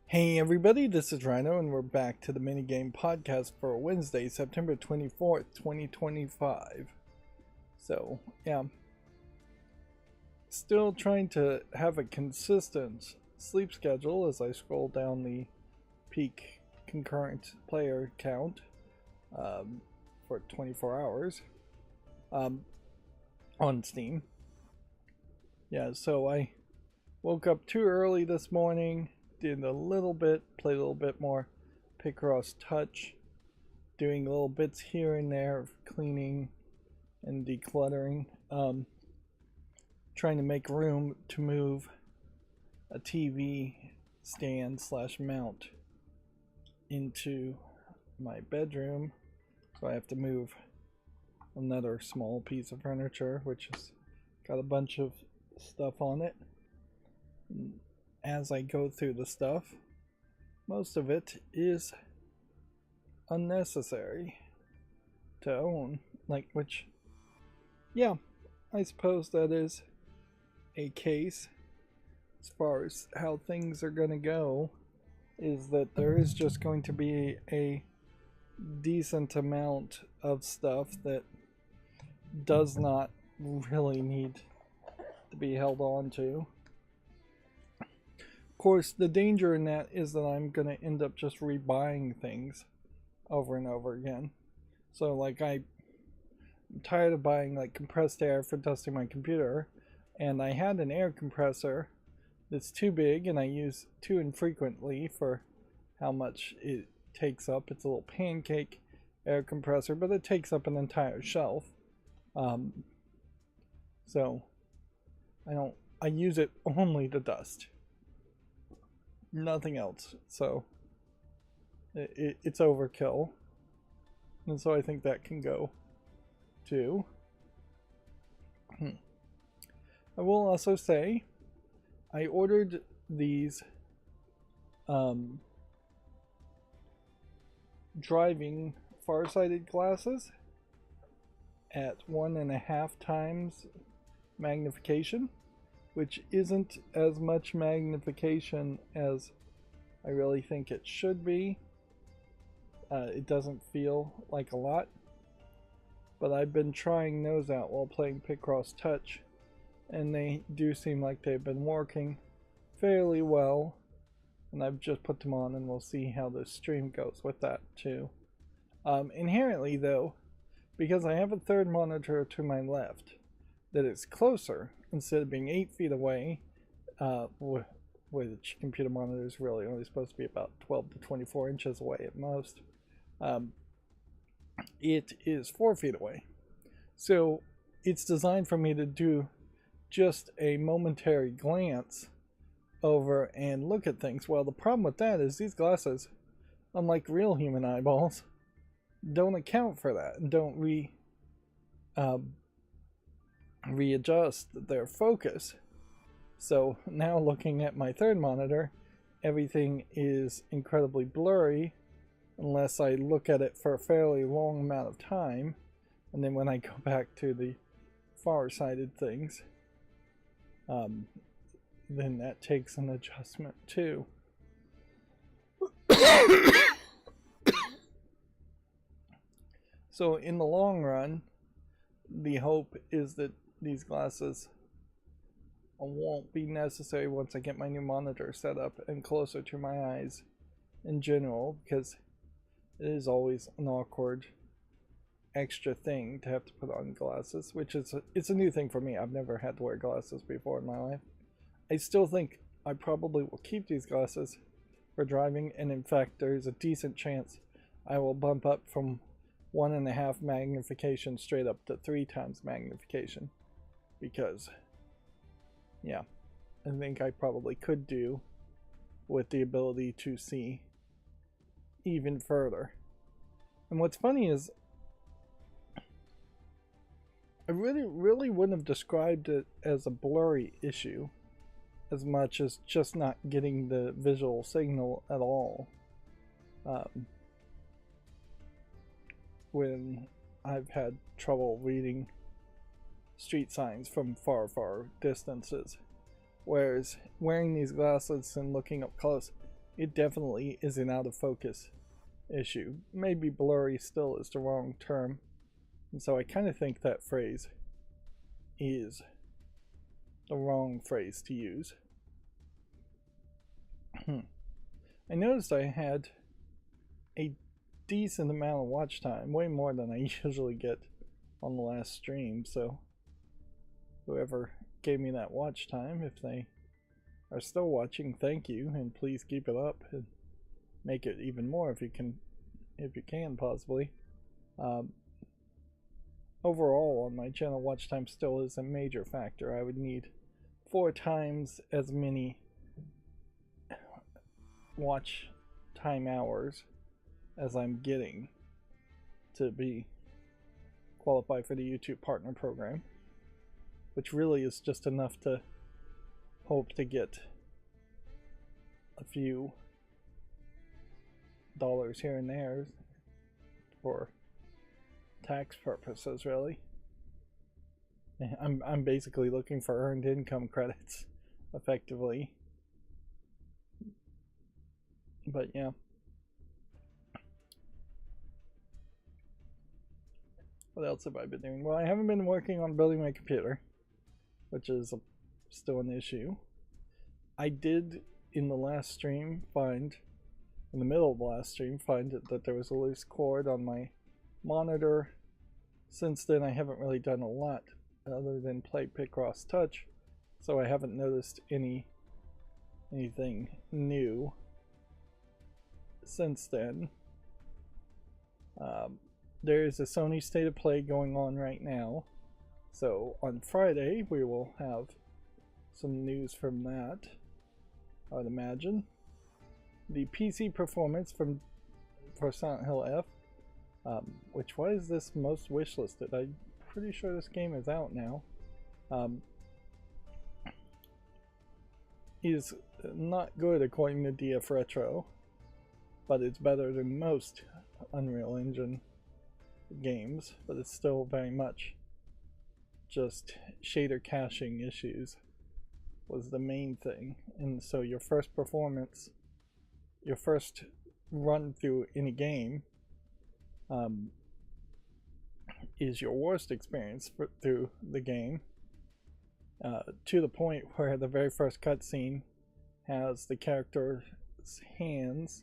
Hey everybody, this is Rydo and we're back to the minigame podcast for Wednesday, September 24th, 2025. So, yeah. Still trying to have a consistent sleep schedule as I scroll down the peak concurrent player count for 24 hours on Steam. Yeah, so I woke up too early this morning. Did a little bit, played a little bit more Picross Touch, doing little bits here and there of cleaning and decluttering, trying to make room to move a TV stand slash mount into my bedroom, so I have to move another small piece of furniture which has got a bunch of stuff on it. As I go through the stuff, most of it is unnecessary to own, which, yeah, I suppose that is a case as far as how things are going to go, is that there is just going to be a decent amount of stuff that does not really need to be held on to. Of course, the danger in that is that I'm going to end up just rebuying things over and over again. So, I'm tired of buying compressed air for dusting my computer, and I had an air compressor that's too big and I use too infrequently for how much it takes up. It's a little pancake air compressor, but it takes up an entire shelf. So I use it only to dust. Nothing else. So it's overkill, and so I think that can go too. I will also say I ordered these driving farsighted glasses at 1.5 times magnification, which isn't as much magnification as I really think it should be. It doesn't feel like a lot, but I've been trying those out while playing Picross Touch, and they do seem like they've been working fairly well, and I've just put them on and we'll see how the stream goes with that too. Inherently though, because I have a third monitor to my left that is closer, instead of being 8 feet away, which computer monitor is really only supposed to be about 12 to 24 inches away at most, it is 4 feet away. So it's designed for me to do just a momentary glance over and look at things. Well, the problem with that is these glasses, unlike real human eyeballs, don't account for that and don't readjust their focus. So now looking at my third monitor, everything is incredibly blurry unless I look at it for a fairly long amount of time, and then when I go back to the far-sighted things, then that takes an adjustment too. So in the long run, the hope is that these glasses won't be necessary once I get my new monitor set up and closer to my eyes in general, because it is always an awkward extra thing to have to put on glasses, which is it's a new thing for me. I've never had to wear glasses before in my life. I still think I probably will keep these glasses for driving, and in fact there's a decent chance I will bump up from 1.5 magnification straight up to 3 times magnification, because yeah, I think I probably could do with the ability to see even further. And what's funny is I really wouldn't have described it as a blurry issue as much as just not getting the visual signal at all. When I've had trouble reading street signs from far distances, whereas wearing these glasses and looking up close it definitely is an out of focus issue. Maybe blurry still is the wrong term. And so I kind of think that phrase is the wrong phrase to use. I noticed I had a decent amount of watch time, way more than I usually get on the last stream, so whoever gave me that watch time, if they are still watching, thank you, and please keep it up and make it even more if you can possibly. Overall on my channel, watch time still is a major factor. I would need 4 times as many watch time hours as I'm getting to be qualified for the YouTube Partner Program, which really is just enough to hope to get a few dollars here and there for tax purposes, really. I'm basically looking for earned income credits, effectively. But yeah. What else have I been doing? Well, I haven't been working on building my computer, which is still an issue. I did, in the last stream, in the middle of the last stream, find that there was a loose cord on my monitor. Since then, I haven't really done a lot other than play Picross Touch, so I haven't noticed anything new since then. There is a Sony State of Play going on right now, so on Friday we will have some news from that, I would imagine. The PC performance for Silent Hill F, which, why is this most wishlisted? I'm pretty sure this game is out now. Is not good according to DF Retro, but it's better than most Unreal Engine games, but it's still very much just shader caching issues was the main thing. And so your first performance, your first run through any game is your worst experience through the game, to the point where the very first cutscene has the character's hands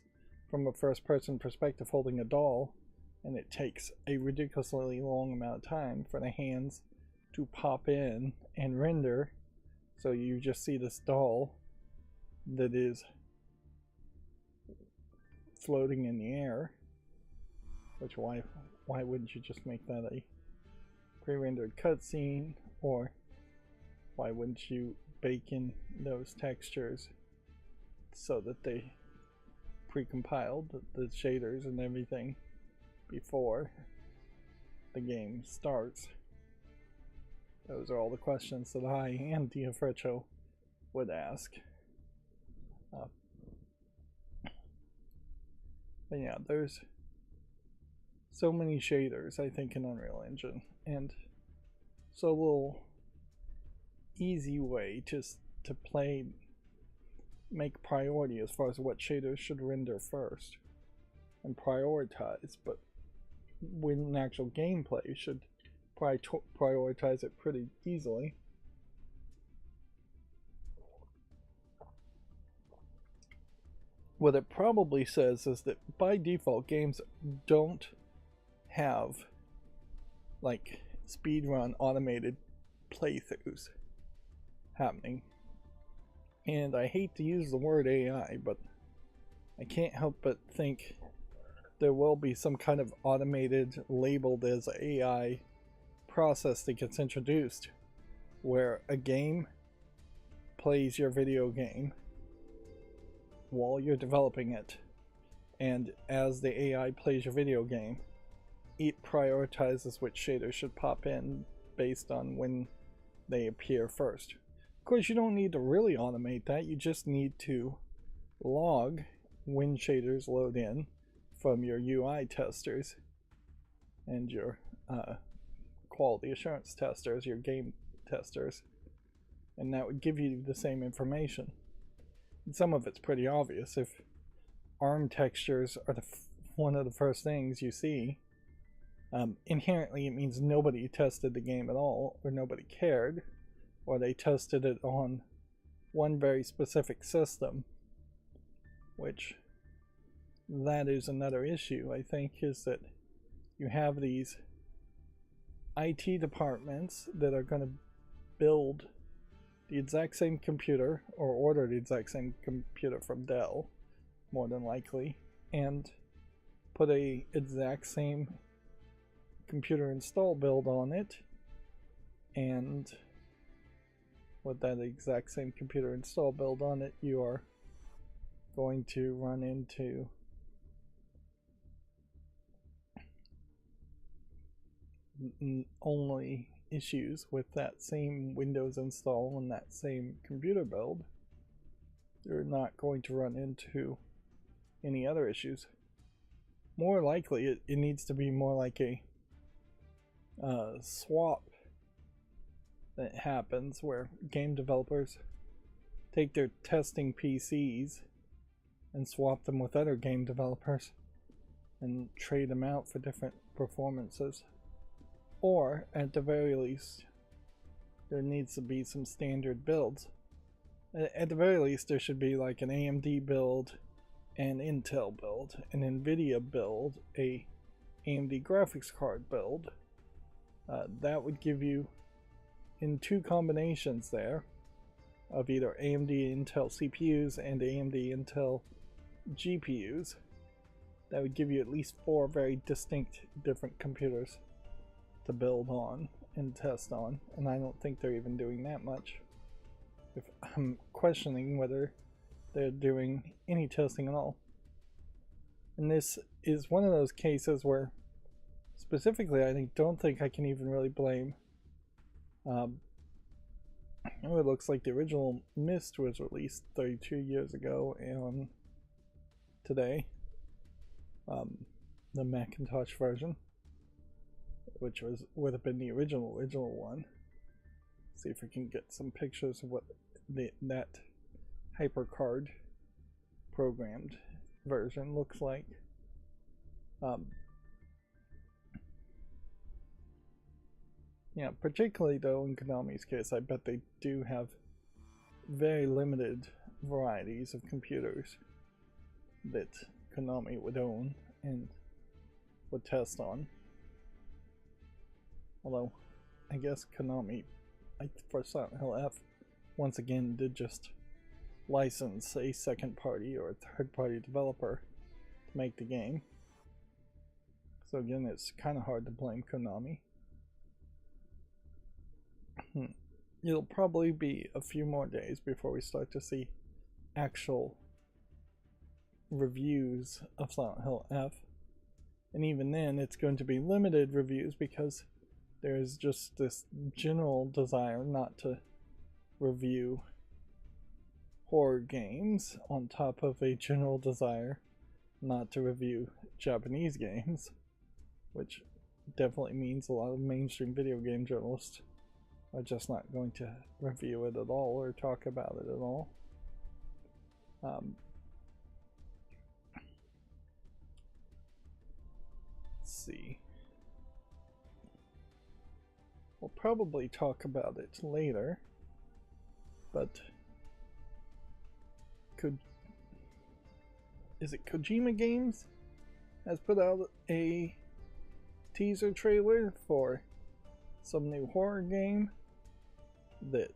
from a first-person perspective holding a doll, and it takes a ridiculously long amount of time for the hands to pop in and render, so you just see this doll that is floating in the air. Which, why wouldn't you just make that a pre-rendered cutscene, or why wouldn't you bake in those textures so that they pre-compiled the shaders and everything before the game starts? Those are all the questions that I and DF Retro would ask. But yeah, there's so many shaders, I think, in Unreal Engine, and so little easy way to make priority as far as what shaders should render first and prioritize, but when actual gameplay should prioritize it pretty easily. What it probably says is that by default games don't have like speedrun automated playthroughs happening. And I hate to use the word AI, but I can't help but think there will be some kind of automated, labeled as AI process that gets introduced where a game plays your video game while you're developing it, and as the AI plays your video game, it prioritizes which shaders should pop in based on when they appear first. Of course, you don't need to really automate that, you just need to log when shaders load in from your UI testers and your quality assurance testers, your game testers, and that would give you the same information. And some of it's pretty obvious. If ARM textures are one of the first things you see, inherently it means nobody tested the game at all, or nobody cared, or they tested it on one very specific system, which that is another issue, I think, is that you have these IT departments that are going to build the exact same computer, or order the exact same computer from Dell, more than likely, and put a exact same computer install build on it, and with that exact same computer install build on it, you are going to run into only issues with that same Windows install and that same computer build. You're not going to run into any other issues. More likely, it needs to be more like a swap that happens where game developers take their testing PCs and swap them with other game developers and trade them out for different performances. Or, at the very least, there needs to be some standard builds. At the very least, there should be like an AMD build, an Intel build, an NVIDIA build, a AMD graphics card build. That would give you, in two combinations there, of either AMD Intel CPUs and AMD Intel GPUs, that would give you at least 4 very distinct different computers to build on and test on, and I don't think they're even doing that much. If I'm questioning whether they're doing any testing at all. And this is one of those cases where, specifically, I don't think I can even really blame. It looks like the original Myst was released 32 years ago, and today, the Macintosh version, which would have been the original one. See if we can get some pictures of what that HyperCard programmed version looks like. Yeah, particularly though in Konami's case, I bet they do have very limited varieties of computers that Konami would own and would test on. Although, I guess Konami, for Silent Hill F, once again did just license a second party or a third party developer to make the game. So again, it's kind of hard to blame Konami. It'll probably be a few more days before we start to see actual reviews of Silent Hill F. And even then, it's going to be limited reviews because there's just this general desire not to review horror games on top of a general desire not to review Japanese games, which definitely means a lot of mainstream video game journalists are just not going to review it at all or talk about it at all. Let's see. We'll probably talk about it later, but is it Kojima Games has put out a teaser trailer for some new horror game that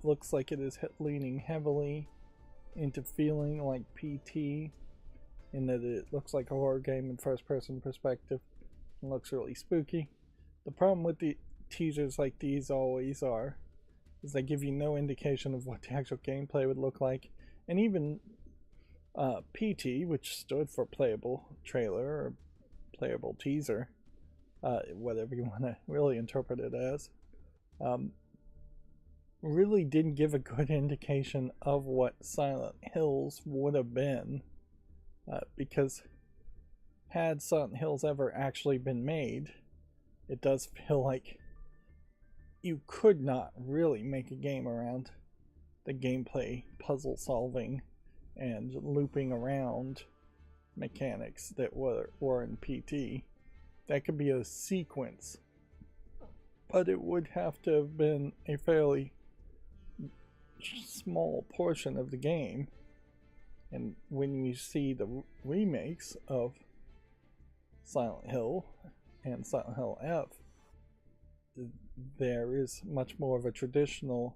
looks like it is leaning heavily into feeling like PT, in that it looks like a horror game in first-person perspective and looks really spooky. The problem with the teasers like these always is they give you no indication of what the actual gameplay would look like, and even PT, which stood for playable trailer or playable teaser, whatever you want to really interpret it as, really didn't give a good indication of what Silent Hills would have been, because had Silent Hills ever actually been made, it does feel like you could not really make a game around the gameplay, puzzle solving, and looping around mechanics that were in PT. That could be a sequence, but it would have to have been a fairly small portion of the game. And when you see the remakes of Silent Hill and Silent Hill F, there is much more of a traditional,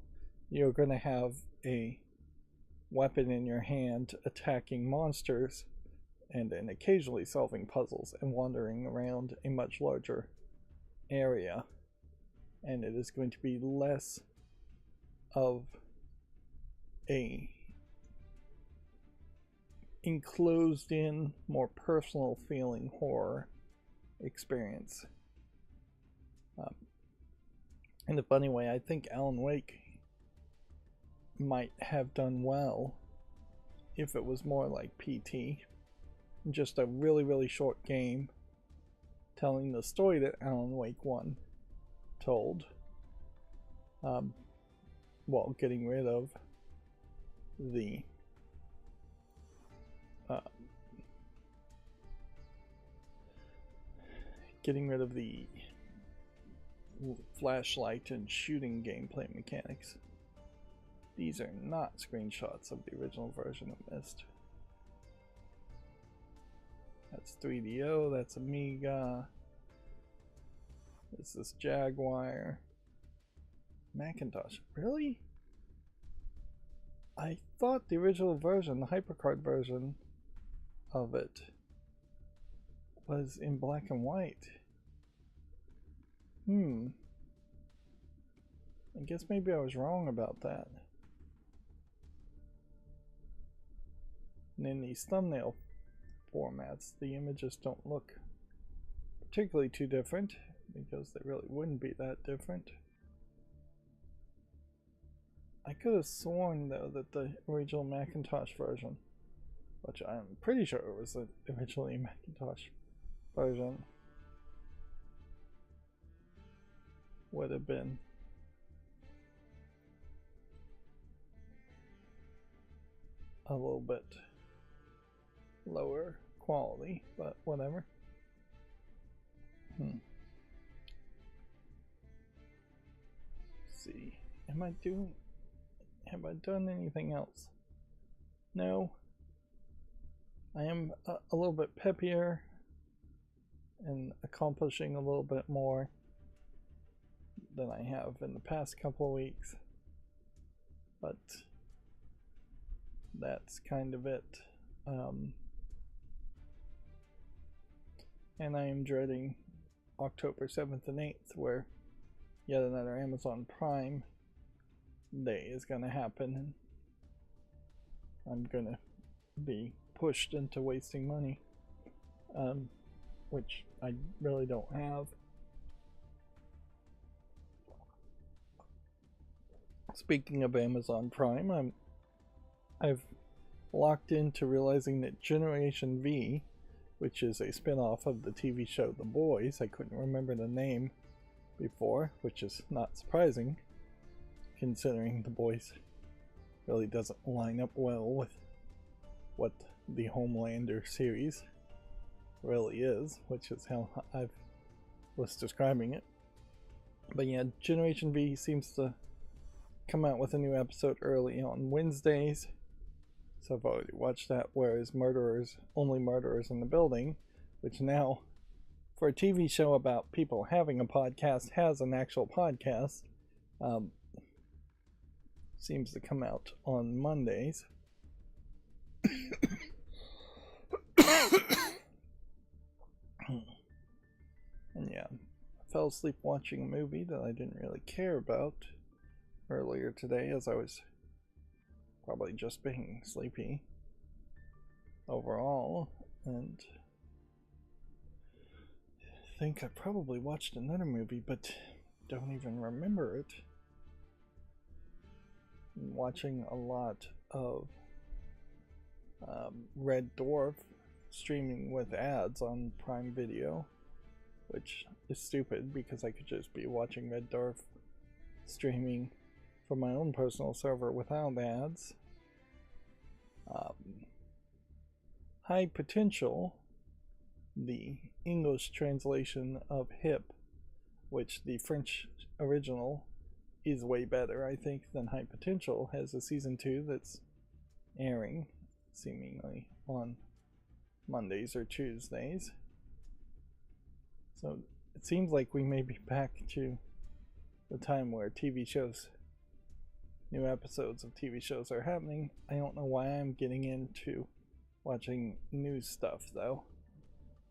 you're going to have a weapon in your hand attacking monsters and then occasionally solving puzzles and wandering around a much larger area, and it is going to be less of a enclosed in, more personal feeling horror experience. In a funny way, I think Alan Wake might have done well if it was more like PT, just a really short game telling the story that Alan Wake 1 told, while getting rid of the flashlight and shooting gameplay mechanics. These are not screenshots of the original version of Myst. That's 3DO, that's Amiga. This is Jaguar. Macintosh. Really? I thought the original version, the HyperCard version of it, was in black and white. I guess maybe I was wrong about that. And in these thumbnail formats, the images don't look particularly too different, because they really wouldn't be that different. I could have sworn though that the original Macintosh version, which I'm pretty sure it was the originally Macintosh version, would have been a little bit lower quality, but whatever. Let's see, have I done anything else? No. I am a little bit peppier and accomplishing a little bit more than I have in the past couple of weeks, but that's kind of it. And I am dreading October 7th and 8th, where yet another Amazon Prime Day is going to happen, and I'm going to be pushed into wasting money, which I really don't have. Speaking of Amazon Prime, I've locked into realizing that Generation V, which is a spin-off of the TV show The Boys, I couldn't remember the name before, which is not surprising, considering The Boys really doesn't line up well with what the Homelander series really is, which is how I was describing it. But yeah, Generation V seems to come out with a new episode early on Wednesdays, so I've already watched that, whereas Only Murderers in the Building, which now, for a TV show about people having a podcast, has an actual podcast, seems to come out on Mondays. And yeah, I fell asleep watching a movie that I didn't really care about earlier today, as I was probably just being sleepy overall, and I think I probably watched another movie but don't even remember it. I'm watching a lot of Red Dwarf streaming with ads on Prime Video, which is stupid because I could just be watching Red Dwarf streaming from my own personal server without ads. high potential, the English translation of hip, which the French original is way better, I think, than high potential, has a season 2 that's airing seemingly on Mondays or Tuesdays. So it seems like we may be back to the time where TV shows, new episodes of TV shows are happening. I don't know why I'm getting into watching new stuff though,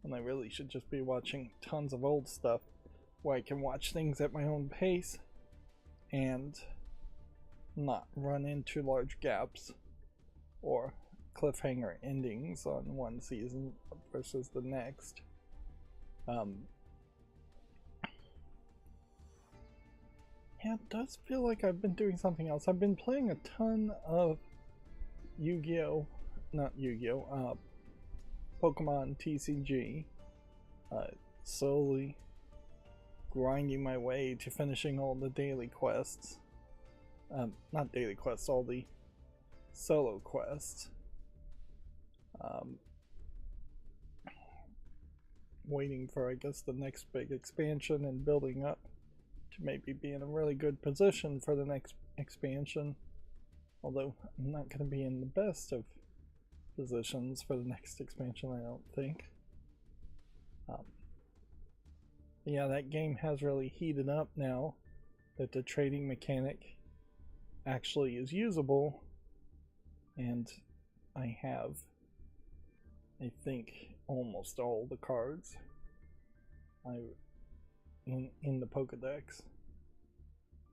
and I really should just be watching tons of old stuff where I can watch things at my own pace and not run into large gaps or cliffhanger endings on one season versus the next. Yeah, it does feel like I've been doing something else. I've been playing a ton of Pokemon TCG, slowly grinding my way to finishing all the daily quests. Not daily quests, all the solo quests. Waiting for, I guess, the next big expansion and building up to maybe be in a really good position for the next expansion. Although I'm not going to be in the best of positions for the next expansion, I don't think. Yeah, that game has really heated up now that the trading mechanic actually is usable, and I have, I think, almost all the cards in the Pokedex.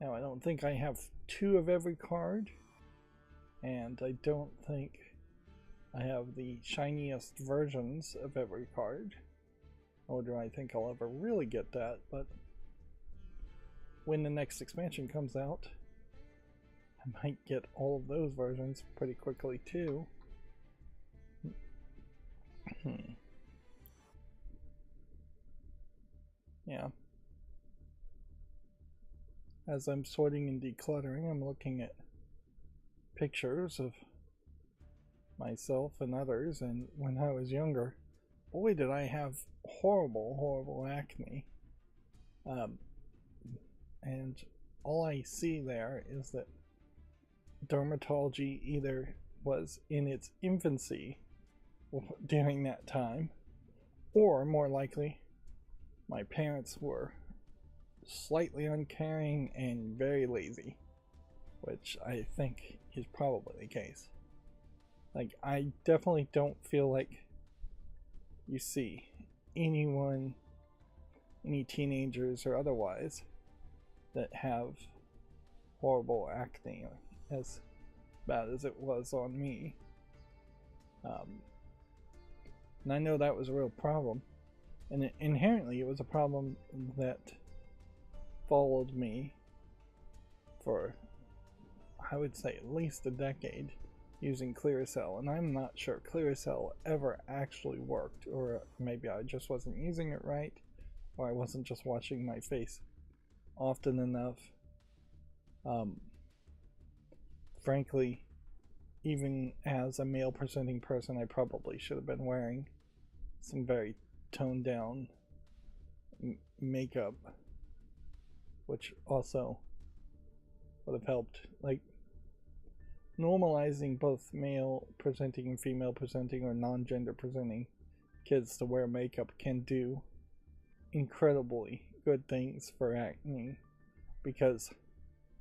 Now, I don't think I have 2 of every card, and I don't think I have the shiniest versions of every card, nor do I think I'll ever really get that, but when the next expansion comes out, I might get all of those versions pretty quickly too. Yeah. As I'm sorting and decluttering, I'm looking at pictures of myself and others, and when I was younger, boy did I have horrible acne. And all I see there is that dermatology either was in its infancy during that time, or more likely, my parents were slightly uncaring and very lazy, which I think is probably the case. Like, I definitely don't feel like you see anyone, any teenagers or otherwise, that have horrible acne as bad as it was on me. And I know that was a real problem, and inherently it was a problem that followed me for, I would say, at least a decade using Clearasil, and I'm not sure Clearasil ever actually worked, or maybe I just wasn't using it right, or I wasn't just washing my face often enough. Frankly, even as a male presenting person, I probably should have been wearing some very toned down makeup, which also would have helped. Like, normalizing both male presenting and female presenting or non-gender presenting kids to wear makeup can do incredibly good things for acne, because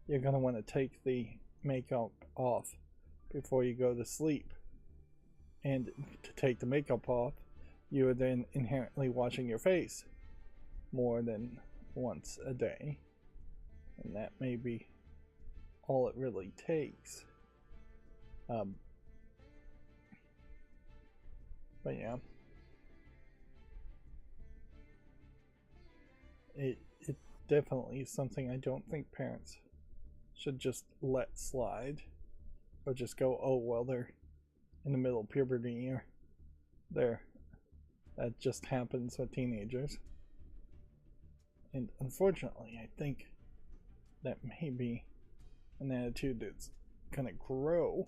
you're going to want to take the makeup off before you go to sleep, and to take the makeup off, you are then inherently washing your face more than once a day, and that may be all it really takes. But yeah, it definitely is something I don't think parents should just let slide, or just go, oh well, they're in the middle of puberty, or that just happens with teenagers. And unfortunately, I think that may be an attitude that's gonna grow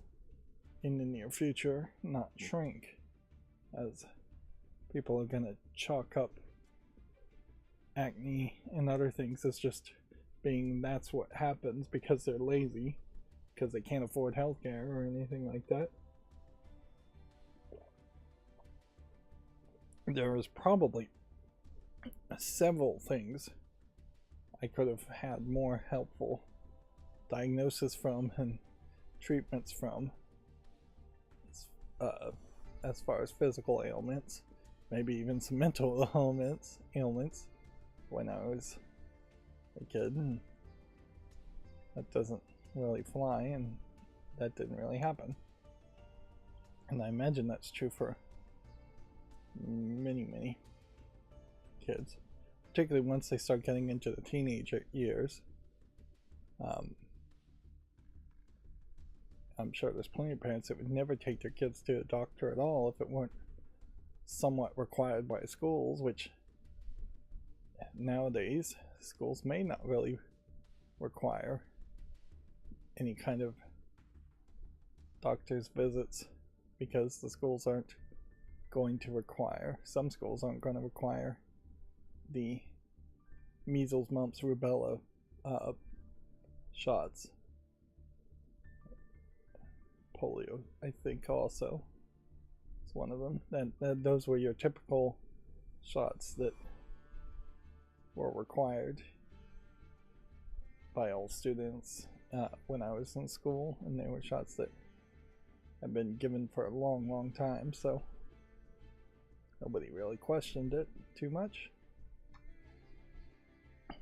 in the near future, not shrink, as people are gonna chalk up acne and other things as just being that's what happens because they're lazy, because they can't afford healthcare or anything like that. There was probably several things I could have had more helpful diagnosis from and treatments from, as far as physical ailments, maybe even some mental ailments when I was a kid, and that doesn't really fly, and that didn't really happen. And I imagine that's true for many kids, particularly once they start getting into the teenager years. I'm sure there's plenty of parents that would never take their kids to a doctor at all if it weren't somewhat required by schools, which nowadays schools may not really require any kind of doctor's visits, because the schools aren't going to require, some schools aren't going to require the measles, mumps, rubella shots. Polio, I think, also is one of them. Those were your typical shots that were required by all students when I was in school, and they were shots that have been given for a long time, so nobody really questioned it too much.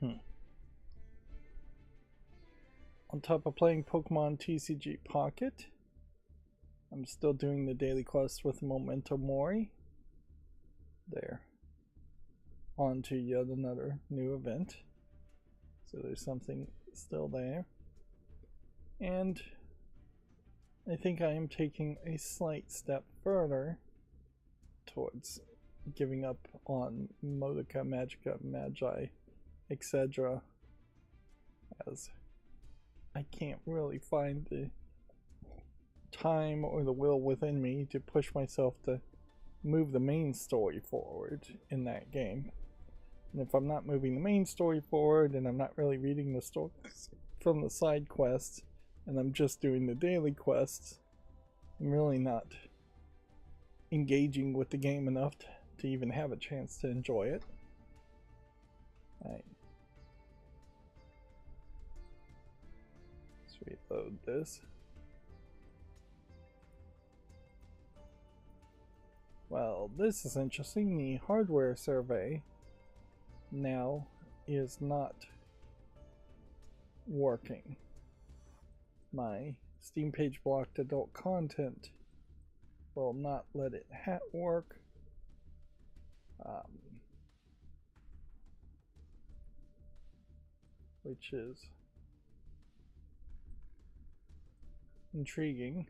On top of playing Pokemon TCG Pocket, I'm still doing the daily quest with Memento Mori. There. On to yet another new event. So there's something still there. And I think I am taking a slight step further towards giving up on Modica, Magica, Magi, etc. as I can't really find the time or the will within me to push myself to move the main story forward in that game. And if I'm not moving the main story forward, and I'm not really reading the stories from the side quests, and I'm just doing the daily quests, I'm really not engaging with the game enough to even have a chance to enjoy it. Alright. Let's reload this. Well, this is interesting. The hardware survey now is not working. My Steam page blocked adult content will not let it work. Which is intriguing.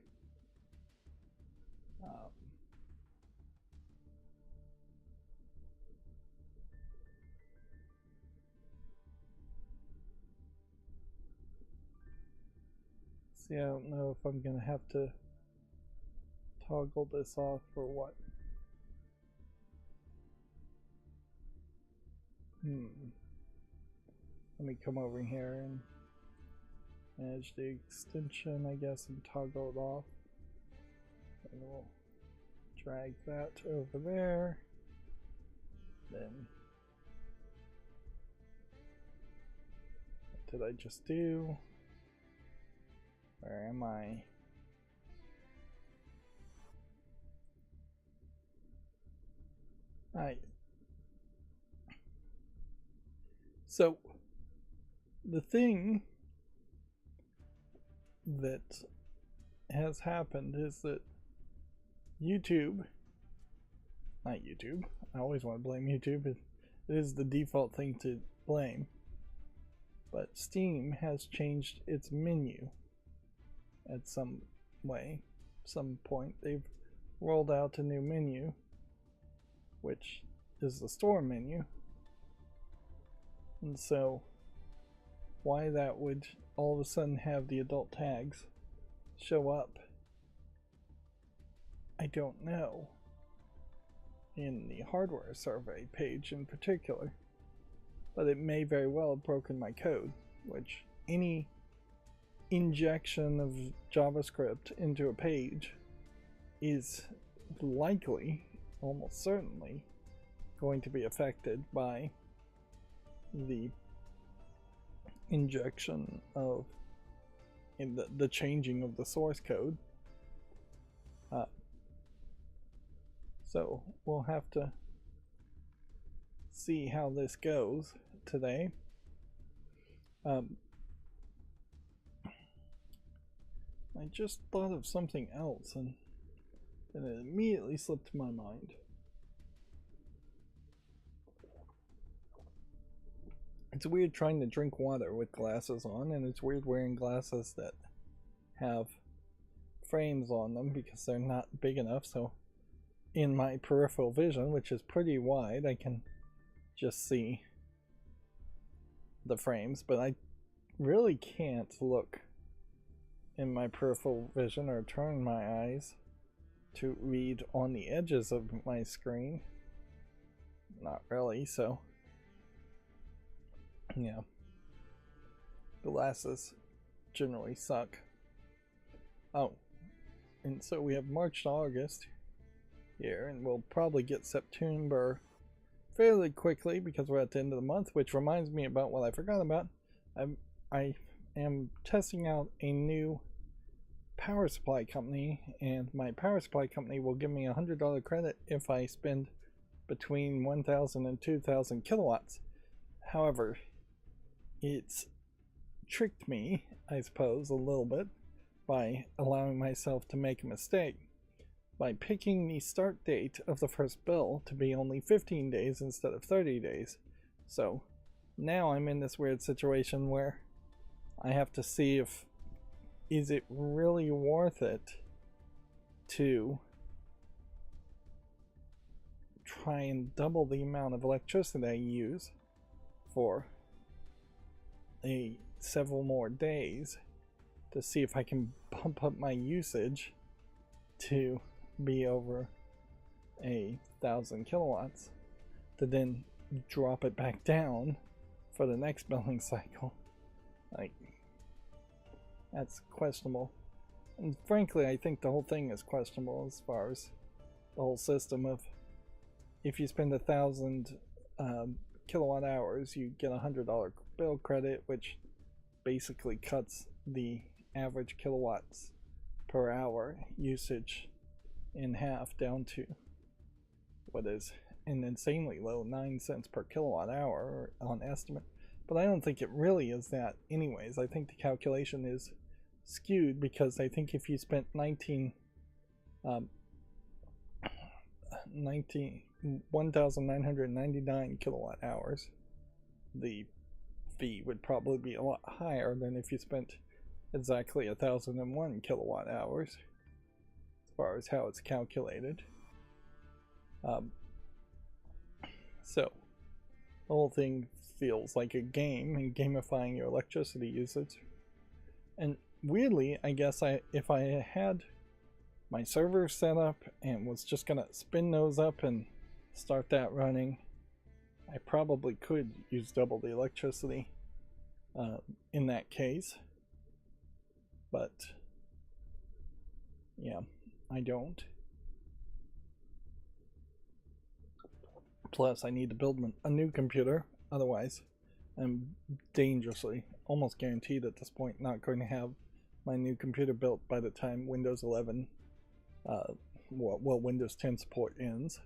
See, I don't know if I'm gonna have to toggle this off or what. Let me come over here and manage the extension, I guess, and toggle it off. And we'll drag that over there. Then, what did I just do? Where am I? So, the thing that has happened is that YouTube, not YouTube, I always want to blame YouTube, it is the default thing to blame, but Steam has changed its menu at some point. They've rolled out a new menu, which is the store menu. And so why that would all of a sudden have the adult tags show up, I don't know. in the hardware survey page in particular, but it may very well have broken my code, which any injection of JavaScript into a page is likely, almost certainly, going to be affected by the injection of the changing of the source code. So we'll have to see how this goes today. I just thought of something else and it immediately slipped my mind. It's weird trying to drink water with glasses on, and it's weird wearing glasses that have frames on them because they're not big enough, so in my peripheral vision, which is pretty wide, I can just see the frames, but I really can't look in my peripheral vision or turn my eyes to read on the edges of my screen. Not really, so yeah. Glasses generally suck. Oh, and so we have March to August here, and we'll probably get September fairly quickly because we're at the end of the month, which reminds me about what I forgot about. I am testing out a new power supply company, and my power supply company will give me $100 credit if I spend between 1,000 and 2,000 kilowatts. However, it's tricked me, I suppose, a little bit by allowing myself to make a mistake by picking the start date of the first bill to be only 15 days instead of 30 days. So now I'm in this weird situation where I have to see if is it really worth it to try and double the amount of electricity I use for several more days to see if I can bump up my usage to be over 1,000 kilowatts to then drop it back down for the next billing cycle. Like, that's questionable. And frankly, I think the whole thing is questionable as far as the whole system of if you spend 1,000 kilowatt hours, you get $100 bill credit, which basically cuts the average kilowatts per hour usage in half down to what is an insanely low 9 cents per kilowatt hour on estimate. But I don't think it really is that anyways. I think the calculation is skewed because I think if you spent 1,999 kilowatt hours, the fee would probably be a lot higher than if you spent exactly 1,001 kilowatt hours as far as how it's calculated. So the whole thing feels like a game and gamifying your electricity usage. And weirdly, I guess if I had my server set up and was just gonna spin those up and start that running, I probably could use double the electricity in that case. But yeah, I don't. Plus, I need to build a new computer. Otherwise, I'm dangerously, almost guaranteed at this point, not going to have my new computer built by the time Windows 11, Windows 10 support ends.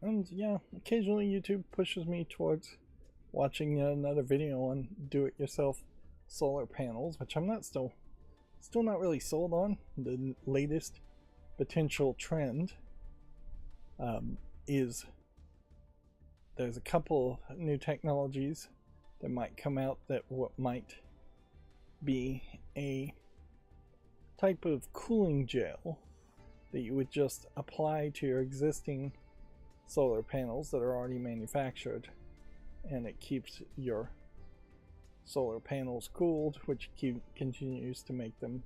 And yeah, occasionally YouTube pushes me towards watching another video on do-it-yourself solar panels, which I'm not still not really sold on. The latest potential trend is there's a couple new technologies that might come out that might be a type of cooling gel that you would just apply to your existing solar panels that are already manufactured, and it keeps your solar panels cooled, which continues to make them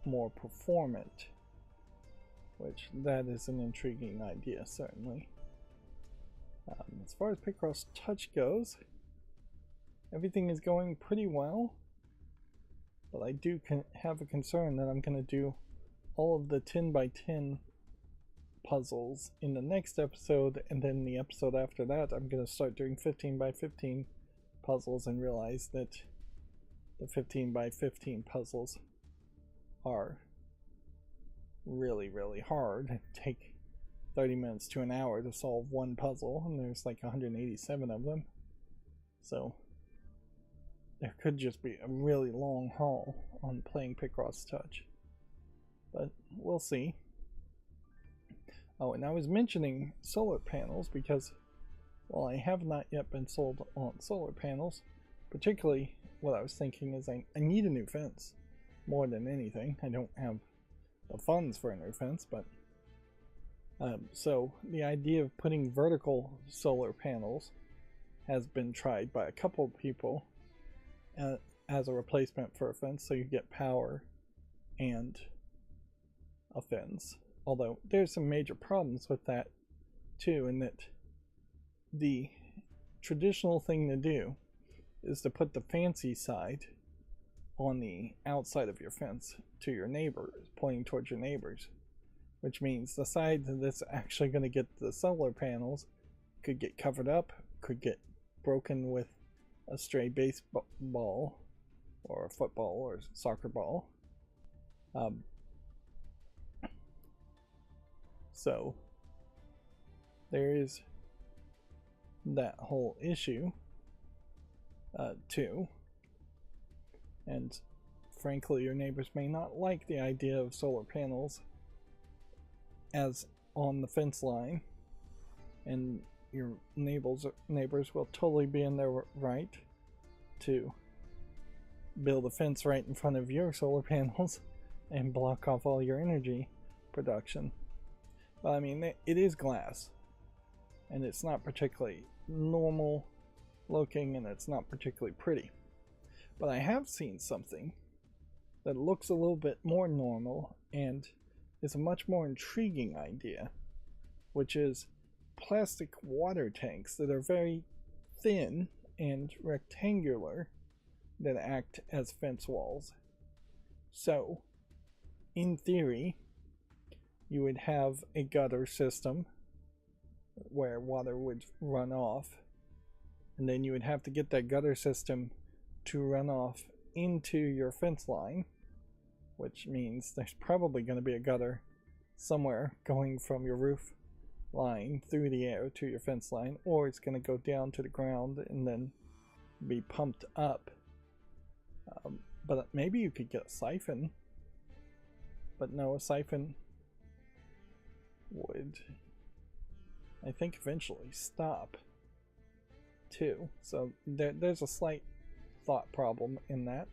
more performant. which that is an intriguing idea, certainly. As far as Picross Touch goes, everything is going pretty well, but I do have a concern that I'm going to do all of the 10 by 10 puzzles in the next episode, and then the episode after that I'm going to start doing 15 by 15 puzzles and realize that the 15 by 15 puzzles are really hard and take 30 minutes to an hour to solve one puzzle, and there's like 187 of them, so there could just be a really long haul on playing Picross Touch, but we'll see. Oh, and I was mentioning solar panels because, well, I have not yet been sold on solar panels. Particularly, what I was thinking is I need a new fence more than anything. I don't have the funds for a new fence, but so the idea of putting vertical solar panels has been tried by a couple of people as a replacement for a fence, so you get power and a fence. Although there's some major problems with that too, in that the traditional thing to do is to put the fancy side on the outside of your fence to your neighbors, pointing towards your neighbors, which means the side that's actually going to get the solar panels could get covered up, could get broken with a stray baseball or a football or soccer ball. So there is that whole issue too, and frankly your neighbors may not like the idea of solar panels as on the fence line, and your neighbors will totally be in their right to build a fence right in front of your solar panels and block off all your energy production. Well, I mean, it is glass, and it's not particularly normal looking, and it's not particularly pretty. But I have seen something that looks a little bit more normal and is a much more intriguing idea, which is plastic water tanks that are very thin and rectangular that act as fence walls. So, in theory, you would have a gutter system where water would run off, and then you would have to get that gutter system to run off into your fence line, which means there's probably going to be a gutter somewhere going from your roof line through the air to your fence line, or it's going to go down to the ground and then be pumped up. But maybe you could get a siphon, but no, a siphon would, I think, eventually stop too. So there's a slight thought problem in that.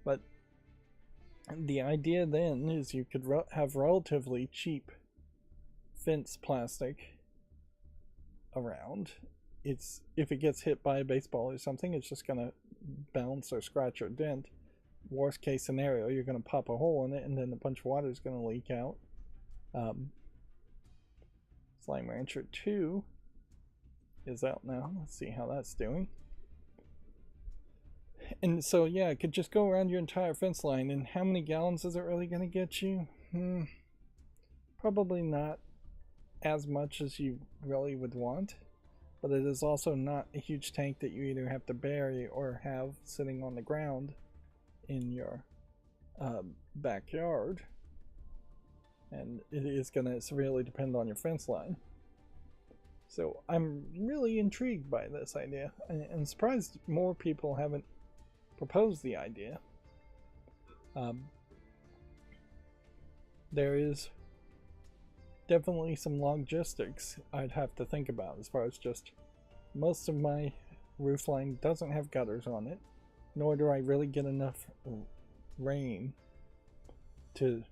But the idea then is you could have relatively cheap fence plastic around. If it gets hit by a baseball or something, it's just gonna bounce or scratch or dent. Worst case scenario, you're gonna pop a hole in it and then a bunch of water is gonna leak out. Slime Rancher 2 is out now. Let's see how that's doing. And so yeah, it could just go around your entire fence line, and how many gallons is it really going to get you? Probably not as much as you really would want, but it is also not a huge tank that you either have to bury or have sitting on the ground in your backyard. And it is going to severely depend on your fence line. So I'm really intrigued by this idea, and surprised more people haven't proposed the idea. There is definitely some logistics I'd have to think about, as far as just most of my roof line doesn't have gutters on it, nor do I really get enough rain to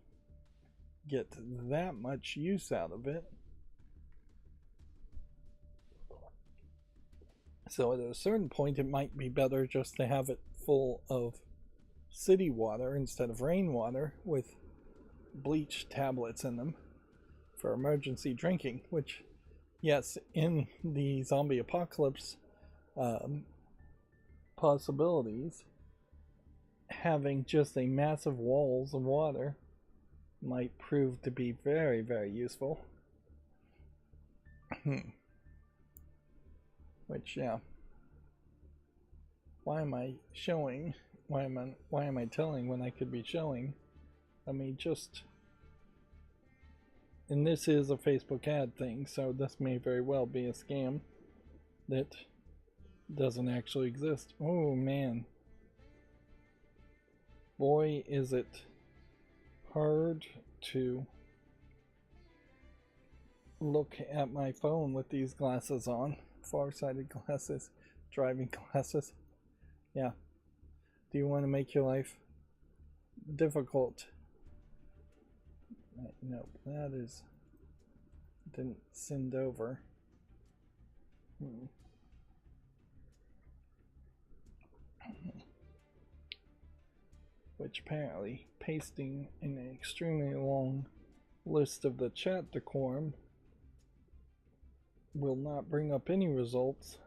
get that much use out of it. So at a certain point, it might be better just to have it full of city water instead of rainwater with bleach tablets in them. for emergency drinking, which, yes, in the zombie apocalypse possibilities, having just a massive walls of water might prove to be very, very useful. Which, yeah. Why am I showing? Why am I telling when I could be showing? I mean, just... And this is a Facebook ad thing, so this may very well be a scam that doesn't actually exist. Oh man. Boy, is it hard to look at my phone with these glasses on. Far-sighted glasses, driving glasses. Yeah. Do you want to make your life difficult? Nope, that is... didn't send over. Which apparently, pasting an extremely long list of the chat decorum will not bring up any results.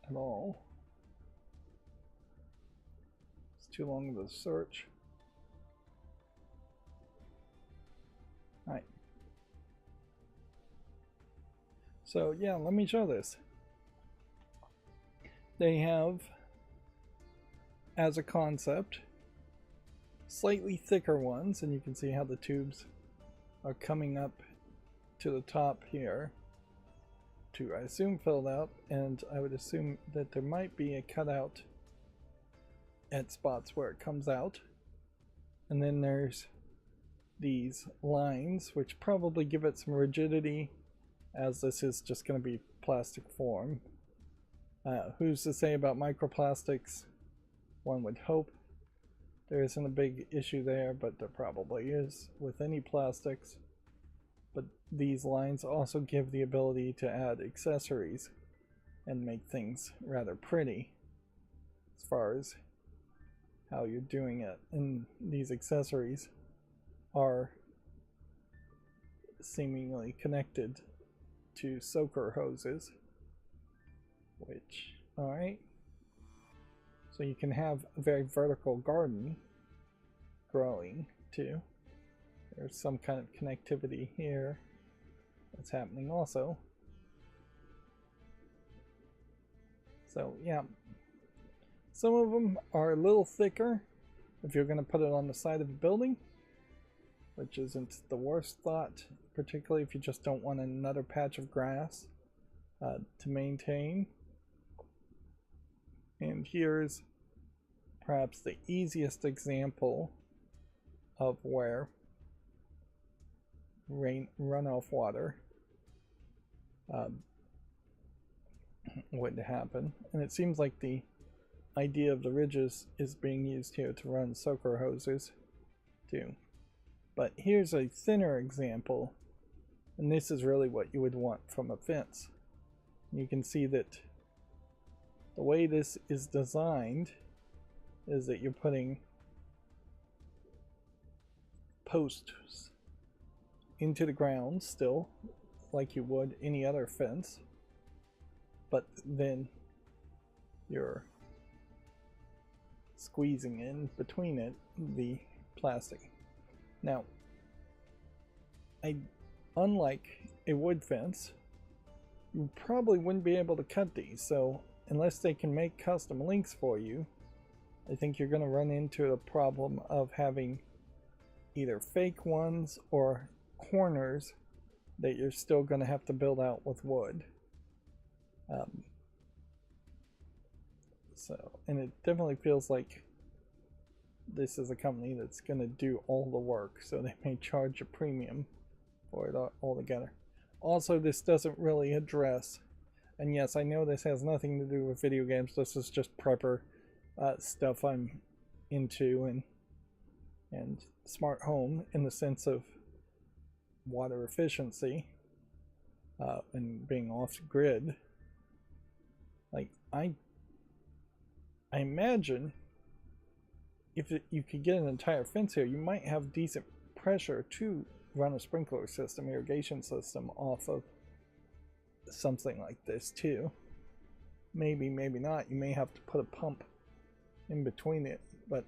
At all. It's too long of a search. Alright. So yeah, let me show this. They have, as a concept, slightly thicker ones, and you can see how the tubes are coming up to the top here to, I assume, filled out, and I would assume that there might be a cutout at spots where it comes out. And then there's these lines, which probably give it some rigidity, as this is just going to be plastic form. Who's to say about microplastics? One would hope there isn't a big issue there, but there probably is with any plastics. But these lines also give the ability to add accessories and make things rather pretty as far as how you're doing it. And these accessories are seemingly connected to soaker hoses, which, alright, so you can have a very vertical garden growing too. There's some kind of connectivity here that's happening also. So yeah, some of them are a little thicker if you're going to put it on the side of a building, which isn't the worst thought, particularly if you just don't want another patch of grass to maintain. And here's perhaps the easiest example of where runoff water would happen. And it seems like the idea of the ridges is being used here to run soaker hoses too. But here's a thinner example, and this is really what you would want from a fence. You can see that the way this is designed is that you're putting posts into the ground still, like you would any other fence, but then you're squeezing in between it the plastic. Now, unlike a wood fence, you probably wouldn't be able to cut these, so unless they can make custom links for you, I think you're going to run into a problem of having either fake ones or corners that you're still going to have to build out with wood. And it definitely feels like this is a company that's going to do all the work, so they may charge a premium for it altogether. Also, this doesn't really address, and yes, I know this has nothing to do with video games, this is just prepper stuff I'm into, and smart home in the sense of water efficiency and being off grid. Like, I imagine you could get an entire fence here, you might have decent pressure to run a sprinkler system, irrigation system off of something like this too. Maybe, maybe not. You may have to put a pump in between it, but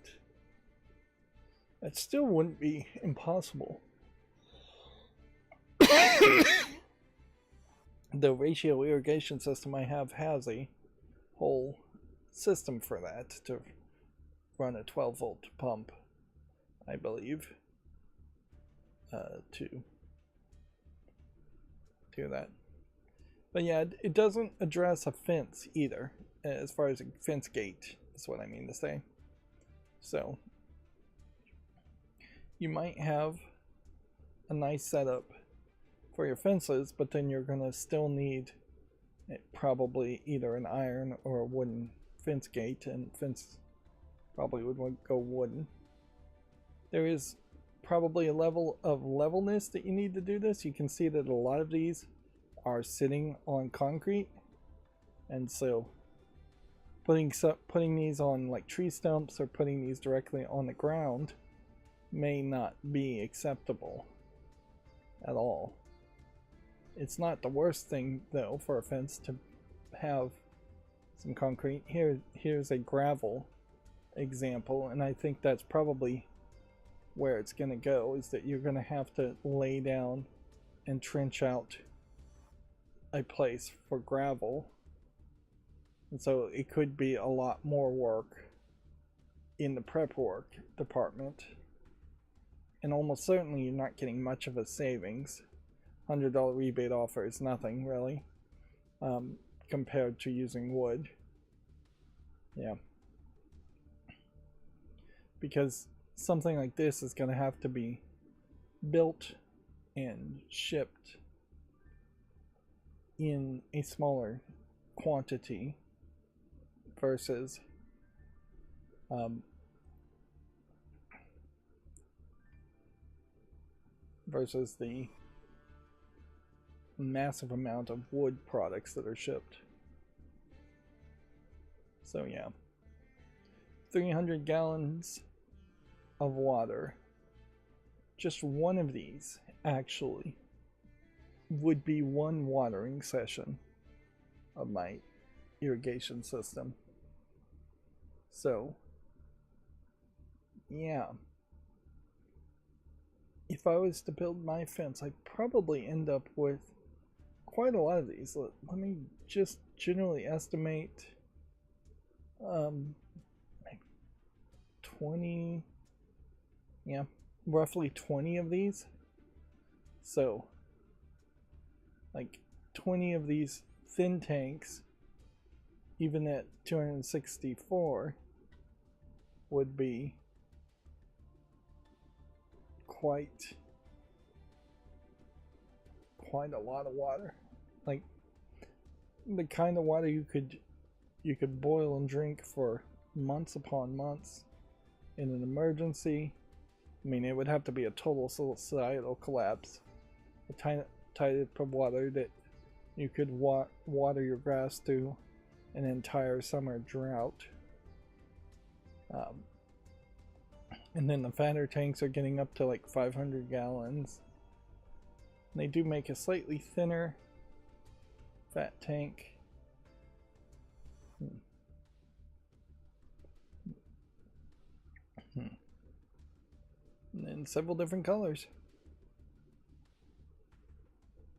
that still wouldn't be impossible. The ratio irrigation system I have has a whole system for that to run a 12-volt pump, I believe, to do that. But yeah, it doesn't address a fence either, as far as a fence gate is what I mean to say. So you might have a nice setup for your fences, but then you're gonna still need probably either an iron or a wooden fence gate, and fence probably would go wooden. There is probably a level of levelness that you need to do this. You can see that a lot of these are sitting on concrete, and so putting these on like tree stumps or putting these directly on the ground may not be acceptable at all. It's not the worst thing though for a fence to have some concrete. Here's a gravel example, and I think that's probably where it's going to go, is that you're going to have to lay down and trench out a place for gravel, and so it could be a lot more work in the prep work department, and almost certainly you're not getting much of a savings. $100 rebate offer is nothing really compared to using wood. Yeah, because something like this is going to have to be built and shipped in a smaller quantity versus the massive amount of wood products that are shipped. So yeah, 300 gallons of water. Just one of these actually would be one watering session of my irrigation system. So yeah, if I was to build my fence, I'd probably end up with quite a lot of these. Let me just generally estimate 20, yeah, roughly 20 of these. So like 20 of these thin tanks, even at 264, would be quite a lot of water. Like the kind of water you could boil and drink for months upon months in an emergency. I mean, it would have to be a total societal collapse. A type of water that you could water your grass through an entire summer drought. And then the fatter tanks are getting up to like 500 gallons. They do make a slightly thinner fat tank. And then several different colors.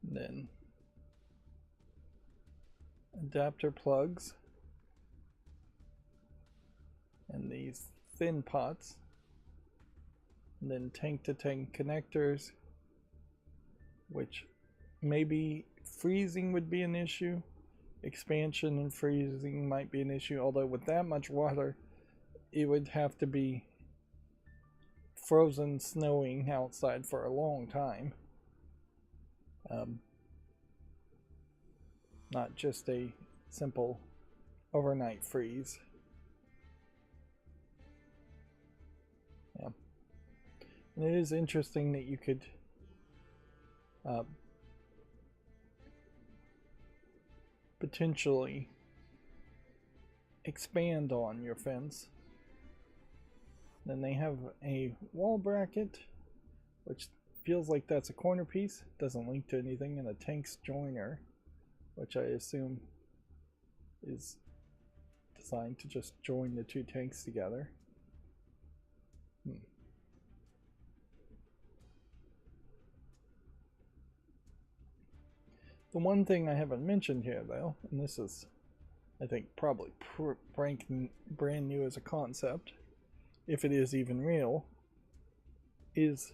And then adapter plugs. And these thin pots. And then tank to tank connectors, which maybe freezing would be an issue. Expansion and freezing might be an issue, although with that much water it would have to be frozen, snowing outside for a long time. Not just a simple overnight freeze. Yeah. And it is interesting that you could potentially expand on your fence Then they have a wall bracket, which feels like that's a corner piece. Doesn't link to anything, and a tanks joiner, which I assume is designed to just join the two tanks together. The one thing I haven't mentioned here, though, and this is, I think, probably brand new as a concept, if it is even real, is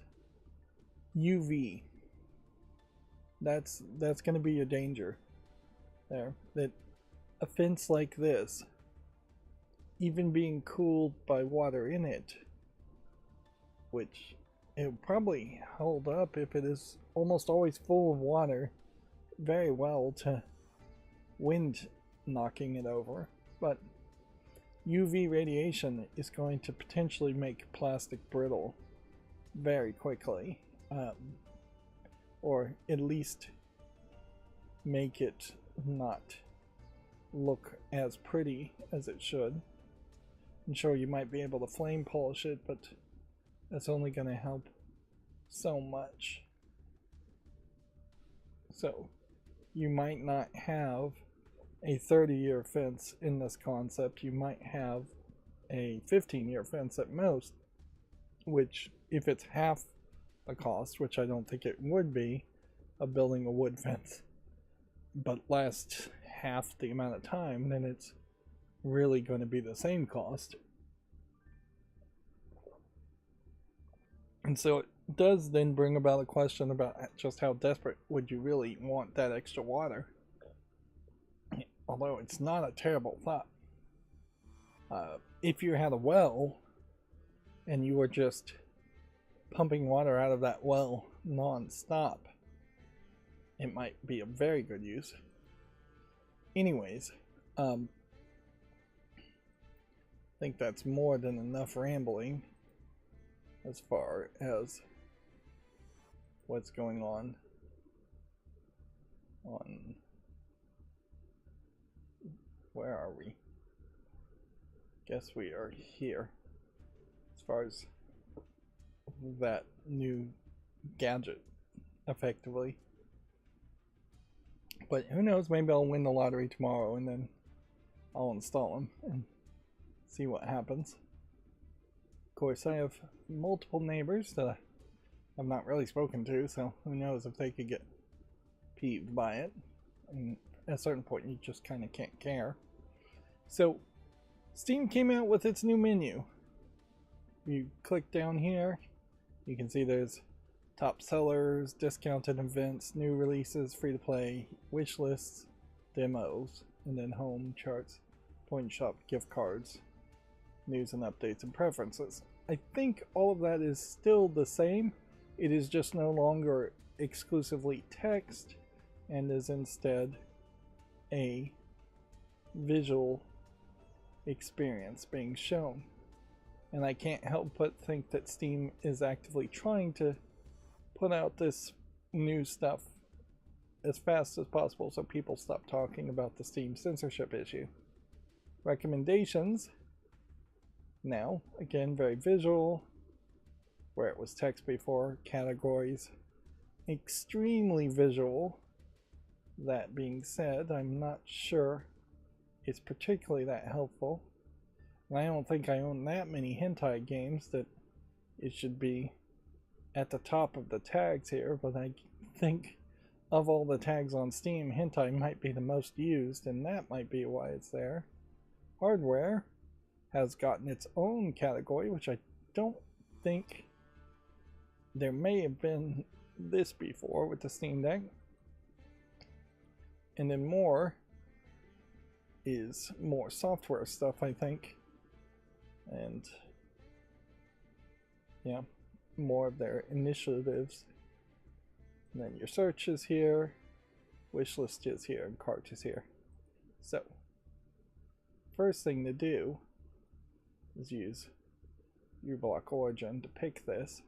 UV. That's going to be your danger there. That a fence like this, even being cooled by water in it, which it would probably hold up if it is almost always full of water very well to wind knocking it over, but UV radiation is going to potentially make plastic brittle very quickly, or at least make it not look as pretty as it should. I'm sure you might be able to flame polish it, but that's only going to help so much. So you might not have a 30-year fence in this concept. You might have a 15-year fence at most, which, if it's half the cost, which I don't think it would be, of building a wood fence, but lasts half the amount of time, then it's really going to be the same cost. And so it does then bring about a question about just how desperate would you really want that extra water. Although it's not a terrible thought. If you had a well and you were just pumping water out of that well non-stop, it might be a very good use. Anyways, I think that's more than enough rambling as far as what's going on where are we? Guess we are here as far as that new gadget, effectively. But who knows, maybe I'll win the lottery tomorrow and then I'll install them and see what happens. Of course, I have multiple neighbors that I've not really spoken to, so who knows if they could get peeved by it. And at a certain point, you just kind of can't care. So, Steam came out with its new menu. You click down here, you can see there's top sellers, discounted events, new releases, free to play, wish lists, demos, and then home, charts, point shop, gift cards, news and updates, and preferences. I think all of that is still the same. It is just no longer exclusively text and is instead a visual experience being shown. And I can't help but think that Steam is actively trying to put out this new stuff as fast as possible so people stop talking about the Steam censorship issue. Recommendations, now, again, very visual, where it was text before, categories, extremely visual. That being said, I'm not sure it's particularly that helpful. And I don't think I own that many hentai games that it should be at the top of the tags here, but I think of all the tags on Steam, hentai might be the most used, and that might be why it's there. Hardware has gotten its own category, which I don't think there may have been this before with the Steam Deck. And then more is more software stuff, I think. And yeah, more of their initiatives. And then your search is here, wish list is here, and cart is here. So, first thing to do is use uBlock Origin to pick this,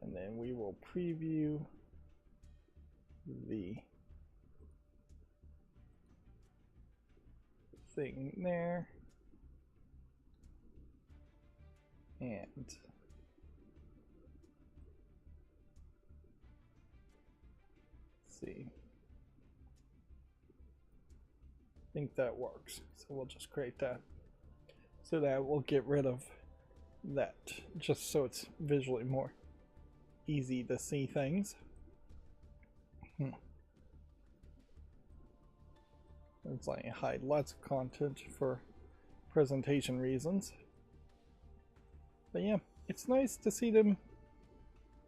and then we will preview the thing there, And let's see. I think that works. So we'll just create that. So that we'll get rid of that, just so it's visually more easy to see things. It's like hide lots of content for presentation reasons. But yeah, it's nice to see them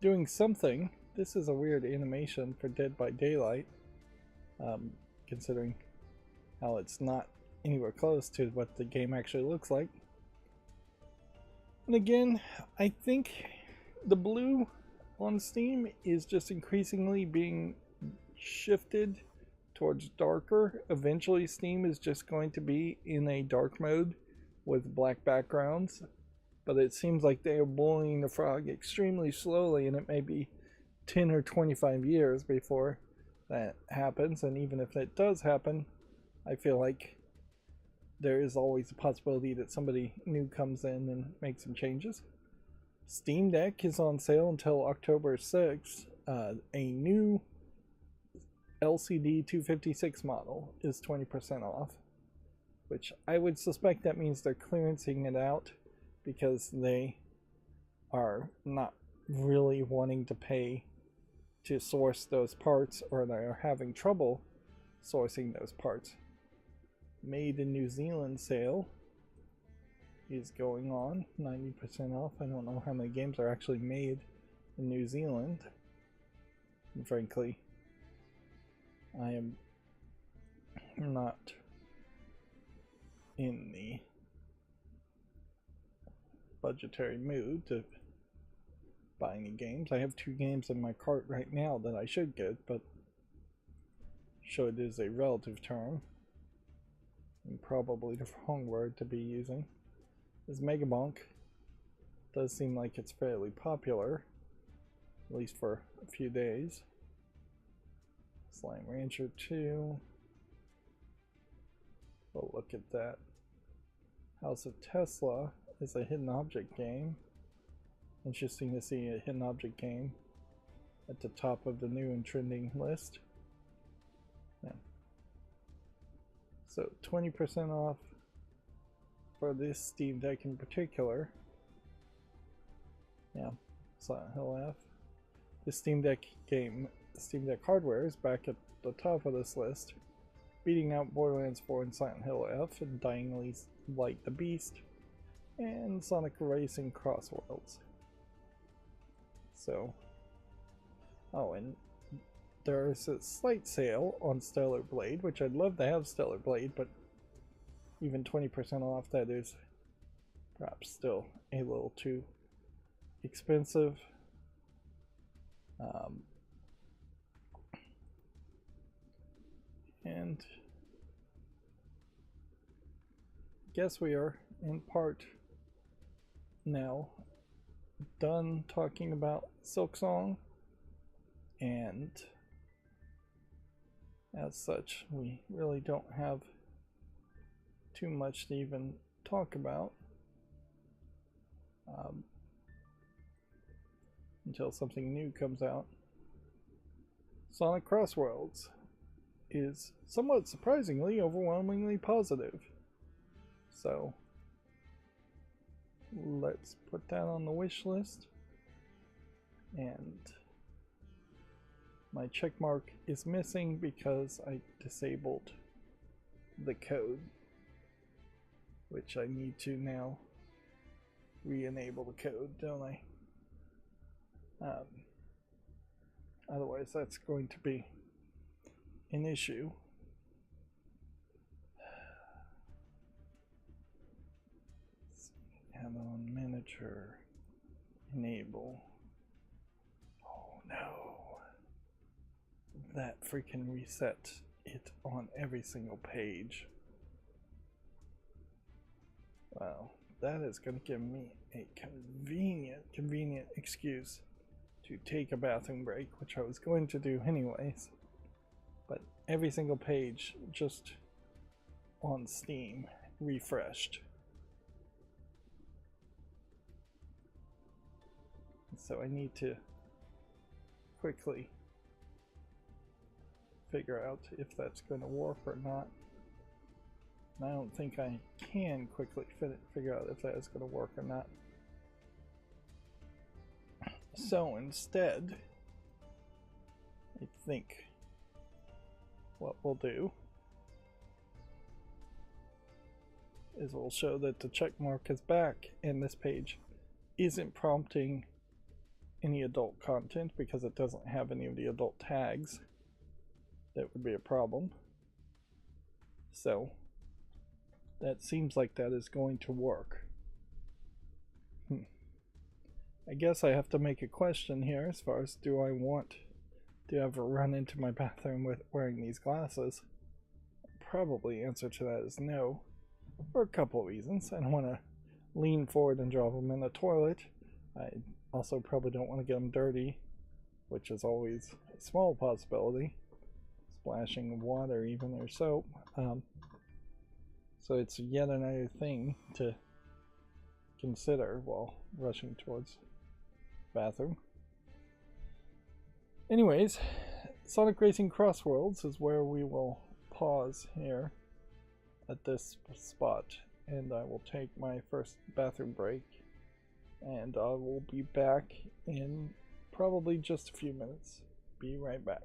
doing something. This is a weird animation for Dead by Daylight, considering how it's not anywhere close to what the game actually looks like. And again, I think the blue on Steam is just increasingly being shifted towards darker. Eventually Steam is just going to be in a dark mode with black backgrounds, but it seems like they are boiling the frog extremely slowly, and it may be 10 or 25 years before that happens. And even if it does happen, I feel like there is always a possibility that somebody new comes in and makes some changes. Steam Deck is on sale until October 6th. A new LCD 256 model is 20% off, which I would suspect that means they're clearancing it out because they are not really wanting to pay to source those parts, or they are having trouble sourcing those parts. Made in New Zealand sale is going on, 90% off. I don't know how many games are actually made in New Zealand, and frankly I am not in the budgetary mood to buy any games. I have 2 games in my cart right now that I should get, but should is a relative term, and probably the wrong word to be using. This Megabonk does seem like it's fairly popular, at least for a few days. Slime Rancher 2. We'll look at that. House of Tesla is a hidden object game. Interesting to see a hidden object game at the top of the new and trending list. Yeah. So 20% off for this Steam Deck in particular. Yeah, Silent Hill F. The Steam Deck game, the Steam Deck hardware is back at the top of this list, beating out Borderlands 4 and Silent Hill F, and Dying Light the Beast, and Sonic Racing Crossworlds. So, oh, and there's a slight sale on Stellar Blade, which I'd love to have Stellar Blade, but even 20% off, that is perhaps still a little too expensive. And I guess we are in part now done talking about Silksong, and as such we really don't have too much to even talk about until something new comes out. Sonic Crossworlds is somewhat surprisingly overwhelmingly positive, so let's put that on the wish list. And my check mark is missing because I disabled the code, which I need to now re-enable the code, don't I? Otherwise that's going to be an issue. Add-on manager, enable. Oh no, that freaking reset it on every single page. Wow, that is going to give me a convenient excuse to take a bathroom break, which I was going to do anyways. But every single page just on Steam refreshed. So I need to quickly figure out if that's going to work or not. And I don't think I can quickly figure out if that is going to work or not. So instead, I think what we'll do is we'll show that the check mark is back and this page isn't prompting any adult content because it doesn't have any of the adult tags. That would be a problem. So that seems like that is going to work. I guess I have to make a question here as far as do I want to ever run into my bathroom with wearing these glasses? Probably answer to that is no, for a couple of reasons. I don't want to lean forward and drop them in the toilet. I also probably don't want to get them dirty, which is always a small possibility. Splashing water even or soap. So it's yet another thing to consider while rushing towards the bathroom. Anyways, Sonic Racing Crossworlds is where we will pause here at this spot, and I will take my first bathroom break, and I will be back in probably just a few minutes. Be right back.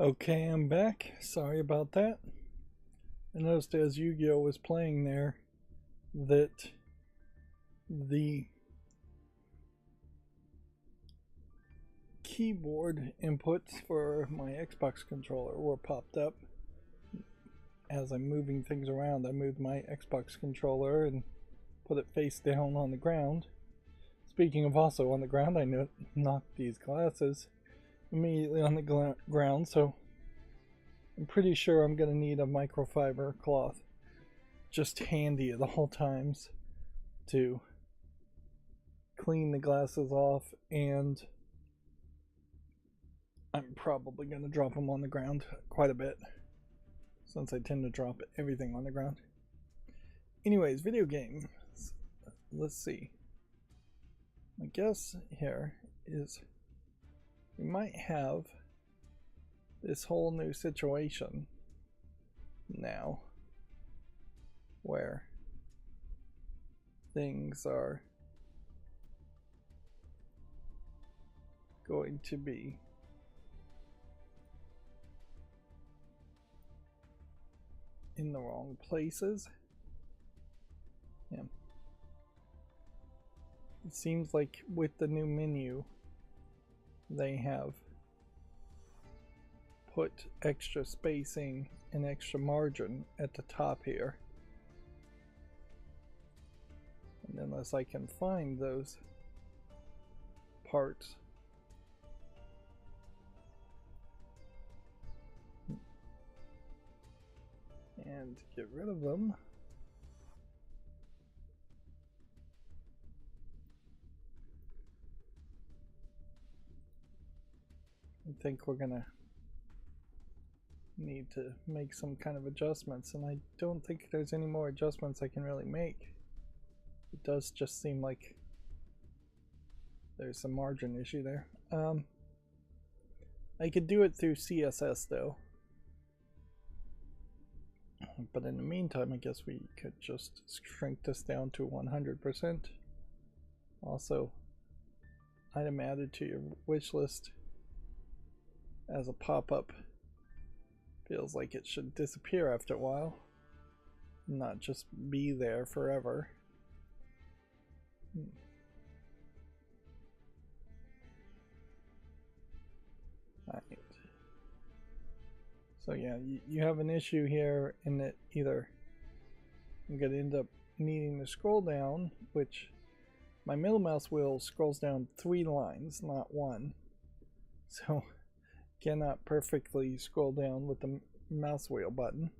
Okay, I'm back. Sorry about that. I noticed as Yu-Gi-Oh was playing there that the keyboard inputs for my Xbox controller were popped up. As I'm moving things around, I moved my Xbox controller and put it face down on the ground. Speaking of also on the ground, I knocked these glasses immediately on the ground, so I'm pretty sure I'm going to need a microfiber cloth just handy at all times to clean the glasses off, and I'm probably going to drop them on the ground quite a bit since I tend to drop everything on the ground. Anyways, video games. Let's see. My guess here is we might have this whole new situation now where things are going to be in the wrong places. Yeah. It seems like with the new menu they have put extra spacing and extra margin at the top here. And unless I can find those parts, and get rid of them, I think we're gonna need to make some kind of adjustments, and I don't think there's any more adjustments I can really make. It does just seem like there's some margin issue there. I could do it through CSS though, but in the meantime I guess we could just shrink this down to 100%. Also, item added to your wish list as a pop-up feels like it should disappear after a while, not just be there forever. Alright. So yeah, you have an issue here in that either I'm going to end up needing to scroll down, which my middle mouse wheel scrolls down 3 lines, not 1. So cannot perfectly scroll down with the mouse wheel button.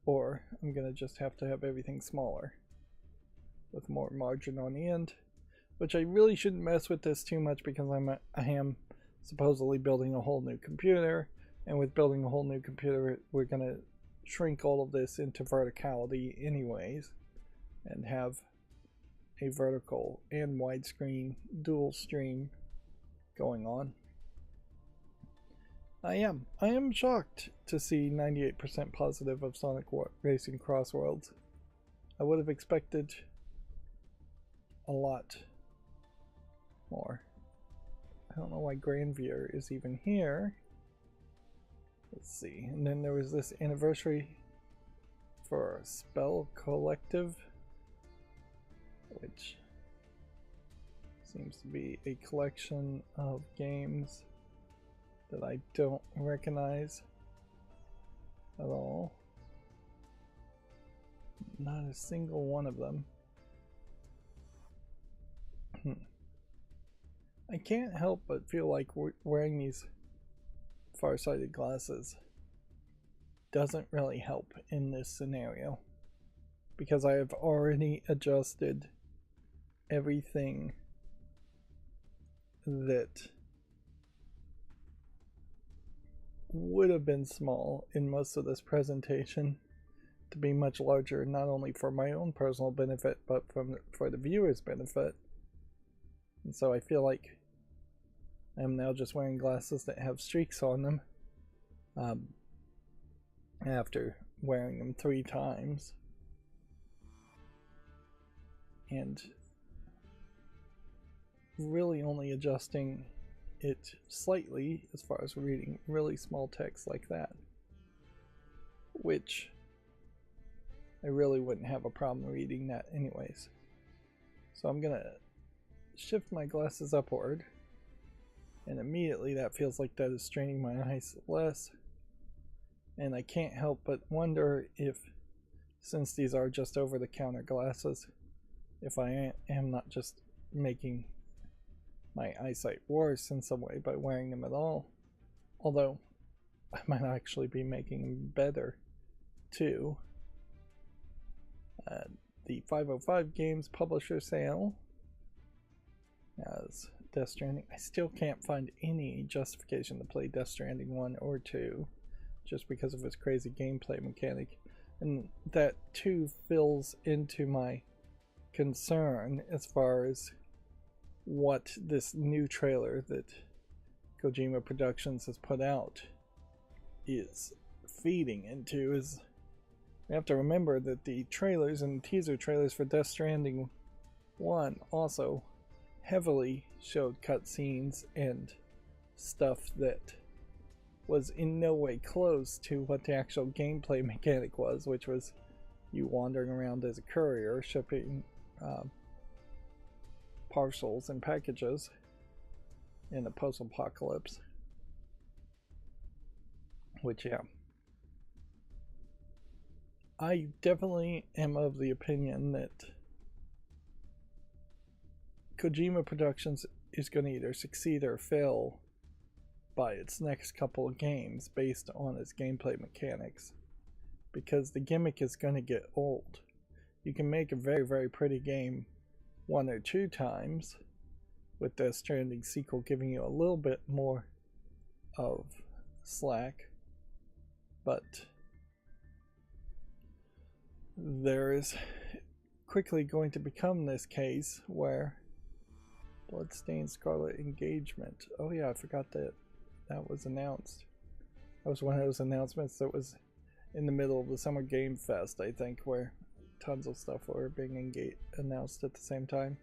Or I'm going to just have to have everything smaller with more margin on the end, which I really shouldn't mess with this too much because I am supposedly building a whole new computer, and with building a whole new computer we're going to shrink all of this into verticality anyways and have a vertical and widescreen dual stream going on. I am shocked to see 98% positive of Sonic Racing Crossworlds. I would have expected a lot more. I don't know why Grandvier is even here. Let's see. And then there was this anniversary for Spell Collective, which seems to be a collection of games that I don't recognize at all. Not a single one of them. I can't help but feel like wearing these far-sighted glasses doesn't really help in this scenario, because I have already adjusted everything that would have been small in most of this presentation to be much larger, not only for my own personal benefit but for the viewer's benefit. And so I feel like I'm now just wearing glasses that have streaks on them after wearing them 3 times. And really only adjusting it slightly as far as reading really small text like that, which I really wouldn't have a problem reading that anyways. So I'm gonna shift my glasses upward, and immediately that feels like that is straining my eyes less. And I can't help but wonder if, since these are just over-the-counter glasses, if I am not just making my eyesight worse in some way by wearing them at all. Although, I might actually be making them better, too. The 505 Games publisher sale as Death Stranding. I still can't find any justification to play Death Stranding 1 or 2 just because of its crazy gameplay mechanic, and that too fills into my concern as far as what this new trailer that Kojima Productions has put out is feeding into. Is we have to remember that the trailers and teaser trailers for Death Stranding 1 also heavily showed cutscenes and stuff that was in no way close to what the actual gameplay mechanic was, which was you wandering around as a courier shipping parcels and packages in a post-apocalypse. Which, yeah, I definitely am of the opinion that Kojima Productions is going to either succeed or fail by its next couple of games based on its gameplay mechanics, because the gimmick is going to get old. You can make a very, very pretty game 1 or 2 times, with Death Stranding sequel giving you a little bit more of slack, but there is quickly going to become this case where Bloodstained Scarlet Engagement. Oh yeah, I forgot that that was announced. That was one of those announcements that was in the middle of the Summer Game Fest, I think, where tons of stuff were being announced at the same time.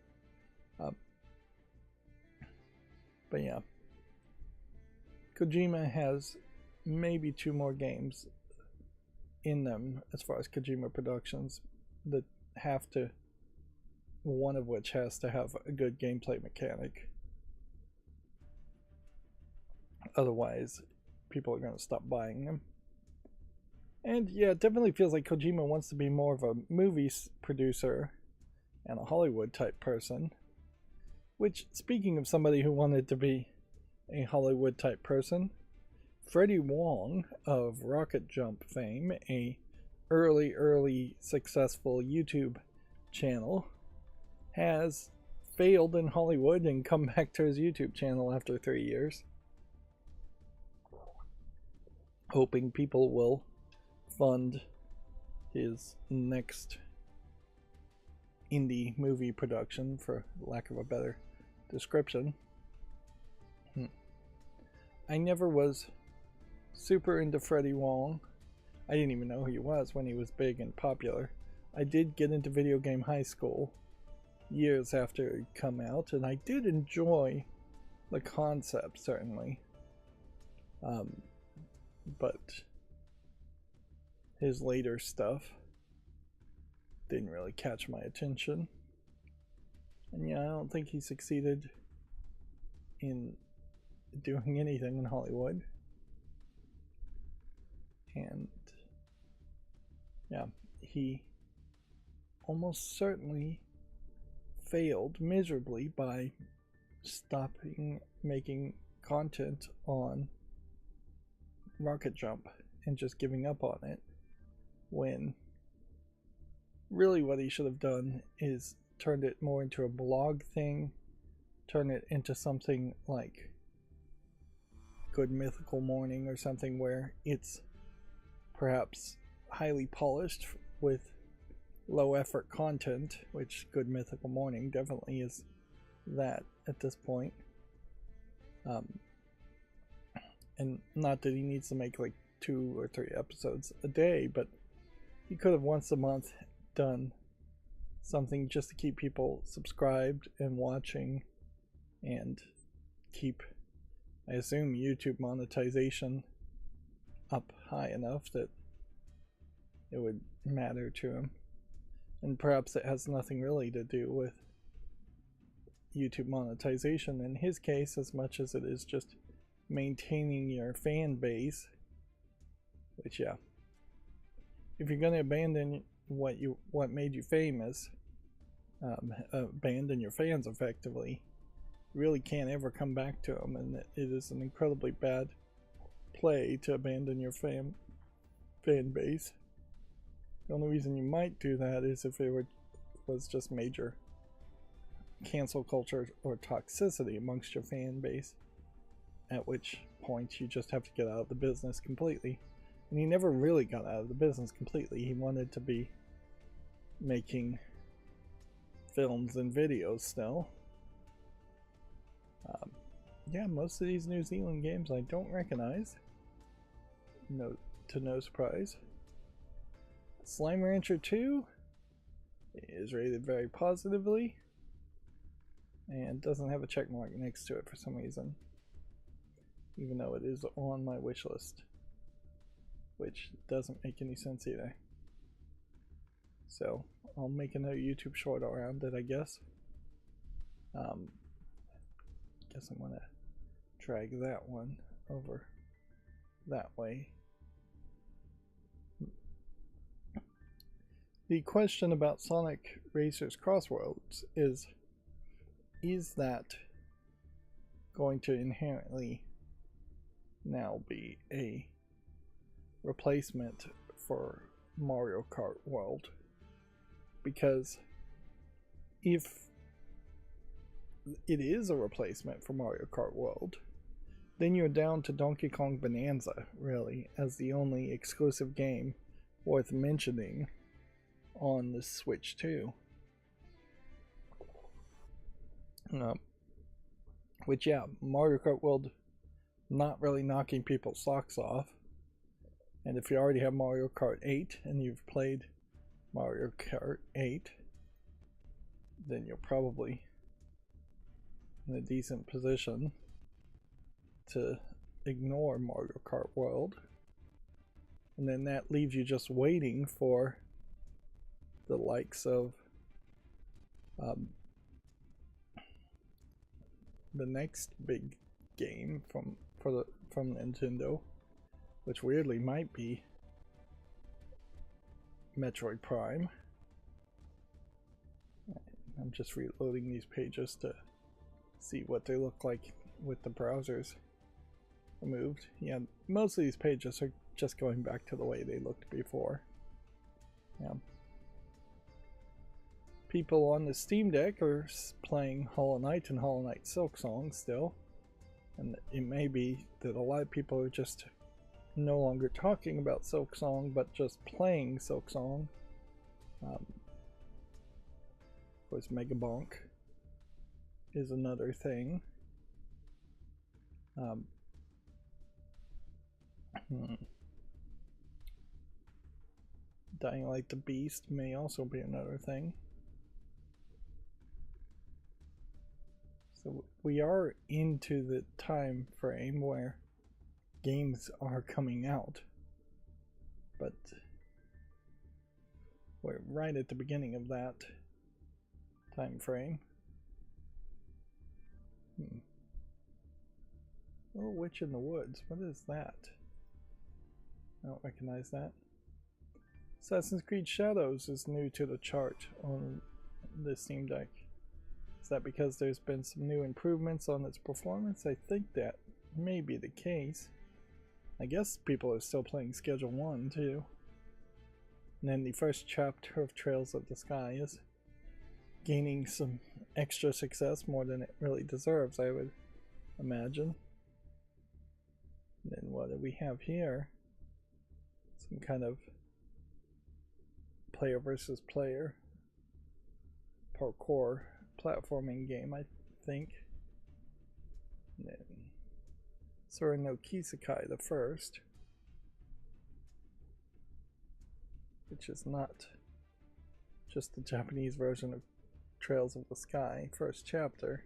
But yeah, Kojima has maybe 2 more games in them as far as Kojima Productions that have to, one of which has to have a good gameplay mechanic. Otherwise, people are going to stop buying them. And yeah, it definitely feels like Kojima wants to be more of a movie producer and a Hollywood type person. Which, speaking of somebody who wanted to be a Hollywood type person, Freddie Wong of Rocket Jump fame, a early successful YouTube channel, has failed in Hollywood and come back to his YouTube channel after 3 years, hoping people will fund his next indie movie production, for lack of a better description. I never was super into Freddie Wong. I didn't even know who he was when he was big and popular. I did get into Video Game High School years after it had come out, and I did enjoy the concept, certainly. But his later stuff didn't really catch my attention. And yeah, I don't think he succeeded in doing anything in Hollywood. And yeah, he almost certainly failed miserably by stopping making content on Rocket Jump and just giving up on it, when really what he should have done is turned it more into a blog thing, turn it into something like Good Mythical Morning or something where it's perhaps highly polished with low effort content, which Good Mythical Morning definitely is that at this point. And not that he needs to make like 2 or 3 episodes a day, but he could have once a month done something just to keep people subscribed and watching and keep I assume YouTube monetization up high enough that it would matter to him. And perhaps it has nothing really to do with YouTube monetization in his case as much as it is just maintaining your fan base. Which, yeah, if you're going to abandon what made you famous, abandon your fans effectively, you really can't ever come back to them, and it is an incredibly bad play to abandon your fan base. The only reason you might do that is if it was just major cancel culture or toxicity amongst your fan base, at which point you just have to get out of the business completely. And he never really got out of the business completely. He wanted to be making films and videos still. Yeah, most of these New Zealand games I don't recognize. To no surprise. Slime Rancher 2 is rated very positively and doesn't have a check mark next to it for some reason, even though it is on my wish list, which doesn't make any sense either. So I'll make another YouTube short around it, I guess. Guess I'm gonna drag that one over that way. The question about Sonic Racers Crossroads is that going to inherently now be a replacement for Mario Kart World? Because if it is a replacement for Mario Kart World, then you're down to Donkey Kong Bonanza, really, as the only exclusive game worth mentioning on the Switch 2. Which, yeah, Mario Kart World not really knocking people's socks off. And if you already have Mario Kart 8 and you've played Mario Kart 8, then you're probably in a decent position to ignore Mario Kart World. And then that leaves you just waiting for the likes of the next big game from Nintendo, which weirdly might be Metroid Prime. I'm just reloading these pages to see what they look like with the browsers removed. Yeah, most of these pages are just going back to the way they looked before. Yeah. People on the Steam Deck are playing Hollow Knight and Hollow Knight Silksong still. And it may be that a lot of people are just no longer talking about Silksong, but just playing Silksong. Of course, Mega Bonk is another thing. Dying Light the Beast may also be another thing. So we are into the time frame where games are coming out, but we're right at the beginning of that time frame. Oh, Witch in the Woods. What is that? I don't recognize that. Assassin's Creed Shadows is new to the chart on the Steam Deck. Is that because there's been some new improvements on its performance? I think that may be the case. I guess people are still playing Schedule 1 too. And then the first chapter of Trails of the Sky is gaining some extra success, more than it really deserves, I would imagine. And then what do we have here? Some kind of player versus player parkour platforming game, I think. And then Sora no Kisekai the first, which is not just the Japanese version of Trails of the Sky, first chapter.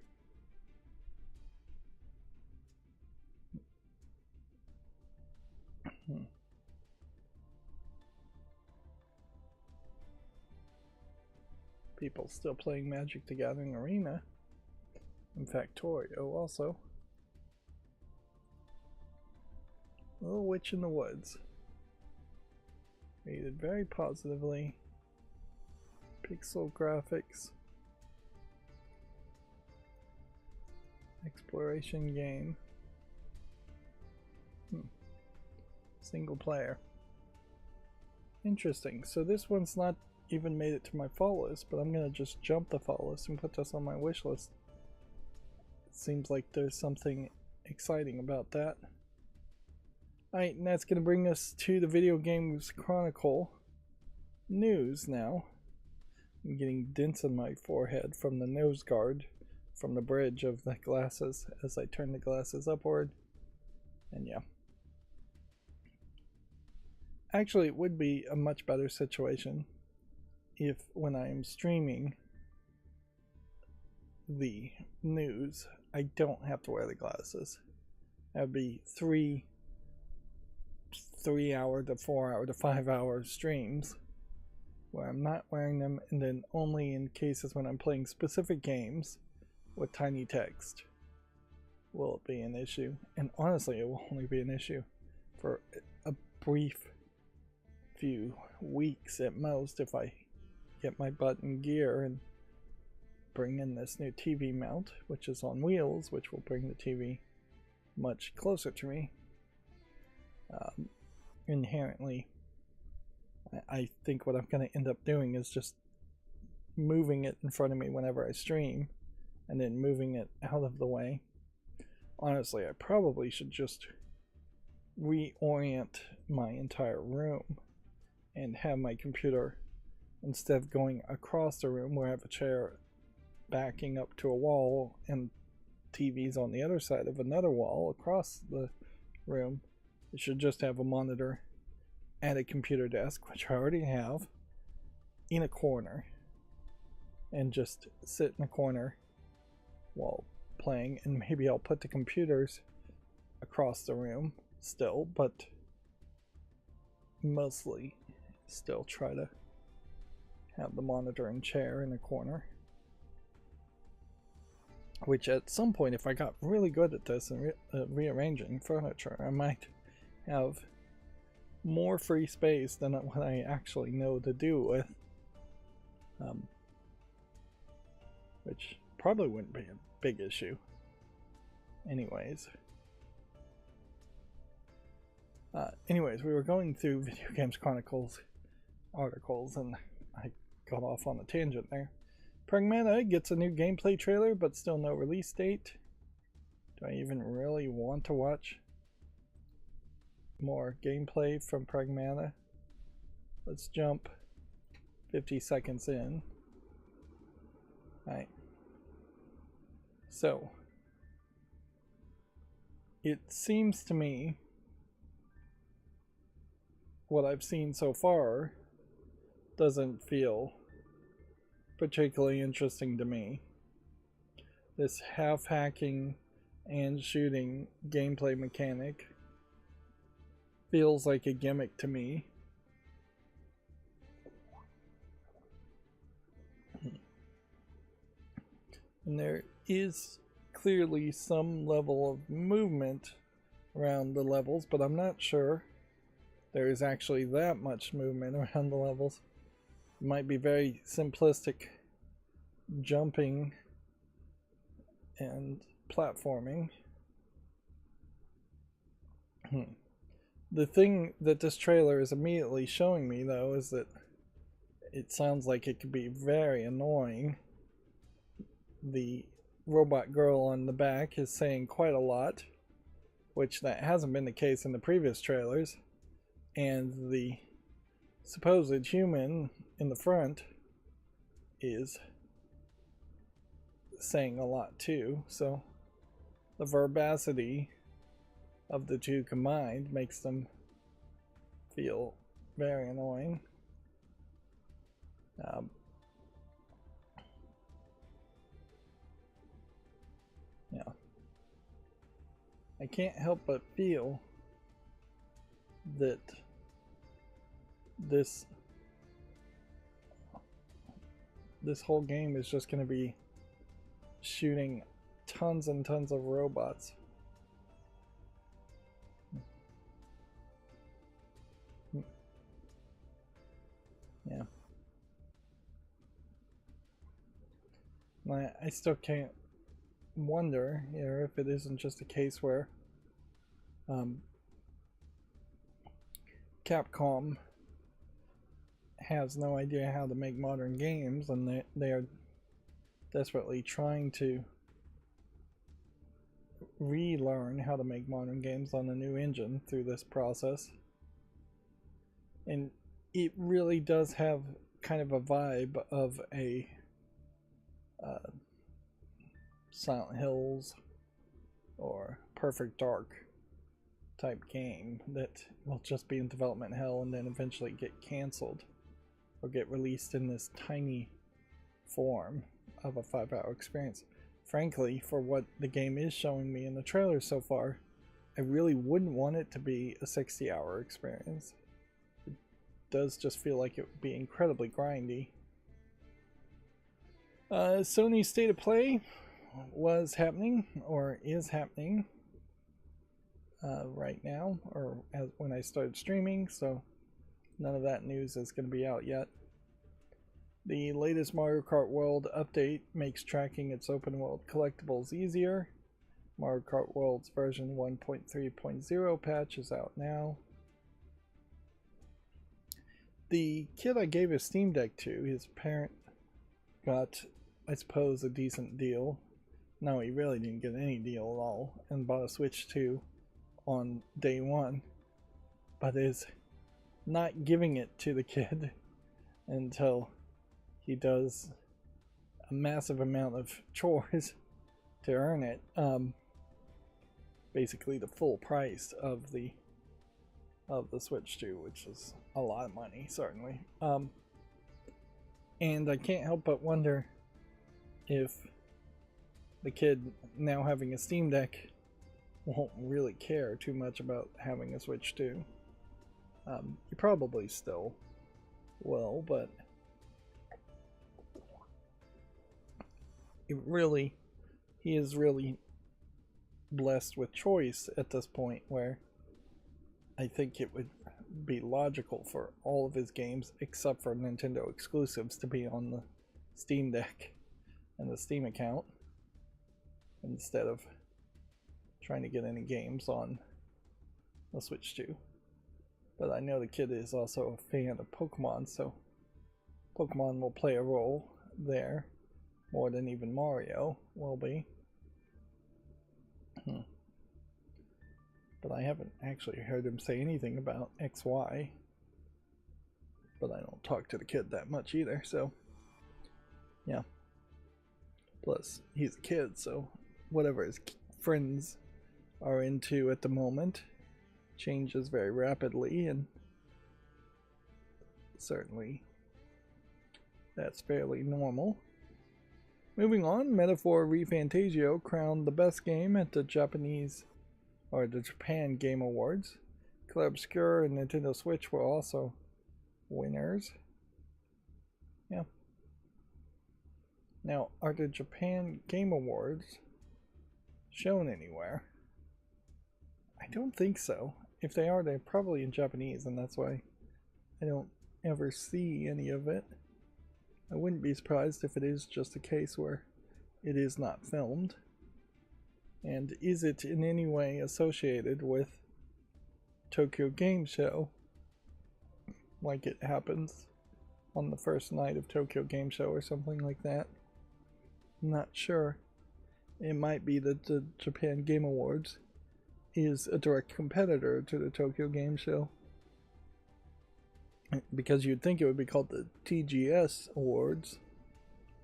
People still playing Magic the Gathering Arena. In Factorio also. Little Witch in the Woods. Rated very positively. Pixel graphics. Exploration game. Single player. Interesting. So this one's not even made it to my fall list, but I'm gonna just jump the fall list and put this on my wish list. It seems like there's something exciting about that. Alright, and that's gonna bring us to the Video Games Chronicle news now. I'm getting dents on my forehead from the nose guard, from the bridge of the glasses as I turn the glasses upward. And yeah. Actually, it would be a much better situation if when I am streaming the news, I don't have to wear the glasses. That would be 3 hour to 4 hour to 5 hour streams where I'm not wearing them, and then only in cases when I'm playing specific games with tiny text will it be an issue. And honestly, it will only be an issue for a brief few weeks at most if I get my butt in gear and bring in this new TV mount, which is on wheels, which will bring the TV much closer to me. Inherently, I think what I'm going to end up doing is just moving it in front of me whenever I stream and then moving it out of the way. Honestly, I probably should just reorient my entire room and have my computer, instead of going across the room where I have a chair backing up to a wall and TVs on the other side of another wall across the room, it should just have a monitor and a computer desk, which I already have, in a corner, and just sit in a corner while playing. And maybe I'll put the computers across the room still, but mostly still try to have the monitor and chair in a corner. Which at some point, if I got really good at this and rearranging furniture, I might have more free space than what I actually know to do with. Which probably wouldn't be a big issue. Anyways, we were going through Video Games Chronicles articles and I got off on a tangent there. Pragmata gets a new gameplay trailer, but still no release date. Do I even really want to watch more gameplay from Pragmata? Let's jump 50 seconds in. Alright. So, it seems to me what I've seen so far doesn't feel particularly interesting to me. This half hacking and shooting gameplay mechanic feels like a gimmick to me. And there is clearly some level of movement around the levels, but I'm not sure there is actually that much movement around the levels. It might be very simplistic jumping and platforming. The thing that this trailer is immediately showing me, though, is that it sounds like it could be very annoying. The robot girl on the back is saying quite a lot, which that hasn't been the case in the previous trailers. And the supposed human in the front is saying a lot too, so the verbosity of the two combined makes them feel very annoying. Yeah, I can't help but feel that this this whole game is just going to be shooting tons and tons of robots. Yeah. I still can't wonder, you know, if it isn't just a case where Capcom has no idea how to make modern games, and they are desperately trying to relearn how to make modern games on a new engine through this process. And it really does have kind of a vibe of a Silent Hills or Perfect Dark type game that will just be in development hell and then eventually get canceled or get released in this tiny form of a 5-hour experience. Frankly, for what the game is showing me in the trailer so far, I really wouldn't want it to be a 60-hour experience. It does just feel like it would be incredibly grindy. Sony's State of Play was happening, or is happening, right now, or when I started streaming, so none of that news is going to be out yet. The latest Mario Kart World update makes tracking its open world collectibles easier. Mario Kart World's version 1.3.0 patch is out now. The kid I gave a Steam Deck to, his parent got, I suppose, a decent deal. No, he really didn't get any deal at all, and bought a Switch 2 on day one, but is not giving it to the kid until he does a massive amount of chores to earn it. Basically the full price of the Switch 2, which is a lot of money, certainly. And I can't help but wonder if the kid, now having a Steam Deck, won't really care too much about having a Switch 2. He probably still will, but he is really blessed with choice at this point, where I think it would be logical for all of his games, except for Nintendo exclusives, to be on the Steam Deck and the Steam account, instead of trying to get any games on the Switch 2. But I know the kid is also a fan of Pokemon, so Pokemon will play a role there, more than even Mario will be. But I haven't actually heard him say anything about XY. But I don't talk to the kid that much either, so yeah. Plus, he's a kid, so whatever his friends are into at the moment changes very rapidly, and certainly that's fairly normal. Moving on, Metaphor ReFantasio crowned the best game at the Japan Game Awards. Clair Obscur and Nintendo Switch were also winners. Yeah. Now, are the Japan Game Awards shown anywhere? I don't think so. If they are, they're probably in Japanese, and that's why I don't ever see any of it. I wouldn't be surprised if it is just a case where it is not filmed. And is it in any way associated with Tokyo Game Show, like it happens on the first night of Tokyo Game Show or something like that? I'm not sure. It might be that the Japan Game Awards is a direct competitor to the Tokyo Game Show, because you'd think it would be called the TGS Awards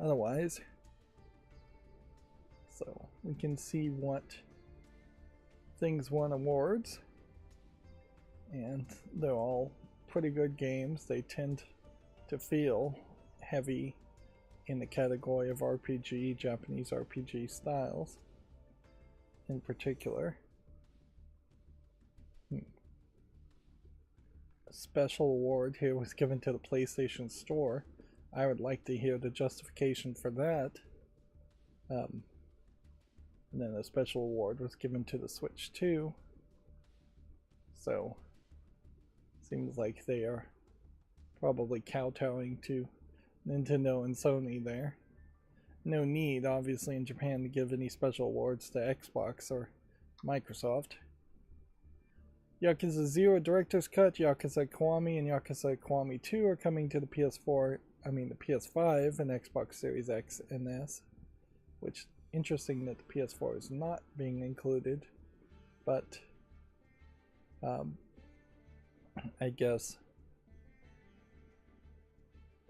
otherwise. So we can see what things won awards, and they're all pretty good games. They tend to feel heavy in the category of RPG, Japanese RPG styles in particular. A special award here was given to the PlayStation Store. I would like to hear the justification for that. And then a special award was given to the Switch 2. So, seems like they are probably kowtowing to Nintendo and Sony there. No need, obviously, in Japan to give any special awards to Xbox or Microsoft. Yakuza 0 Director's Cut, Yakuza Kiwami, and Yakuza Kiwami 2 are coming to the PS5 and Xbox Series X and S. Which, interesting that the PS4 is not being included, but I guess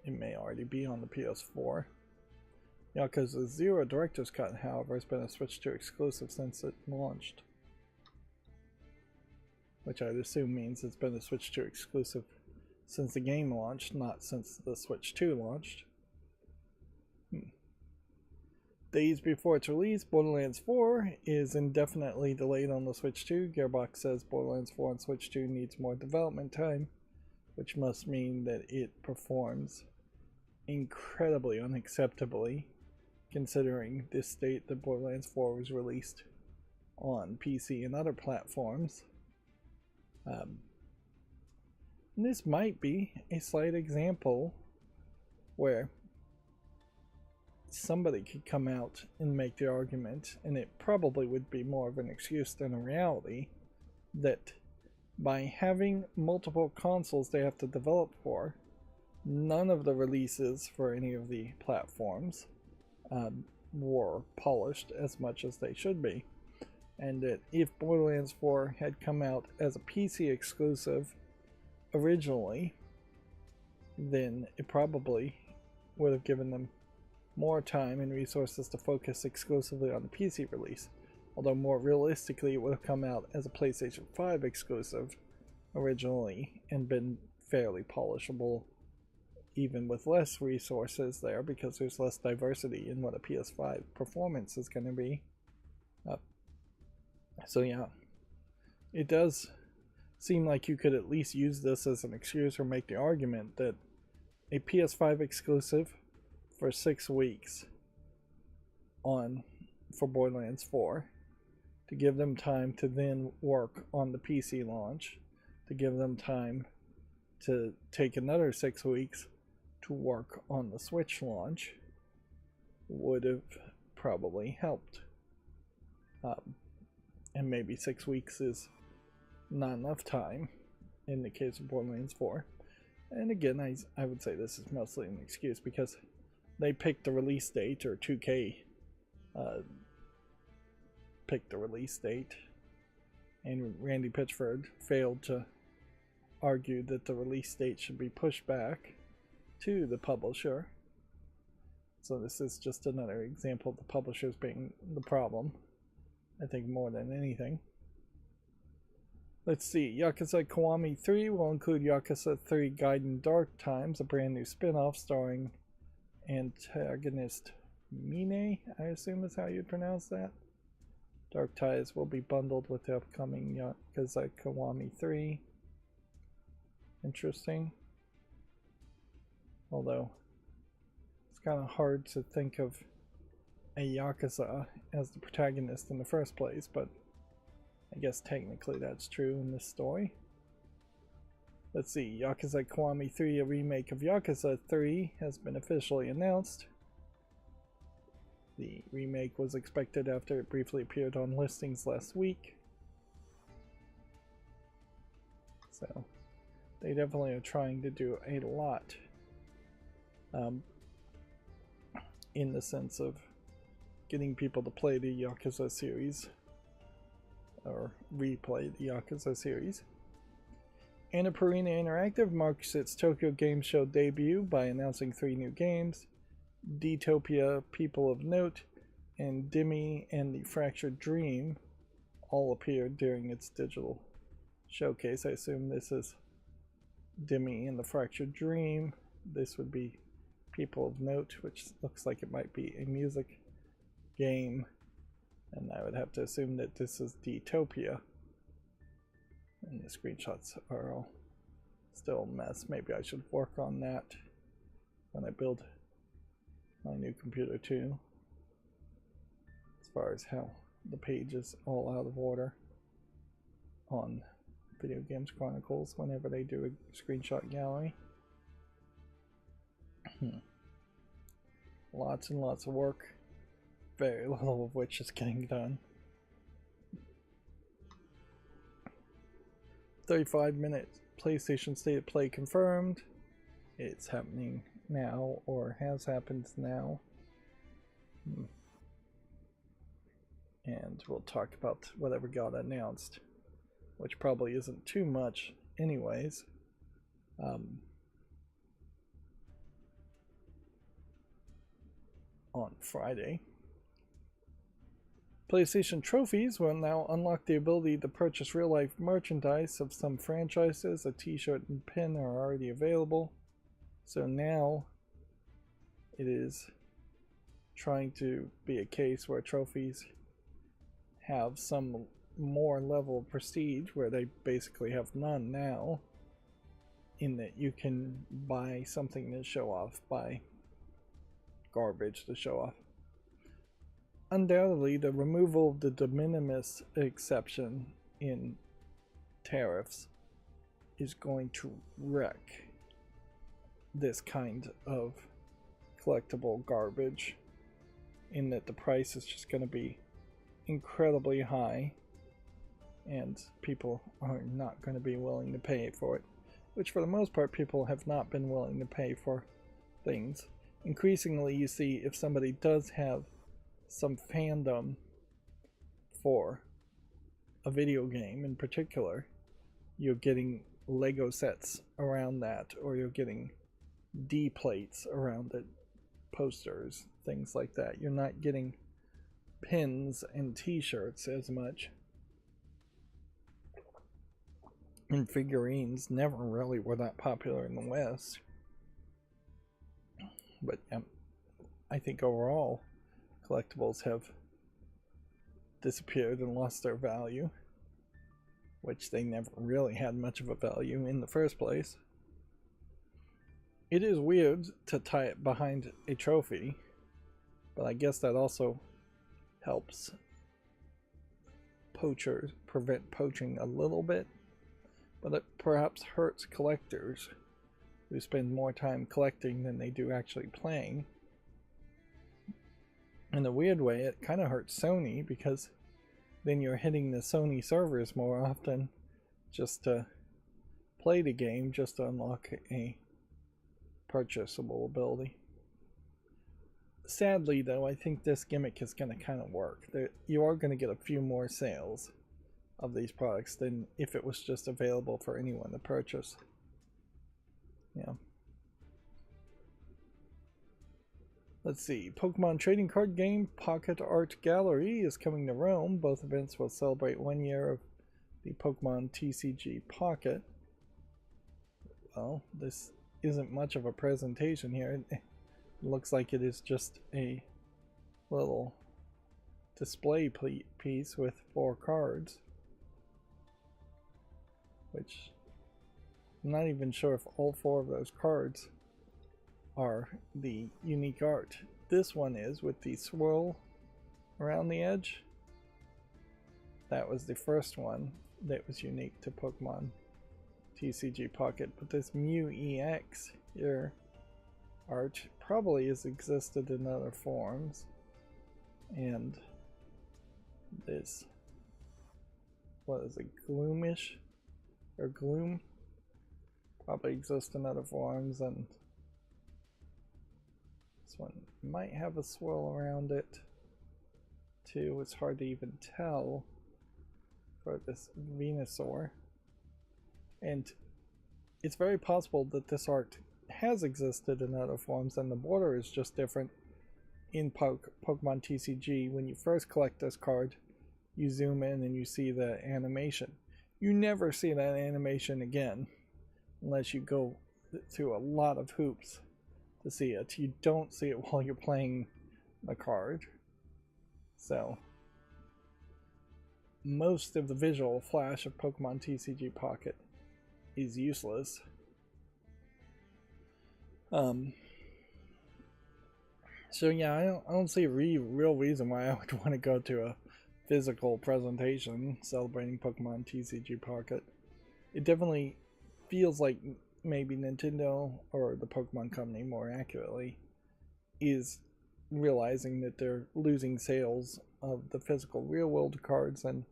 it may already be on the PS4. Yakuza 0 Director's Cut, however, has been a Switch 2 exclusive since it launched. Which I'd assume means it's been a Switch 2 exclusive since the game launched, not since the Switch 2 launched. Days before its release, Borderlands 4 is indefinitely delayed on the Switch 2. Gearbox says Borderlands 4 on Switch 2 needs more development time, which must mean that it performs incredibly unacceptably, considering this state that Borderlands 4 was released on PC and other platforms. This might be a slight example where somebody could come out and make the argument, and it probably would be more of an excuse than a reality, that by having multiple consoles they have to develop for, none of the releases for any of the platforms were polished as much as they should be. And that if Borderlands 4 had come out as a PC exclusive originally, then it probably would have given them more time and resources to focus exclusively on the PC release. Although more realistically, it would have come out as a PlayStation 5 exclusive originally and been fairly polishable, even with less resources there, because there's less diversity in what a PS5 performance is going to be. So yeah, it does seem like you could at least use this as an excuse or make the argument that a PS5 exclusive for 6 weeks for Borderlands 4, to give them time to then work on the PC launch, to give them time to take another 6 weeks to work on the Switch launch, would have probably helped. And maybe 6 weeks is not enough time in the case of Borderlands 4. And again, I would say this is mostly an excuse because they picked the release date, or 2K picked the release date, and Randy Pitchford failed to argue that the release date should be pushed back to the publisher. So this is just another example of the publishers being the problem, I think, more than anything. Let's see, Yakuza Kiwami 3 will include Yakuza 3 Gaiden Dark Times, a brand new spin-off starring antagonist Mine, I assume is how you'd pronounce that. Dark Ties will be bundled with the upcoming Yakuza Kiwami 3. Interesting. Although, it's kind of hard to think of a Yakuza as the protagonist in the first place, but I guess technically that's true in this story. Let's see, Yakuza Kiwami 3, a remake of Yakuza 3, has been officially announced. The remake was expected after it briefly appeared on listings last week. So, they definitely are trying to do a lot in the sense of getting people to play the Yakuza series, or replay the Yakuza series. Annapurna Interactive marks its Tokyo Game Show debut by announcing 3 new games. Detopia, People of Note, and Demi and the Fractured Dream all appeared during its digital showcase. I assume this is Demi and the Fractured Dream. This would be People of Note, which looks like it might be a music game. And I would have to assume that this is Detopia. And the screenshots are all still a mess. Maybe I should work on that. when I build my new computer too, as far as how the page is all out of order on Video Games Chronicles whenever they do a screenshot gallery. Lots and lots of work, very little of which is getting done. 35-minute PlayStation State of Play confirmed. It's happening now, or has happened now. And we'll talk about whatever got announced, which probably isn't too much anyways. On Friday, PlayStation trophies will now unlock the ability to purchase real-life merchandise of some franchises. A t-shirt and pin are already available, so now it is trying to be a case where trophies have some more level of prestige, where they basically have none now, in that you can buy something to show off, buy garbage to show off. Undoubtedly, the removal of the de minimis exception in tariffs is going to wreck this kind of collectible garbage, in that the price is just going to be incredibly high and people are not going to be willing to pay for it, which for the most part people have not been willing to pay for things. Increasingly, you see, if somebody does have some fandom for a video game in particular, you're getting Lego sets around that, or you're getting D plates around it, posters, things like that. You're not getting pins and t-shirts as much. And figurines never really were that popular in the West. But I think overall, collectibles have disappeared and lost their value, which they never really had much of a value in the first place. It is weird to tie it behind a trophy, but I guess that also helps poachers prevent poaching a little bit, but it perhaps hurts collectors who spend more time collecting than they do actually playing. In a weird way, it kind of hurts Sony, because then you're hitting the Sony servers more often just to play the game, just to unlock a purchasable ability. Sadly, though, I think this gimmick is going to kind of work. You are going to get a few more sales of these products than if it was just available for anyone to purchase. Yeah. Let's see. Pokemon trading card game Pocket Art Gallery is coming to Rome. Both events will celebrate 1 year of the Pokemon TCG Pocket. Well, this isn't much of a presentation here. It looks like it is just a little display piece with 4 cards, which I'm not even sure if all 4 of those cards are the unique art. This one is, with the swirl around the edge. That was the first one that was unique to Pokemon TCG Pocket, but this Mew EX here art probably has existed in other forms, and this, what is it, Gloomish or Gloom, probably exists in other forms, and this one might have a swirl around it too. It's hard to even tell for this Venusaur, and it's very possible that this art has existed in other forms and the border is just different. In Pokemon TCG, when you first collect this card, you zoom in and you see the animation. You never see that animation again unless you go through a lot of hoops to see it. You don't see it while you're playing the card. So most of the visual flash of Pokemon TCG Pocket is useless. So yeah, I don't see a real reason why I would want to go to a physical presentation celebrating Pokemon TCG Pocket. It definitely feels like maybe Nintendo, or the Pokemon Company more accurately, is realizing that they're losing sales of the physical real world cards, and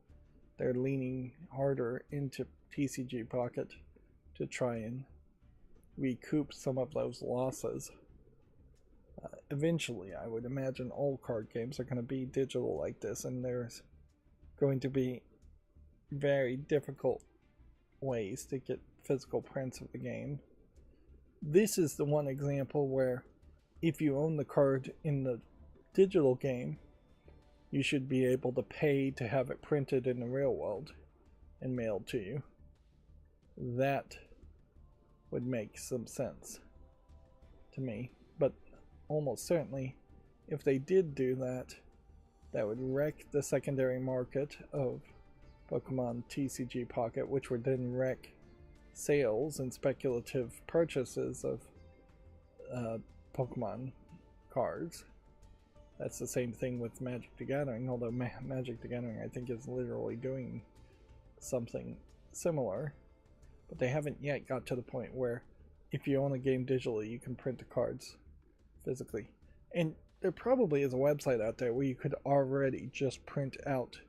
they're leaning harder into TCG Pocket to try and recoup some of those losses. Eventually, I would imagine all card games are going to be digital like this, and there's going to be very difficult ways to get physical prints of the game. This is the one example where if you own the card in the digital game, you should be able to pay to have it printed in the real world and mailed to you. That would make some sense to me, but almost certainly if they did do that, that would wreck the secondary market of Pokemon TCG Pocket, which would then wreck sales and speculative purchases of Pokemon cards. That's the same thing with Magic the Gathering, although Magic the Gathering I think is literally doing something similar, but they haven't yet got to the point where if you own a game digitally you can print the cards physically. And there probably is a website out there where you could already just print out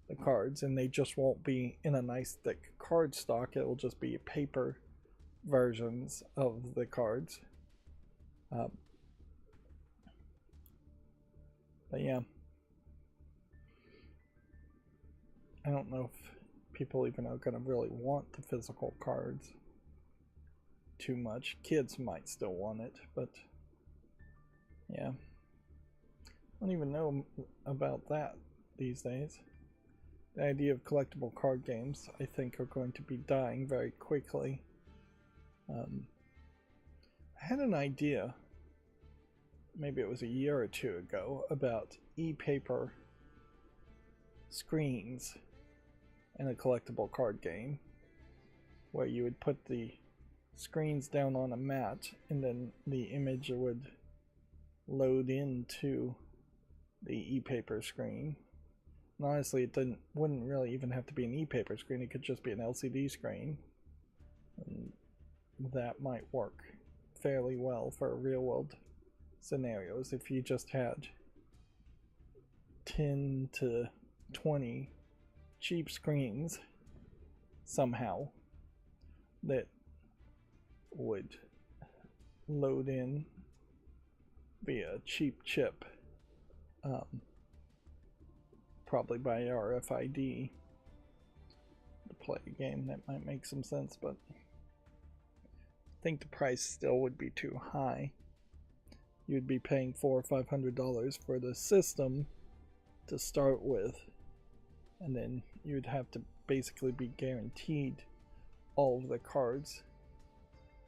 the cards, and they just won't be in a nice thick card stock. It will just be paper versions of the cards. But yeah, I don't know if people even are going to really want the physical cards too much. Kids might still want it, but yeah, I don't even know about that these days. The idea of collectible card games, I think, are going to be dying very quickly. I had an idea, maybe it was a year or two ago, about e-paper screens in a collectible card game, where you would put the screens down on a mat and then the image would load into the e-paper screen. And honestly, it wouldn't really even have to be an e-paper screen, it could just be an LCD screen. And that might work fairly well for real world scenarios if you just had 10 to 20 cheap screens somehow that would load in via cheap chip, probably by RFID, to play a game. That might make some sense, but I think the price still would be too high. You'd be paying $400 or $500 for the system to start with, and then you'd have to basically be guaranteed all of the cards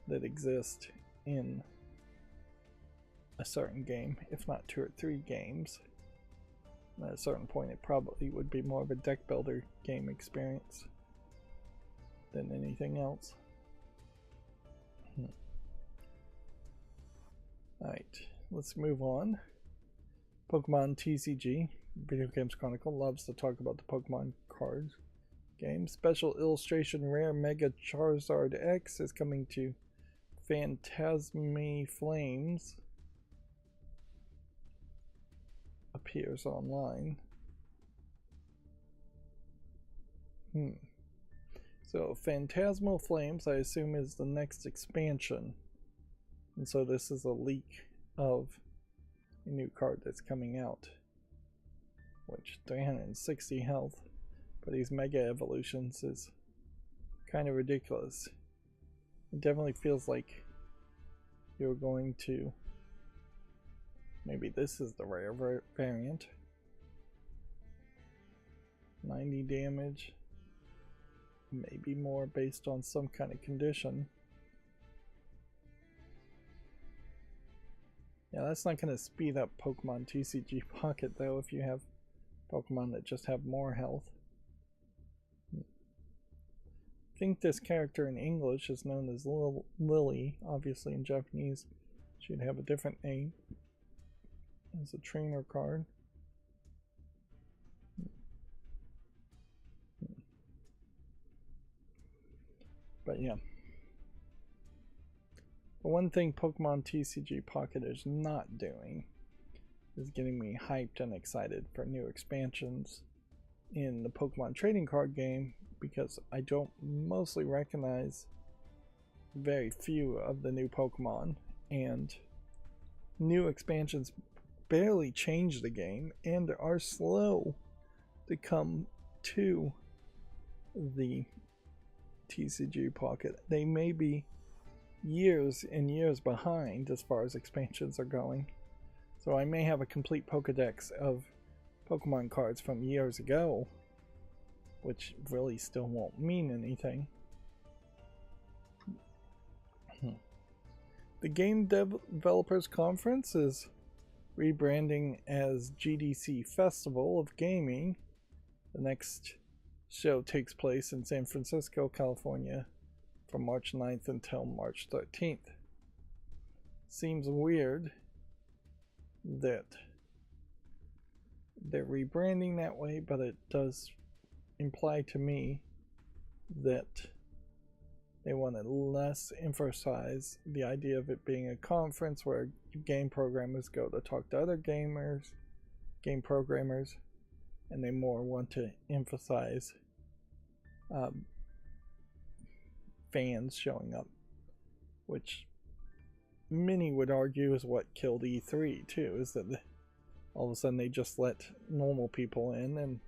that exist in a certain game, if not 2 or 3 games. And at a certain point it probably would be more of a deck builder game experience than anything else. Alright, let's move on. Pokemon TCG, Video Games Chronicle, loves to talk about the Pokemon cards game. Special illustration rare Mega Charizard X is coming to Phantasme Flames. Appears online. So Phantasmal Flames, I assume, is the next expansion. And so this is a leak of a new card that's coming out. Which, 360 health for these Mega Evolutions is kind of ridiculous. It definitely feels like you're going to... Maybe this is the rare variant. 90 damage. Maybe more based on some kind of condition. Yeah, that's not going to speed up Pokemon TCG Pocket though if you have Pokemon that just have more health. I think this character in English is known as Lily. Obviously in Japanese she'd have a different name. There's a trainer card. But yeah. The one thing Pokemon TCG Pocket is not doing is getting me hyped and excited for new expansions in the Pokemon trading card game, because I don't mostly recognize very few of the new Pokemon, and new expansions barely change the game and are slow to come to the TCG Pocket. They may be years and years behind as far as expansions are going. So I may have a complete Pokedex of Pokemon cards from years ago, which really still won't mean anything. The Game Developers Conference is rebranding as GDC Festival of Gaming. The next show takes place in San Francisco, California from March 9th until March 13th. Seems weird that they're rebranding that way, but it does imply to me that they want to less emphasize the idea of it being a conference where game programmers go to talk to other gamers, game programmers, and they more want to emphasize fans showing up, which many would argue is what killed E3 too, is that all of a sudden they just let normal people in, and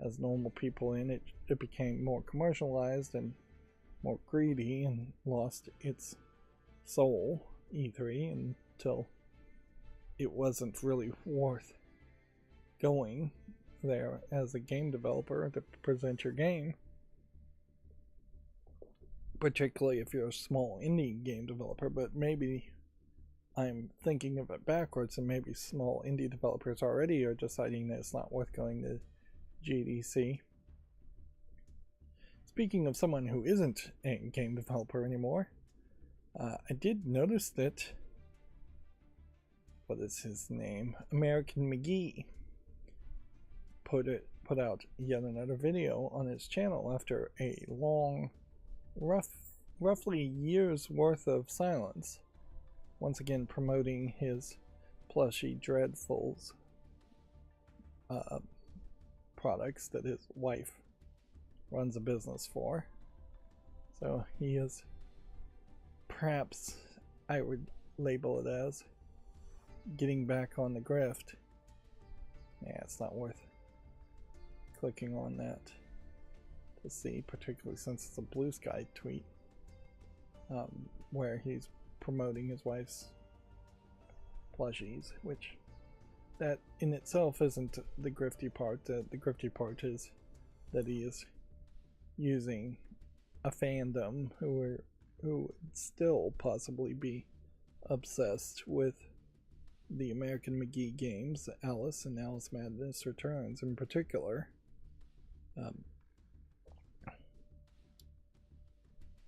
as normal people in, it became more commercialized and more greedy and lost its soul, E3, until it wasn't really worth going there as a game developer to present your game, particularly if you're a small indie game developer. But maybe I'm thinking of it backwards, and maybe small indie developers already are deciding that it's not worth going to GDC. Speaking of someone who isn't a game developer anymore, I did notice that, what is his name? American McGee put out yet another video on his channel after a long, roughly year's worth of silence. Once again promoting his Plushie Dreadfuls products that his wife runs a business for. So he is, perhaps I would label it as, getting back on the grift. Yeah, it's not worth clicking on that to see, particularly since it's a Blue Sky tweet where he's promoting his wife's plushies, which that in itself isn't the grifty part. The grifty part is that he is using a fandom who would still possibly be obsessed with the American McGee games, Alice and Alice Madness Returns in particular,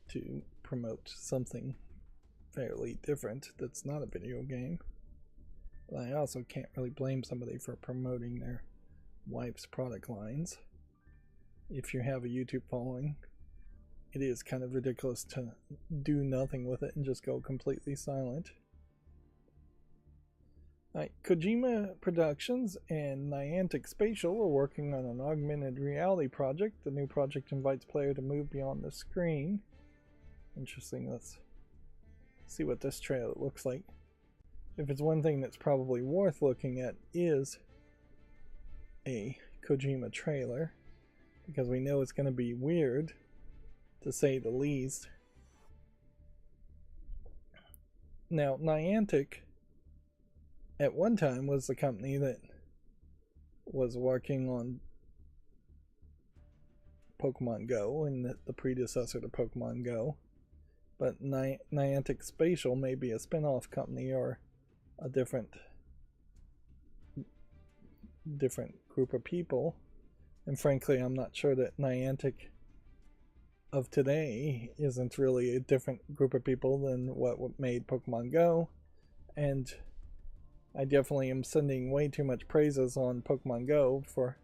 to promote something fairly different that's not a video game. But I also can't really blame somebody for promoting their wife's product lines. If you have a YouTube following, it is kind of ridiculous to do nothing with it and just go completely silent. Kojima Productions and Niantic Spatial are working on an augmented reality project. The new project invites player to move beyond the screen. Interesting. Let's see what this trailer looks like. If it's one thing that's probably worth looking at is a Kojima trailer, because we know it's going to be weird, to say the least. Now, Niantic at one time was the company that was working on Pokemon Go and the predecessor to Pokemon Go, but Niantic Spatial may be a spin-off company or a different group of people. And frankly, I'm not sure that Niantic of today isn't really a different group of people than what made Pokemon Go. And I definitely am sending way too much praises on Pokemon Go for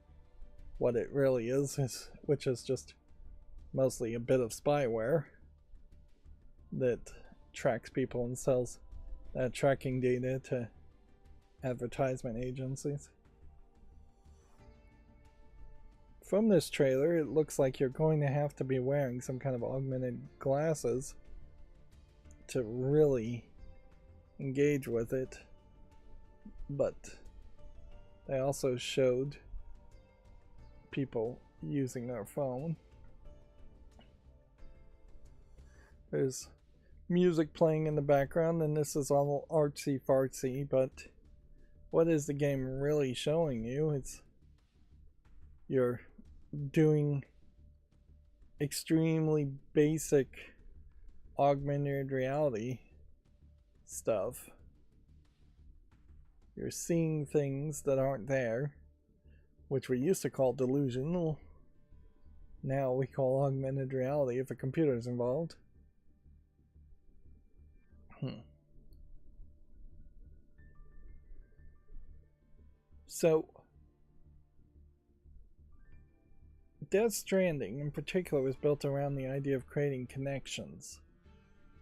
what it really is, which is just mostly a bit of spyware that tracks people and sells that tracking data to advertisement agencies. From this trailer, it looks like you're going to have to be wearing some kind of augmented glasses to really engage with it. But they also showed people using their phone. There's music playing in the background, and this is all artsy fartsy, but what is the game really showing you? It's you're doing extremely basic augmented reality stuff. You're seeing things that aren't there, which we used to call delusional. Now we call augmented reality if a computer is involved. So, Death Stranding in particular was built around the idea of creating connections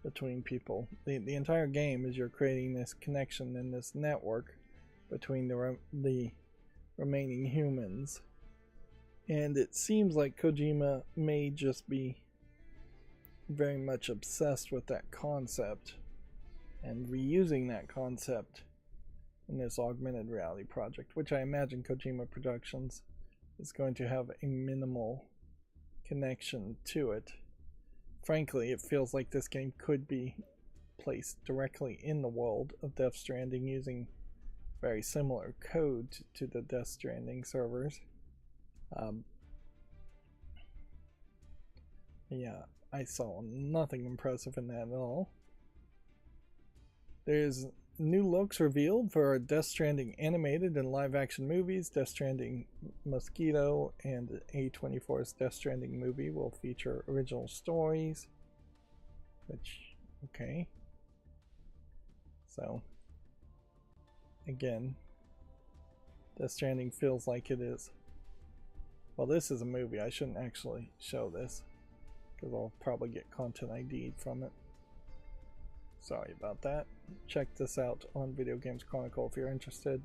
between people. The entire game is you're creating this connection and this network between the remaining humans. And it seems like Kojima may just be very much obsessed with that concept and reusing that concept in this augmented reality project, which I imagine Kojima Productions is going to have a minimal connection to it. Frankly, it feels like this game could be placed directly in the world of Death Stranding using very similar code to the Death Stranding servers. Yeah, I saw nothing impressive in that at all. There's new looks revealed for Death Stranding animated and live action movies. Death Stranding Mosquito and A24's Death Stranding movie will feature original stories. Which, okay. So, again, Death Stranding feels like it is. Well, this is a movie. I shouldn't actually show this because I'll probably get content ID'd from it. Sorry about that. Check this out on Video Games Chronicle if you're interested.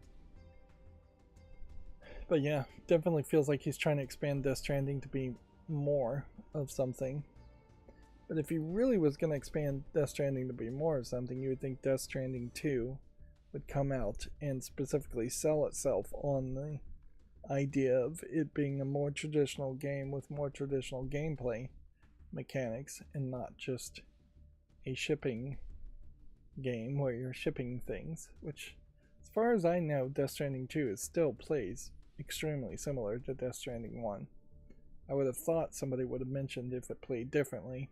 But yeah, definitely feels like he's trying to expand Death Stranding to be more of something. But if he really was going to expand Death Stranding to be more of something, you would think Death Stranding 2 would come out and specifically sell itself on the idea of it being a more traditional game with more traditional gameplay mechanics and not just a shipping game where you're shipping things, which as far as I know Death Stranding 2 is still plays extremely similar to Death Stranding 1. I would have thought somebody would have mentioned if it played differently.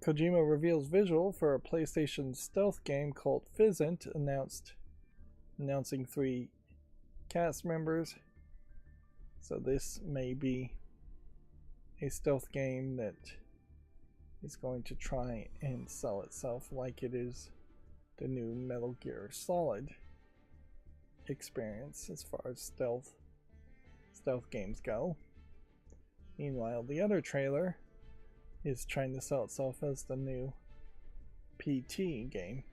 Kojima reveals visual for a PlayStation stealth game called Fizzant, announcing 3 cast members. So this may be a stealth game that is going to try and sell itself like it is the new Metal Gear Solid experience as far as stealth games go. Meanwhile, the other trailer is trying to sell itself as the new PT game.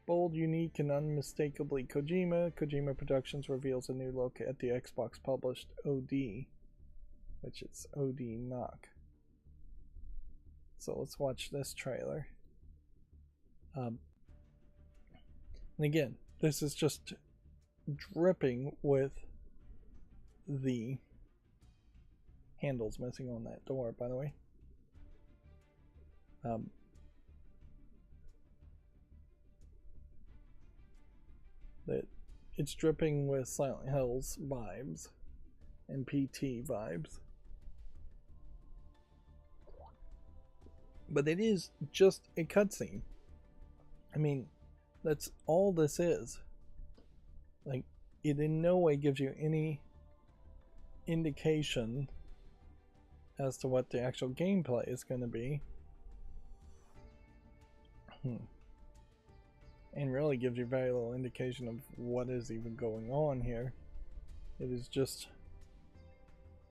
Bold, unique, and unmistakably Kojima. Kojima Productions reveals a new look at the Xbox published OD, which is OD Knock. So let's watch this trailer. And again, this is just dripping with the handles missing on that door, by the way. That it's dripping with Silent Hills vibes and PT vibes. But it is just a cutscene. I mean, that's all this is. Like, it in no way gives you any indication as to what the actual gameplay is going to be. and really gives you very little indication of what is even going on here. It is just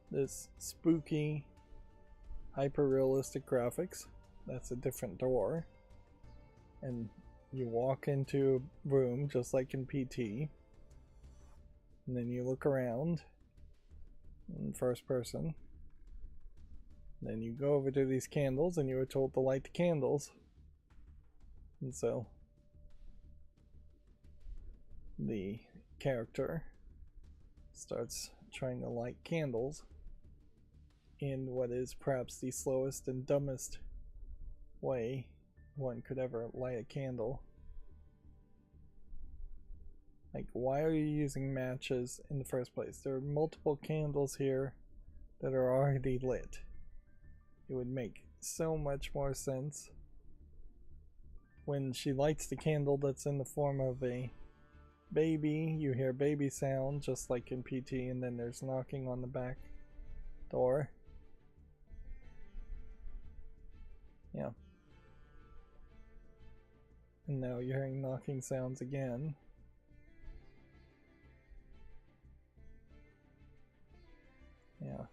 this spooky, hyper-realistic graphics. That's a different door. And you walk into a room just like in PT. And then you look around in first person. And then you go over to these candles and you were told to light the candles. And so the character starts trying to light candles in what is perhaps the slowest and dumbest way one could ever light a candle. Like, why are you using matches in the first place? There are multiple candles here that are already lit. It would make so much more sense when she lights the candle that's in the form of a baby. You hear baby sound just like in PT, and then there's knocking on the back door. Yeah. And now you're hearing knocking sounds again. Yeah.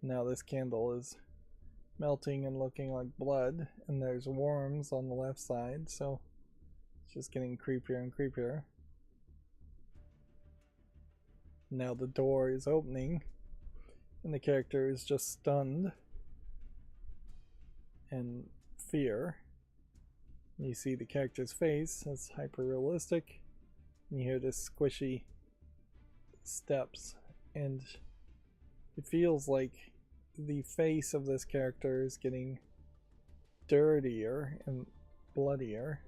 Now this candle is melting and looking like blood, and there's worms on the left side, so it's just getting creepier and creepier. Now the door is opening, and the character is just stunned and fear. You see the character's face, it's hyper realistic, and you hear this squishy steps, and it feels like the face of this character is getting dirtier and bloodier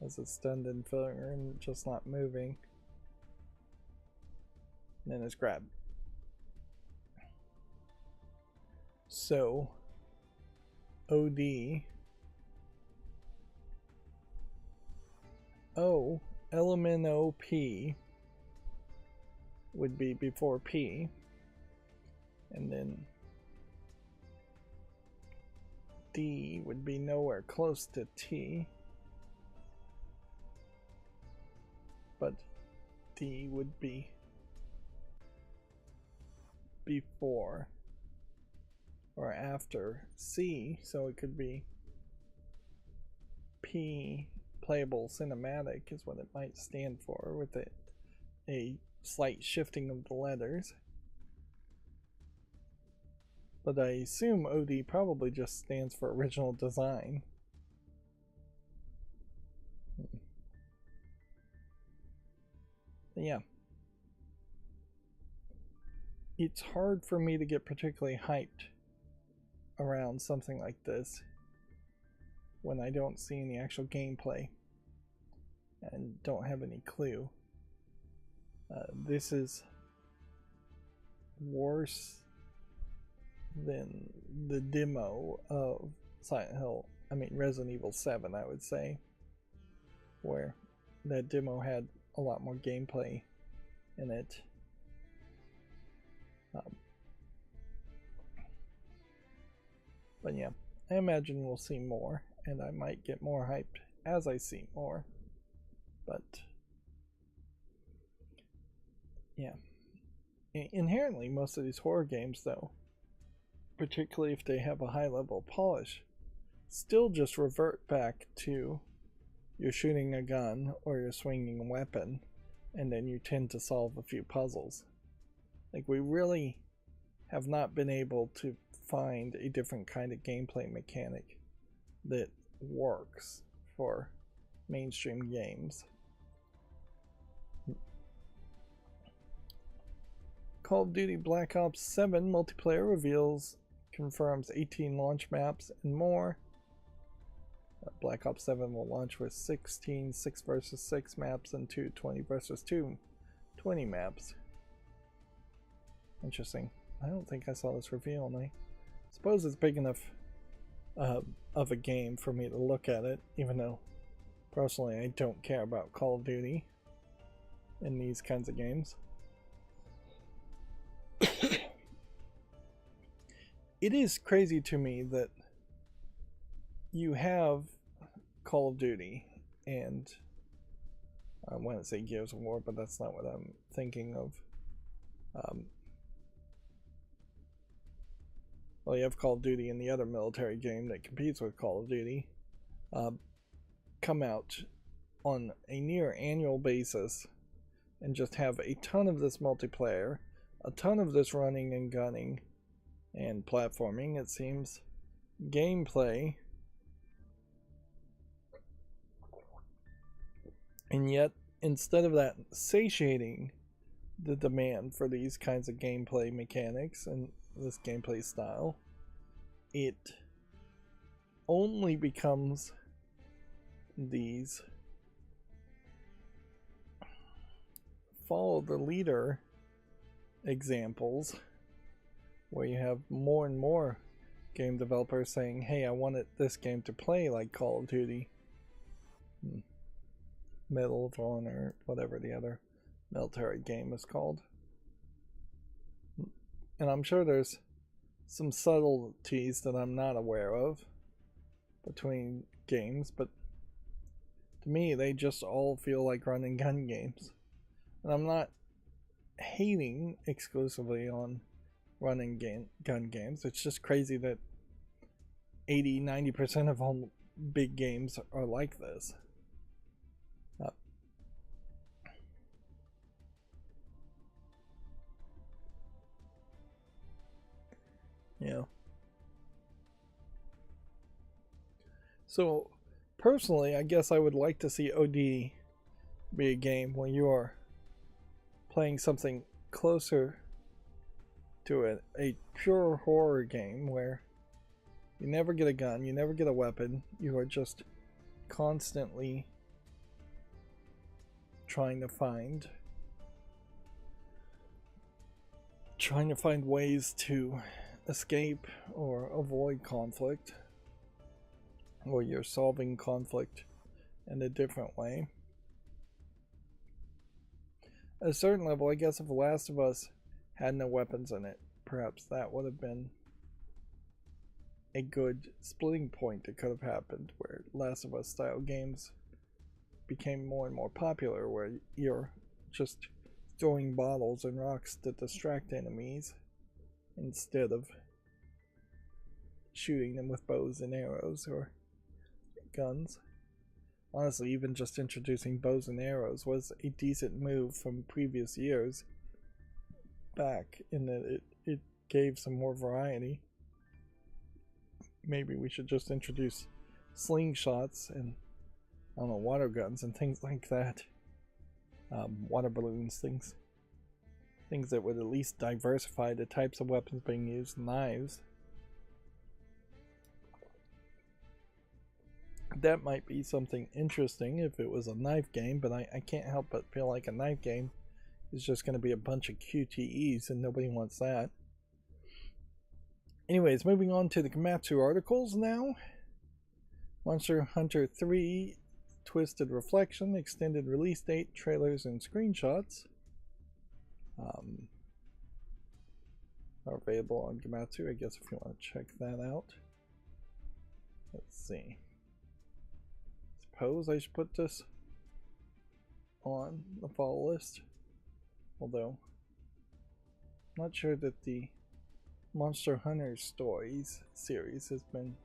as it's stunned and feeling and just not moving. And then it's grabbed. So OD O LMNOP would be before P, and then D would be nowhere close to T, but D would be before or after C, so it could be P. Playable cinematic is what it might stand for, with a slight shifting of the letters. But I assume OD probably just stands for original design. But yeah. It's hard for me to get particularly hyped around something like this when I don't see any actual gameplay and don't have any clue. This is worse than the demo of Resident Evil 7, I would say, where that demo had a lot more gameplay in it. But yeah, I imagine we'll see more, and I might get more hyped as I see more. But yeah, inherently most of these horror games, though, particularly if they have a high level of polish, still just revert back to you're shooting a gun or you're swinging a weapon, and then you tend to solve a few puzzles. Like, we really have not been able to find a different kind of gameplay mechanic that works for mainstream games. Call of Duty Black Ops 7 multiplayer confirms 18 launch maps and more. Black Ops 7 will launch with 16 6 versus 6 maps and 2 20 versus 2 20 maps. Interesting. I don't think I saw this reveal, and I suppose it's big enough of a game for me to look at it, even though personally I don't care about Call of Duty in these kinds of games. It is crazy to me that you have Call of Duty and I want to say Gears of War, but that's not what I'm thinking of. Well, you have Call of Duty and the other military game that competes with Call of Duty come out on a near annual basis and just have a ton of this multiplayer, a ton of this running and gunning and platforming, it seems, gameplay, and yet instead of that satiating the demand for these kinds of gameplay mechanics and this gameplay style, it only becomes these follow the leader examples where you have more and more game developers saying, hey, I wanted this game to play like Call of Duty, Medal of Honor, whatever the other military game is called. And I'm sure there's some subtleties that I'm not aware of between games, but to me they just all feel like run and gun games. And I'm not hating exclusively on run and gun games. It's just crazy that 80-90% of all big games are like this. Yeah. So personally, I guess I would like to see OD be a game where you are playing something closer to a pure horror game where you never get a gun, you never get a weapon, you are just constantly trying to find ways to escape or avoid conflict, or you're solving conflict in a different way. At a certain level, I guess if The Last of Us had no weapons in it, perhaps that would have been a good splitting point that could have happened, where Last of Us style games became more and more popular, where you're just throwing bottles and rocks to distract enemies instead of shooting them with bows and arrows or guns. Honestly, even just introducing bows and arrows was a decent move from previous years back, in that it gave some more variety. Maybe we should just introduce slingshots and, I don't know, water guns and things like that. Water balloons, things that would at least diversify the types of weapons being used. Knives. That might be something interesting if it was a knife game, but I can't help but feel like a knife game is just going to be a bunch of QTEs, and nobody wants that. Anyways, moving on to the Komatsu articles now. Monster Hunter 3 Twisted Reflection, extended release date, trailers, and screenshots are available on Komatsu, I guess, if you want to check that out. Let's see. Suppose I should put this on the follow list, although I'm not sure that the Monster Hunter Stories series has been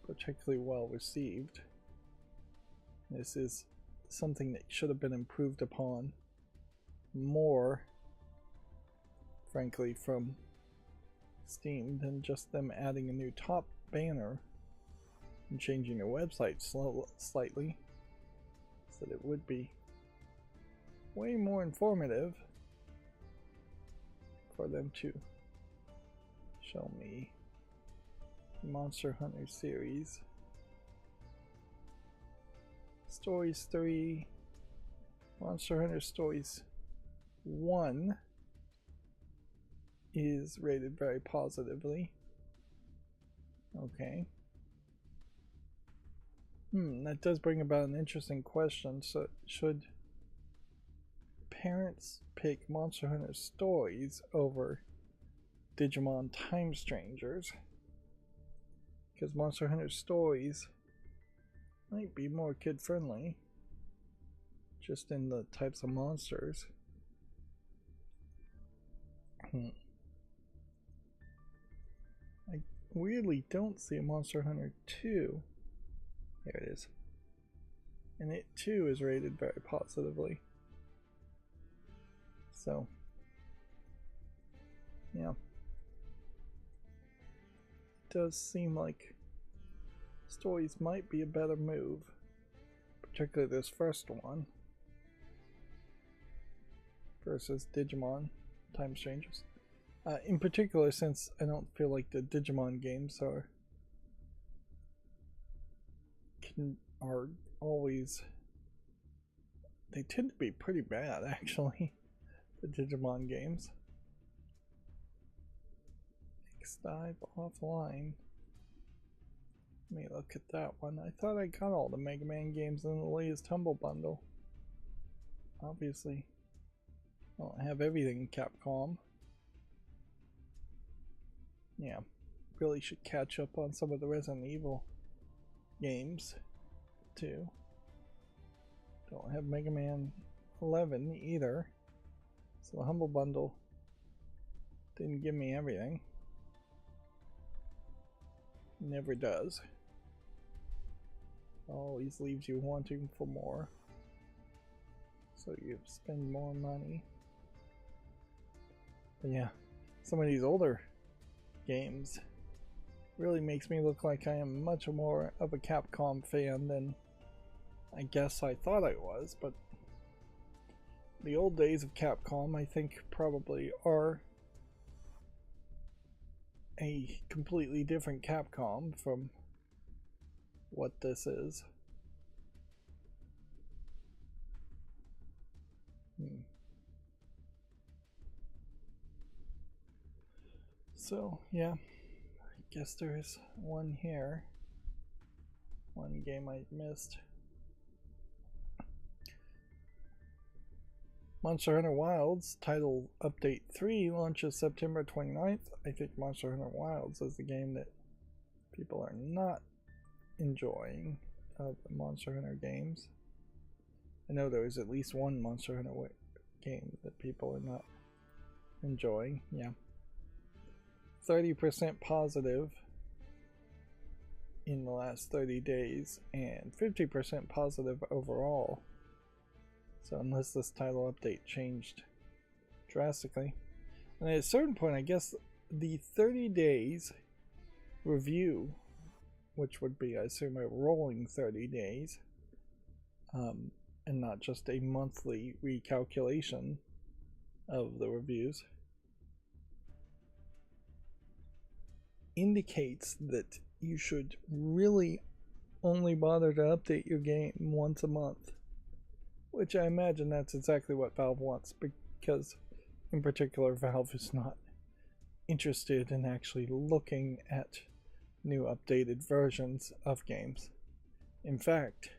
particularly well received. This is something that should have been improved upon more, frankly, from Steam than just them adding a new top banner and changing their website slightly so that it would be way more informative for them to show me Monster Hunter series. Stories 3, Monster Hunter Stories 1 is rated very positively. Okay. That does bring about an interesting question. So, should parents pick Monster Hunter Stories over Digimon Time Strangers? Because Monster Hunter Stories might be more kid-friendly. just in the types of monsters. I weirdly don't see a Monster Hunter 2. There it is. And it too is rated very positively. So, yeah. It does seem like stories might be a better move. Particularly this first one. Versus Digimon Time Strangers. In particular, since I don't feel like the Digimon games are always, they tend to be pretty bad actually, the Digimon games. X Dive Offline. Let me look at that one. I thought I got all the Mega Man games in the latest Humble Bundle. Obviously, I don't have everything Capcom. Yeah, really should catch up on some of the Resident Evil games too. Don't have Mega Man 11 either, so the Humble Bundle didn't give me everything. Never does. Always leaves you wanting for more, so you spend more money. But yeah, some of these older games really makes me look like I am much more of a Capcom fan than I guess I thought I was, but the old days of Capcom I think probably are a completely different Capcom from what this is. So yeah, I guess there's one here. One game I missed. Monster Hunter Wilds Title Update 3 launches September 29th. I think Monster Hunter Wilds is the game that people are not enjoying of the Monster Hunter games. I know there is at least one Monster Hunter game that people are not enjoying. Yeah. 30% positive in the last 30 days and 50% positive overall. So unless this title update changed drastically. And at a certain point, I guess the 30 days review, which would be, I assume, a rolling 30 days, and not just a monthly recalculation of the reviews, indicates that you should really only bother to update your game once a month. Which I imagine that's exactly what Valve wants, because in particular Valve is not interested in actually looking at new updated versions of games. In fact,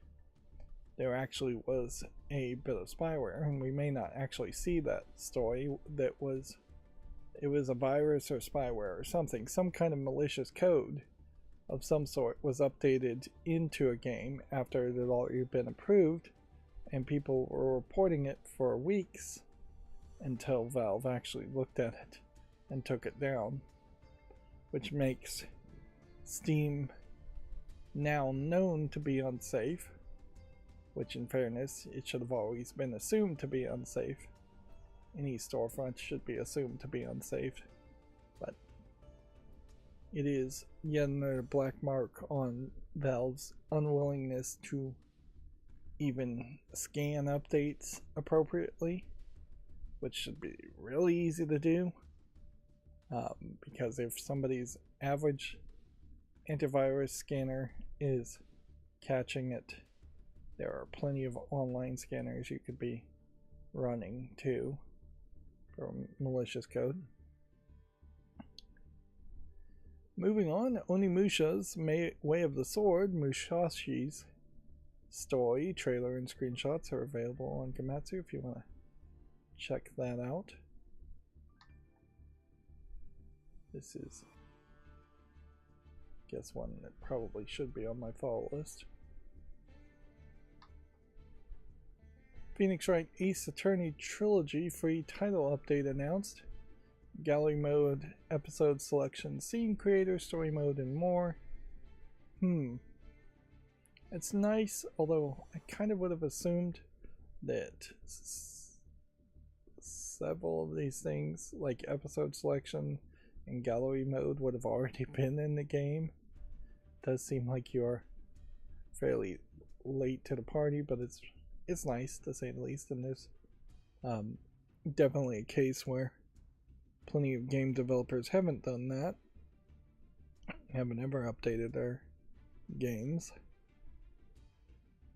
there actually was a bit of spyware, and we may not actually see that story, it was a virus or spyware or something, some kind of malicious code of some sort was updated into a game after it had already been approved, and people were reporting it for weeks until Valve actually looked at it and took it down, which makes Steam now known to be unsafe, which in fairness, it should have always been assumed to be unsafe. Any storefront should be assumed to be unsafe, but it is yet another black mark on Valve's unwillingness to even scan updates appropriately, which should be really easy to do, because if somebody's average antivirus scanner is catching it, there are plenty of online scanners you could be running too for malicious code. Moving on, Onimusha's Way of the Sword, Mushashi's story, trailer, and screenshots are available on Gematsu if you want to check that out. This is, I guess, one that probably should be on my follow list. Phoenix Wright Ace Attorney Trilogy free title update announced. Gallery mode, episode selection, scene creator, story mode, and more. It's nice, although I kind of would have assumed that several of these things, like episode selection and gallery mode, would have already been in the game. It does seem like you're fairly late to the party, but it's nice to say the least, and there's definitely a case where plenty of game developers haven't done that, haven't ever updated their games.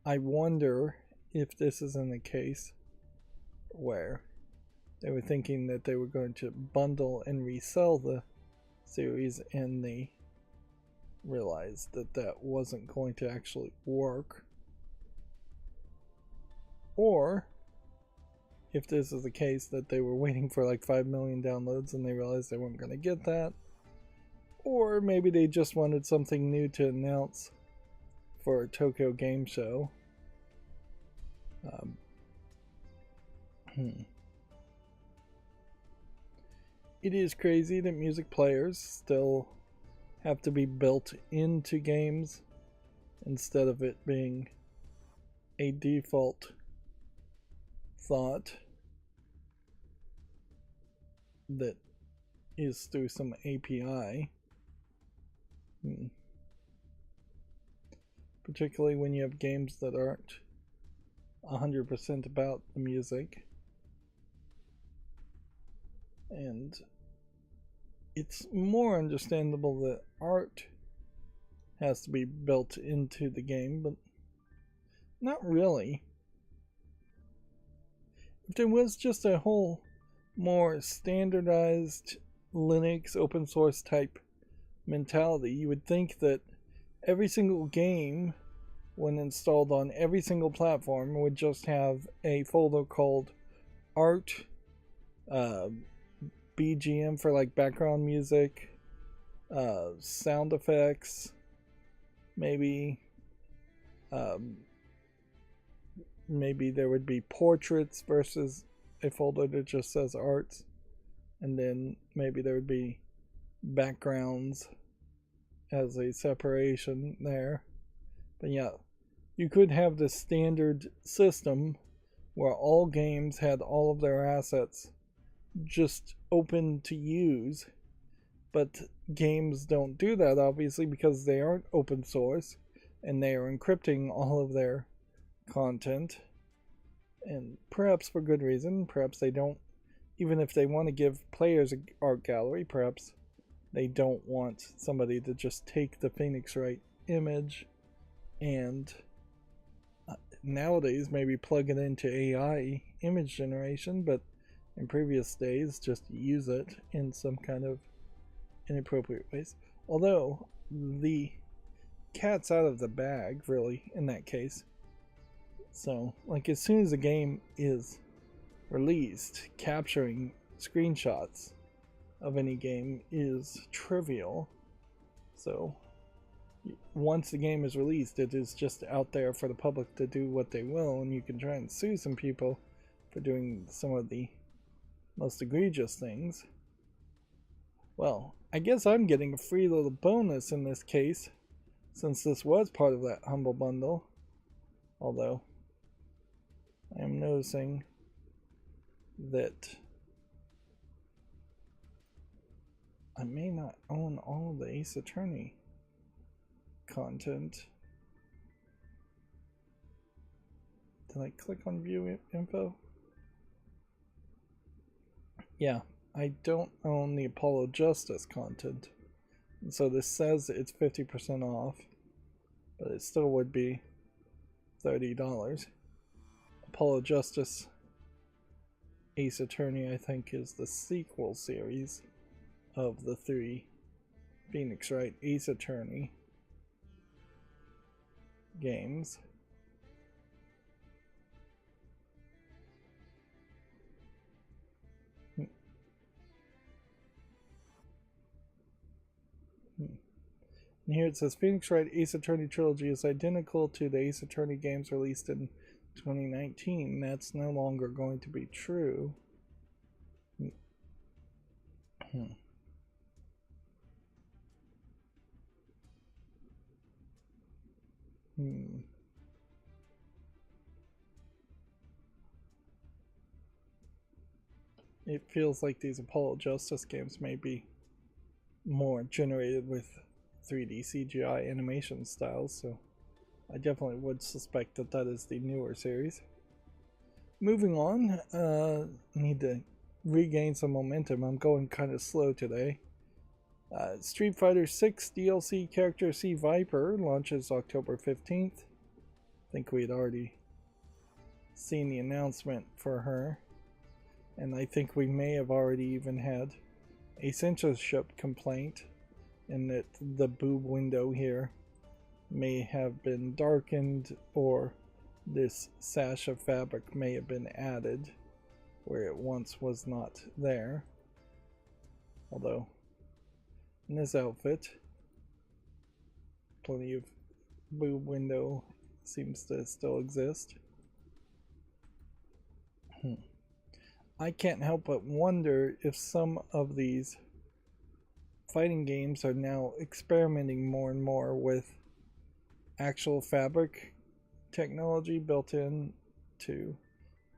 I wonder if this isn't a case where they were thinking that they were going to bundle and resell the series, and they realized that that wasn't going to actually work. Or if this is the case that they were waiting for like 5 million downloads and they realized they weren't going to get that. Or maybe they just wanted something new to announce for Tokyo Game Show. It is crazy that music players still have to be built into games instead of it being a default thought that is through some API. Particularly when you have games that aren't 100% about the music. And it's more understandable that art has to be built into the game, but not really. If there was just a whole more standardized Linux open source type mentality, you would think that every single game, when installed on every single platform, would just have a folder called art, BGM for like background music, sound effects, maybe there would be portraits versus a folder that just says arts, and then maybe there would be backgrounds as a separation there. But yeah, you could have the standard system where all games had all of their assets just open to use, but games don't do that, obviously, because they aren't open source and they are encrypting all of their content, and perhaps for good reason. Perhaps they don't, even if they want to give players an art gallery, perhaps they don't want somebody to just take the Phoenix Wright image and nowadays maybe plug it into AI image generation, but in previous days just use it in some kind of inappropriate ways. Although the cat's out of the bag, really, in that case. So, like, as soon as a game is released, capturing screenshots of any game is trivial. So, once the game is released, it is just out there for the public to do what they will, and you can try and sue some people for doing some of the most egregious things. Well, I guess I'm getting a free little bonus in this case, since this was part of that Humble Bundle. Although, I am noticing that I may not own all of the Ace Attorney content. Did I click on view info? Yeah, I don't own the Apollo Justice content. And so this says it's 50% off, but it still would be $30. Apollo Justice Ace Attorney, I think, is the sequel series of the 3 Phoenix Wright Ace Attorney games. And here it says Phoenix Wright Ace Attorney Trilogy is identical to the Ace Attorney games released in 2019, that's no longer going to be true. It feels like these Apollo Justice games may be more generated with 3D CGI animation styles, so I definitely would suspect that that is the newer series. Moving on, need to regain some momentum. I'm going kind of slow today. Street Fighter 6 DLC character C Viper launches October 15th. I think we had already seen the announcement for her, and I think we may have already even had a censorship complaint, and that the boob window here may have been darkened, or this sash of fabric may have been added where it once was not there. Although in this outfit, plenty of boob window seems to still exist. I can't help but wonder if some of these fighting games are now experimenting more and more with actual fabric technology built in to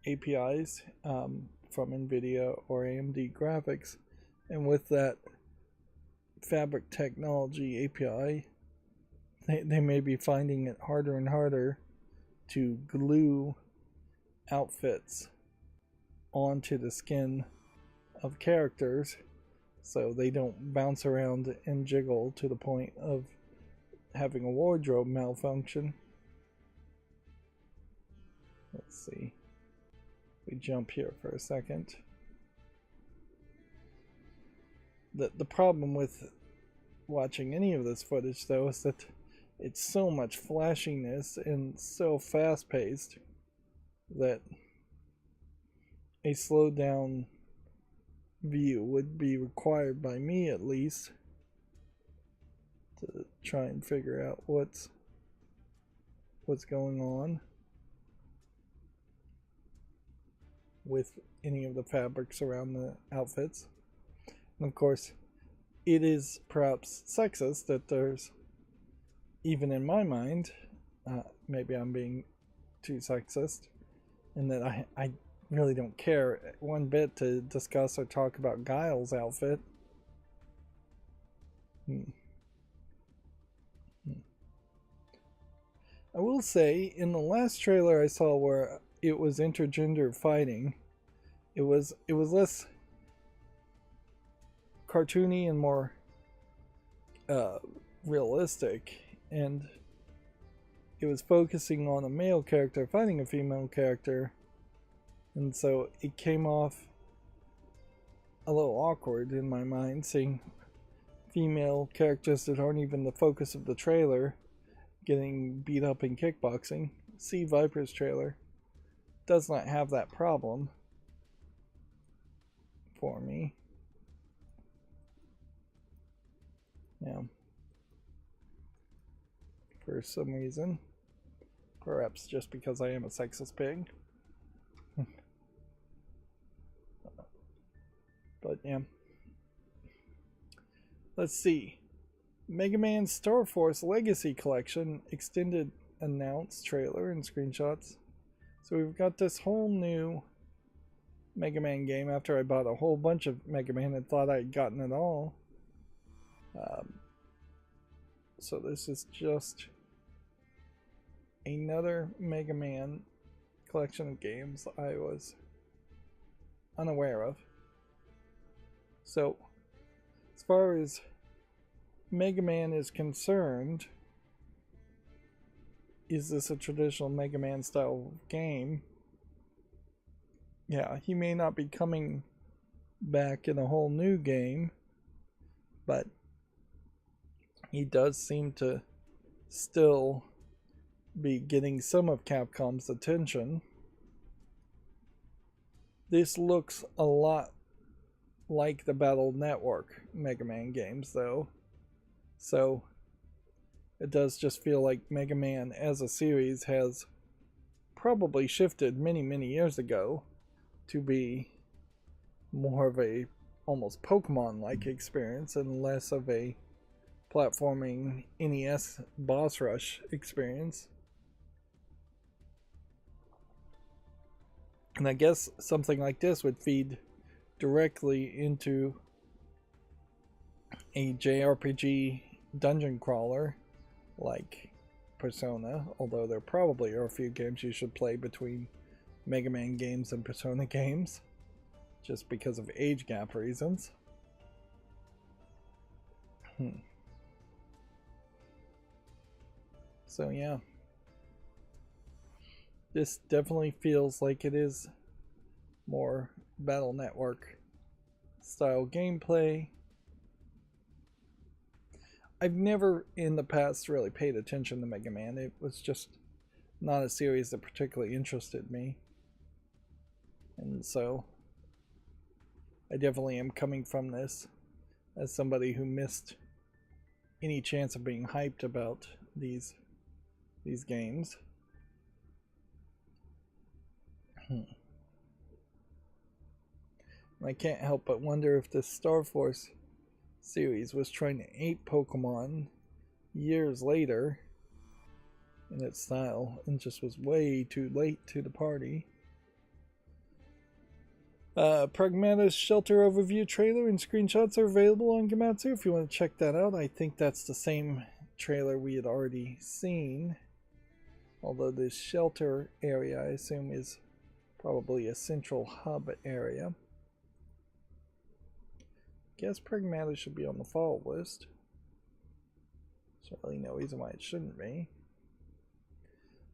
APIs from NVIDIA or AMD graphics, and with that fabric technology API, they may be finding it harder and harder to glue outfits onto the skin of characters so they don't bounce around and jiggle to the point of having a wardrobe malfunction. Let's see. We jump here for a second. The problem with watching any of this footage, though, is that it's so much flashiness and so fast-paced that a slowed down view would be required by me, at least, to try and figure out what's going on with any of the fabrics around the outfits. And of course, it is perhaps sexist that there's, even in my mind, maybe I'm being too sexist, and that I really don't care one bit to discuss or talk about Guile's outfit. I will say, in the last trailer I saw where it was intergender fighting, it was less cartoony and more realistic, and it was focusing on a male character fighting a female character, and so it came off a little awkward in my mind, seeing female characters that aren't even the focus of the trailer getting beat up in kickboxing. C Viper's trailer does not have that problem for me. Yeah. For some reason. Perhaps just because I am a sexist pig. But yeah. Let's see. Mega Man Star Force Legacy Collection extended announced trailer and screenshots. So we've got this whole new Mega Man game after I bought a whole bunch of Mega Man and thought I'd gotten it all. So this is just another Mega Man collection of games I was unaware of. So, as far as Mega Man is concerned, is this a traditional Mega Man style game? Yeah, he may not be coming back in a whole new game, but he does seem to still be getting some of Capcom's attention. This looks a lot like the Battle Network Mega Man games, though. So it does just feel like Mega Man as a series has probably shifted many years ago to be more of a almost Pokemon-like experience and less of a platforming NES boss rush experience. And I guess something like this would feed directly into a JRPG dungeon crawler like Persona, although there probably are a few games you should play between Mega Man games and Persona games, just because of age gap reasons. So yeah, this definitely feels like it is more Battle Network style gameplay. I've never in the past really paid attention to Mega Man. It was just not a series that particularly interested me. And so I definitely am coming from this as somebody who missed any chance of being hyped about these games. I can't help but wonder if the Star Force series was trying to ape Pokemon years later in its style and just was way too late to the party. Pragmata's Shelter overview trailer and screenshots are available on Gematsu if you want to check that out. I think that's the same trailer we had already seen, although this shelter area I assume is probably a central hub area. Guess Pragmata should be on the fall list. There's really no reason why it shouldn't be.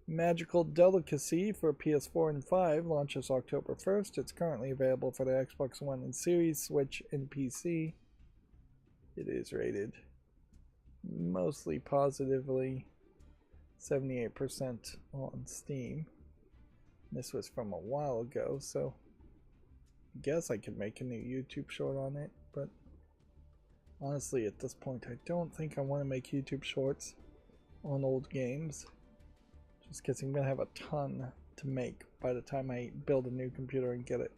Magical Delicacy for PS4 and 5 launches October 1st. It's currently available for the Xbox One and Series, Switch, and PC. It is rated mostly positively, 78% on Steam. This was from a while ago, so I guess I could make a new YouTube short on it, but honestly at this point I don't think I want to make YouTube shorts on old games, just because I'm going to have a ton to make by the time I build a new computer and get it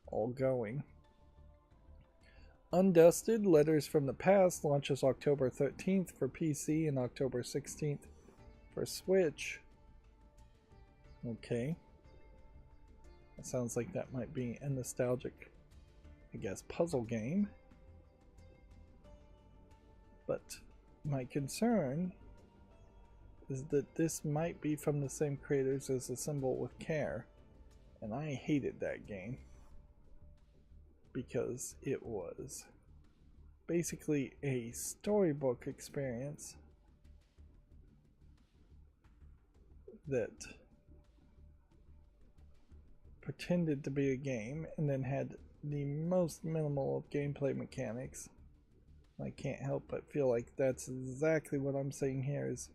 all going. Undusted Letters from the Past launches October 13th for PC and October 16th for Switch. Okay. That sounds like that might be a nostalgic, I guess, puzzle game. But my concern is that this might be from the same creators as Assemble with Care, and I hated that game because it was basically a storybook experience that pretended to be a game and then had the most minimal of gameplay mechanics. I can't help but feel like that's exactly what I'm saying here, is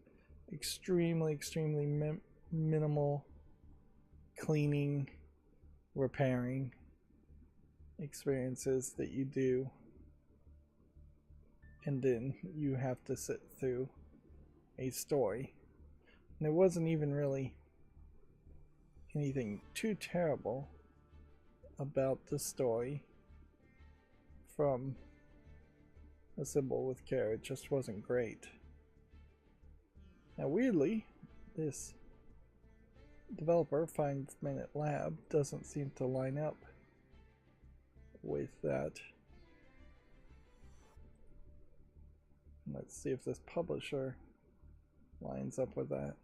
extremely minimal cleaning, repairing experiences that you do, and then you have to sit through a story. And there wasn't even really anything too terrible about the story from Assemble with Care. It just wasn't great. Now weirdly, this developer, 5 Minute Lab, doesn't seem to line up with that. Let's see if this publisher lines up with that.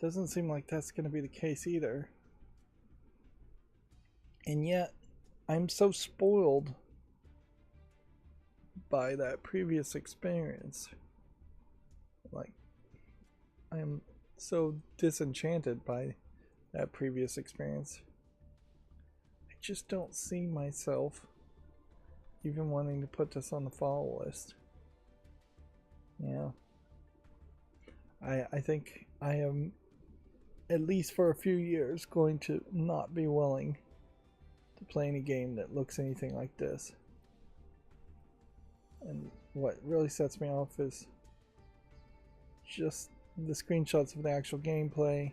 Doesn't seem like that's going to be the case either. And yet, I'm so spoiled by that previous experience. Like, I am so disenchanted by that previous experience. I just don't see myself even wanting to put this on the follow list. Yeah. I think I am, at least for a few years, going to not be willing to play any game that looks anything like this. And what really sets me off is just the screenshots of the actual gameplay,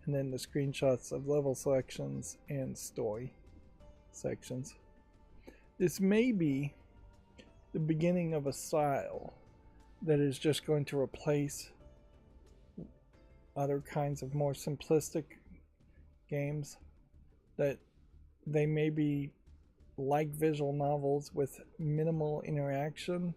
and then the screenshots of level selections and story sections. This may be the beginning of a style that is just going to replace other kinds of more simplistic games, that they may be like visual novels with minimal interaction,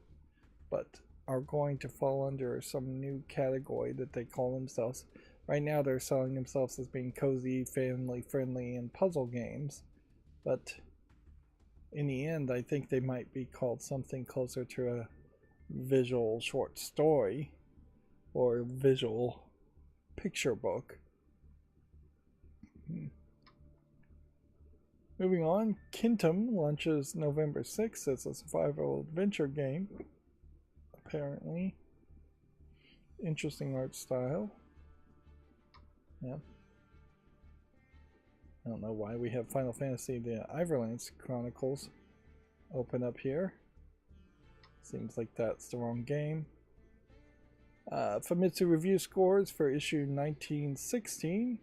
but are going to fall under some new category that they call themselves. Right now they're selling themselves as being cozy, family friendly, and puzzle games, but in the end I think they might be called something closer to a visual short story or visual picture book. Moving on, Kingdom launches November 6th as a survival adventure game. Apparently. Interesting art style. Yeah. I don't know why we have Final Fantasy the Ivorlands Chronicles open up here. Seems like that's the wrong game. Famitsu review scores for issue 1916.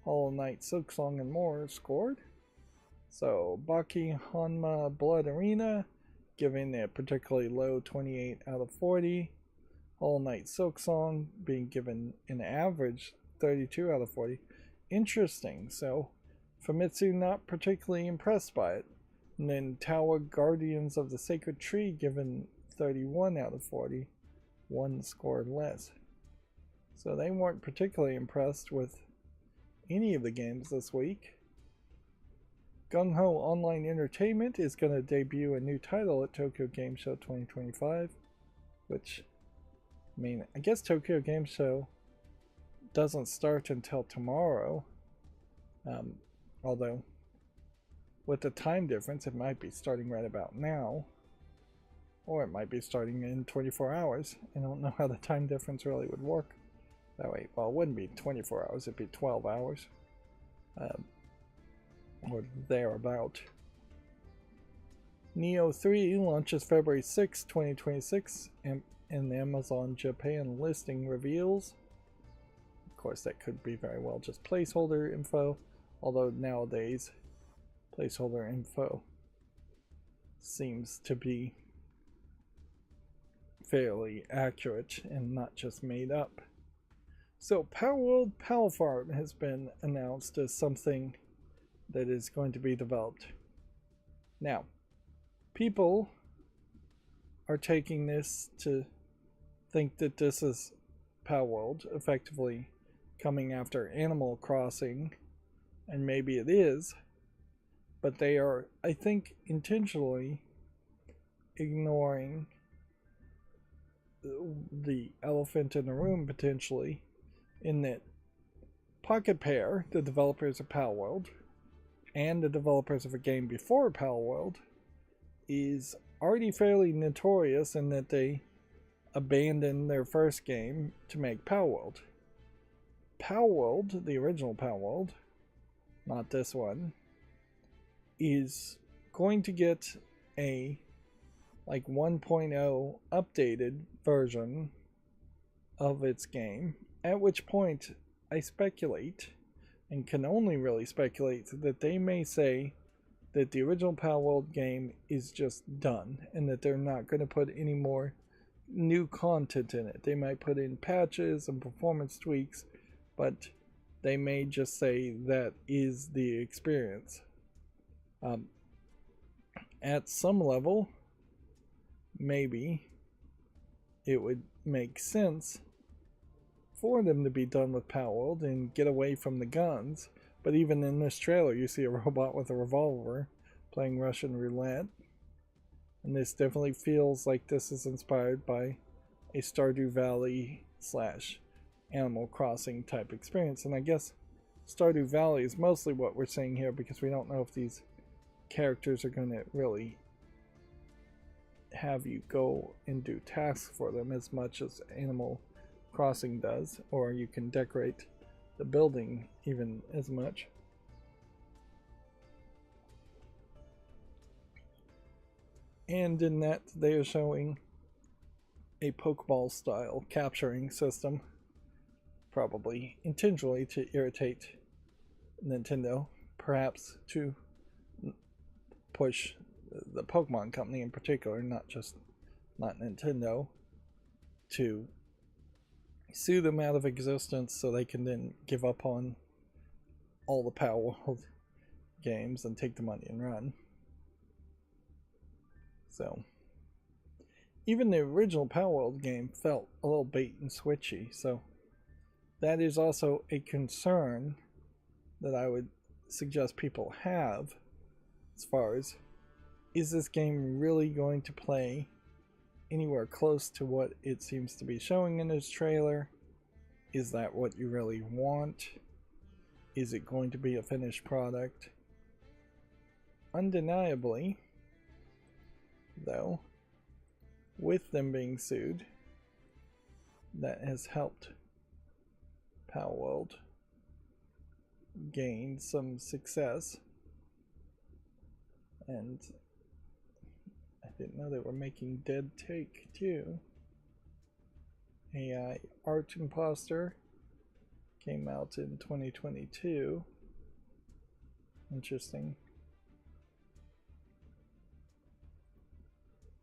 Hollow Knight, Silksong, and more scored. So, Baki Hanma Blood Arena, giving a particularly low 28 out of 40. Hollow Knight Silksong being given an average 32 out of 40. Interesting. So, Famitsu not particularly impressed by it. And then Tawa Guardians of the Sacred Tree given 31 out of 40. One scored less. So they weren't particularly impressed with any of the games this week. Gung Ho Online Entertainment is going to debut a new title at Tokyo Game Show 2025, which, I mean, I guess Tokyo Game Show doesn't start until tomorrow, although with the time difference it might be starting right about now, or it might be starting in 24 hours. I don't know how the time difference really would work that way. Well, it wouldn't be 24 hours, it'd be 12 hours. Or thereabout. Neo 3 launches February 6, 2026, and the Amazon Japan listing reveals. Of course, that could be very well just placeholder info, although nowadays placeholder info seems to be fairly accurate and not just made up. So Palworld Pal Farm has been announced as something that is going to be developed. Now, people are taking this to think that this is Palworld effectively coming after Animal Crossing, and maybe it is, but they are, I think, intentionally ignoring the elephant in the room potentially, in that Pocket Pair, the developers of Palworld, and the developers of a game before Palworld, is already fairly notorious in that they abandoned their first game to make Palworld. Palworld, the original Palworld, not this one, is going to get a like 1.0 updated version of its game, at which point I speculate, and can only really speculate, that they may say that the original Palworld game is just done and that they're not going to put any more new content in it. They might put in patches and performance tweaks, but they may just say that is the experience. At some level, maybe it would make sense for them to be done with Palworld and get away from the guns, but even in this trailer you see a robot with a revolver playing Russian roulette, and this definitely feels like this is inspired by a Stardew Valley / Animal Crossing type experience. And I guess Stardew Valley is mostly what we're seeing here, because we don't know if these characters are going to really have you go and do tasks for them as much as Animal Crossing does, or you can decorate the building even as much. And in that, they are showing a Pokeball style capturing system, probably intentionally to irritate Nintendo, perhaps to push the Pokemon company in particular, not Nintendo, to sue them out of existence so they can then give up on all the Power World games and take the money and run. So even the original Power World game felt a little bait and switchy, so that is also a concern that I would suggest people have, as far as, is this game really going to play anywhere close to what it seems to be showing in its trailer? Is that what you really want? Is it going to be a finished product? Undeniably, though, with them being sued, that has helped Power World gain some success. And I didn't know they were making Dead Take too. AI Art Imposter came out in 2022. Interesting.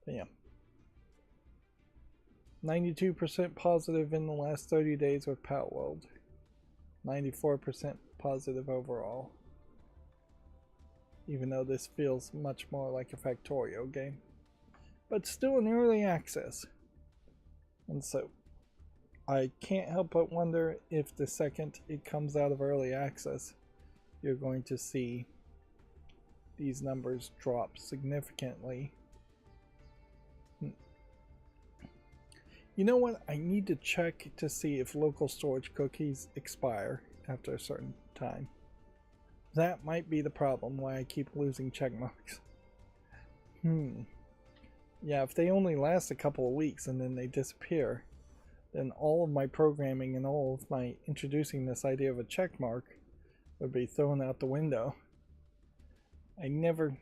But yeah. 92% positive in the last 30 days with Power World. 94% positive overall. Even though this feels much more like a Factorio game. But still in early access. And so, I can't help but wonder if the second it comes out of early access, you're going to see these numbers drop significantly. You know what? I need to check to see if local storage cookies expire after a certain time. That might be the problem why I keep losing check marks. Yeah, if they only last a couple of weeks and then they disappear, then all of my programming and all of my introducing this idea of a check mark would be thrown out the window. I never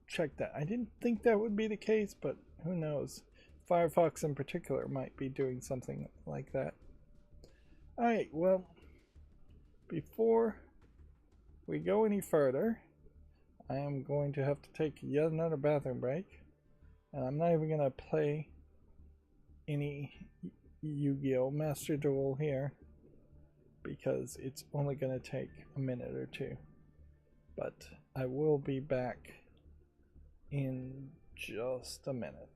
checked that. I didn't think that would be the case, but who knows? Firefox in particular might be doing something like that. Alright, well, before we go any further, I am going to have to take yet another bathroom break. And I'm not even going to play any Yu-Gi-Oh! Master Duel here, because it's only going to take a minute or two. But I will be back in just a minute.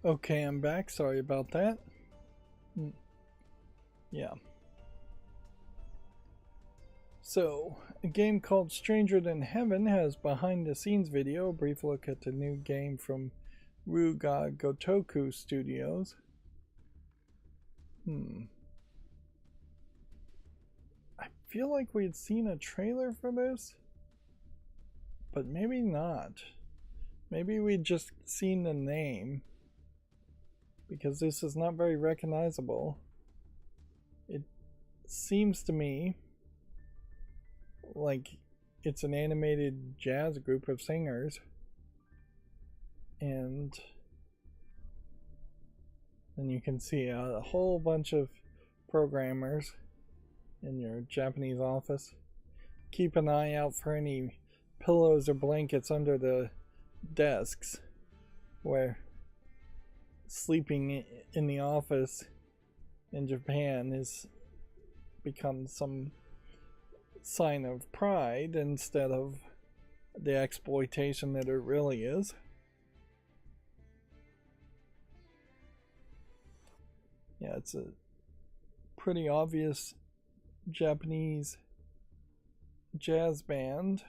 Okay, I'm back. Sorry about that. Yeah. So, a game called Stranger Than Heaven has behind the scenes video, a brief look at the new game from Rydo Gotoku Studios. I feel like we'd seen a trailer for this, but maybe not. Maybe we'd just seen the name, because this is not very recognizable. It seems to me like it's an animated jazz group of singers, and then you can see a whole bunch of programmers in your Japanese office. Keep an eye out for any pillows or blankets under the desks, where sleeping in the office in Japan is become some sign of pride instead of the exploitation that it really is. Yeah, it's a pretty obvious Japanese jazz band,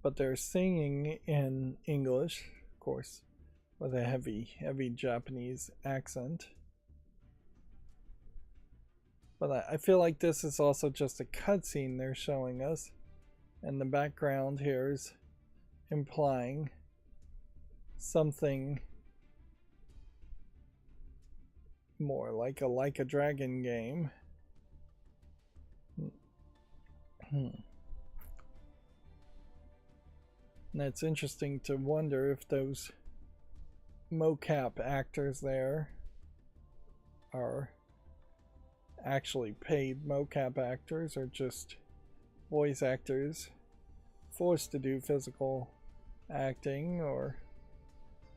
but they're singing in English, of course, with a heavy Japanese accent. But I feel like this is also just a cutscene they're showing us, and the background here is implying something more like a Dragon game. And it's interesting to wonder if those mocap actors there are actually paid mocap actors or just voice actors forced to do physical acting, or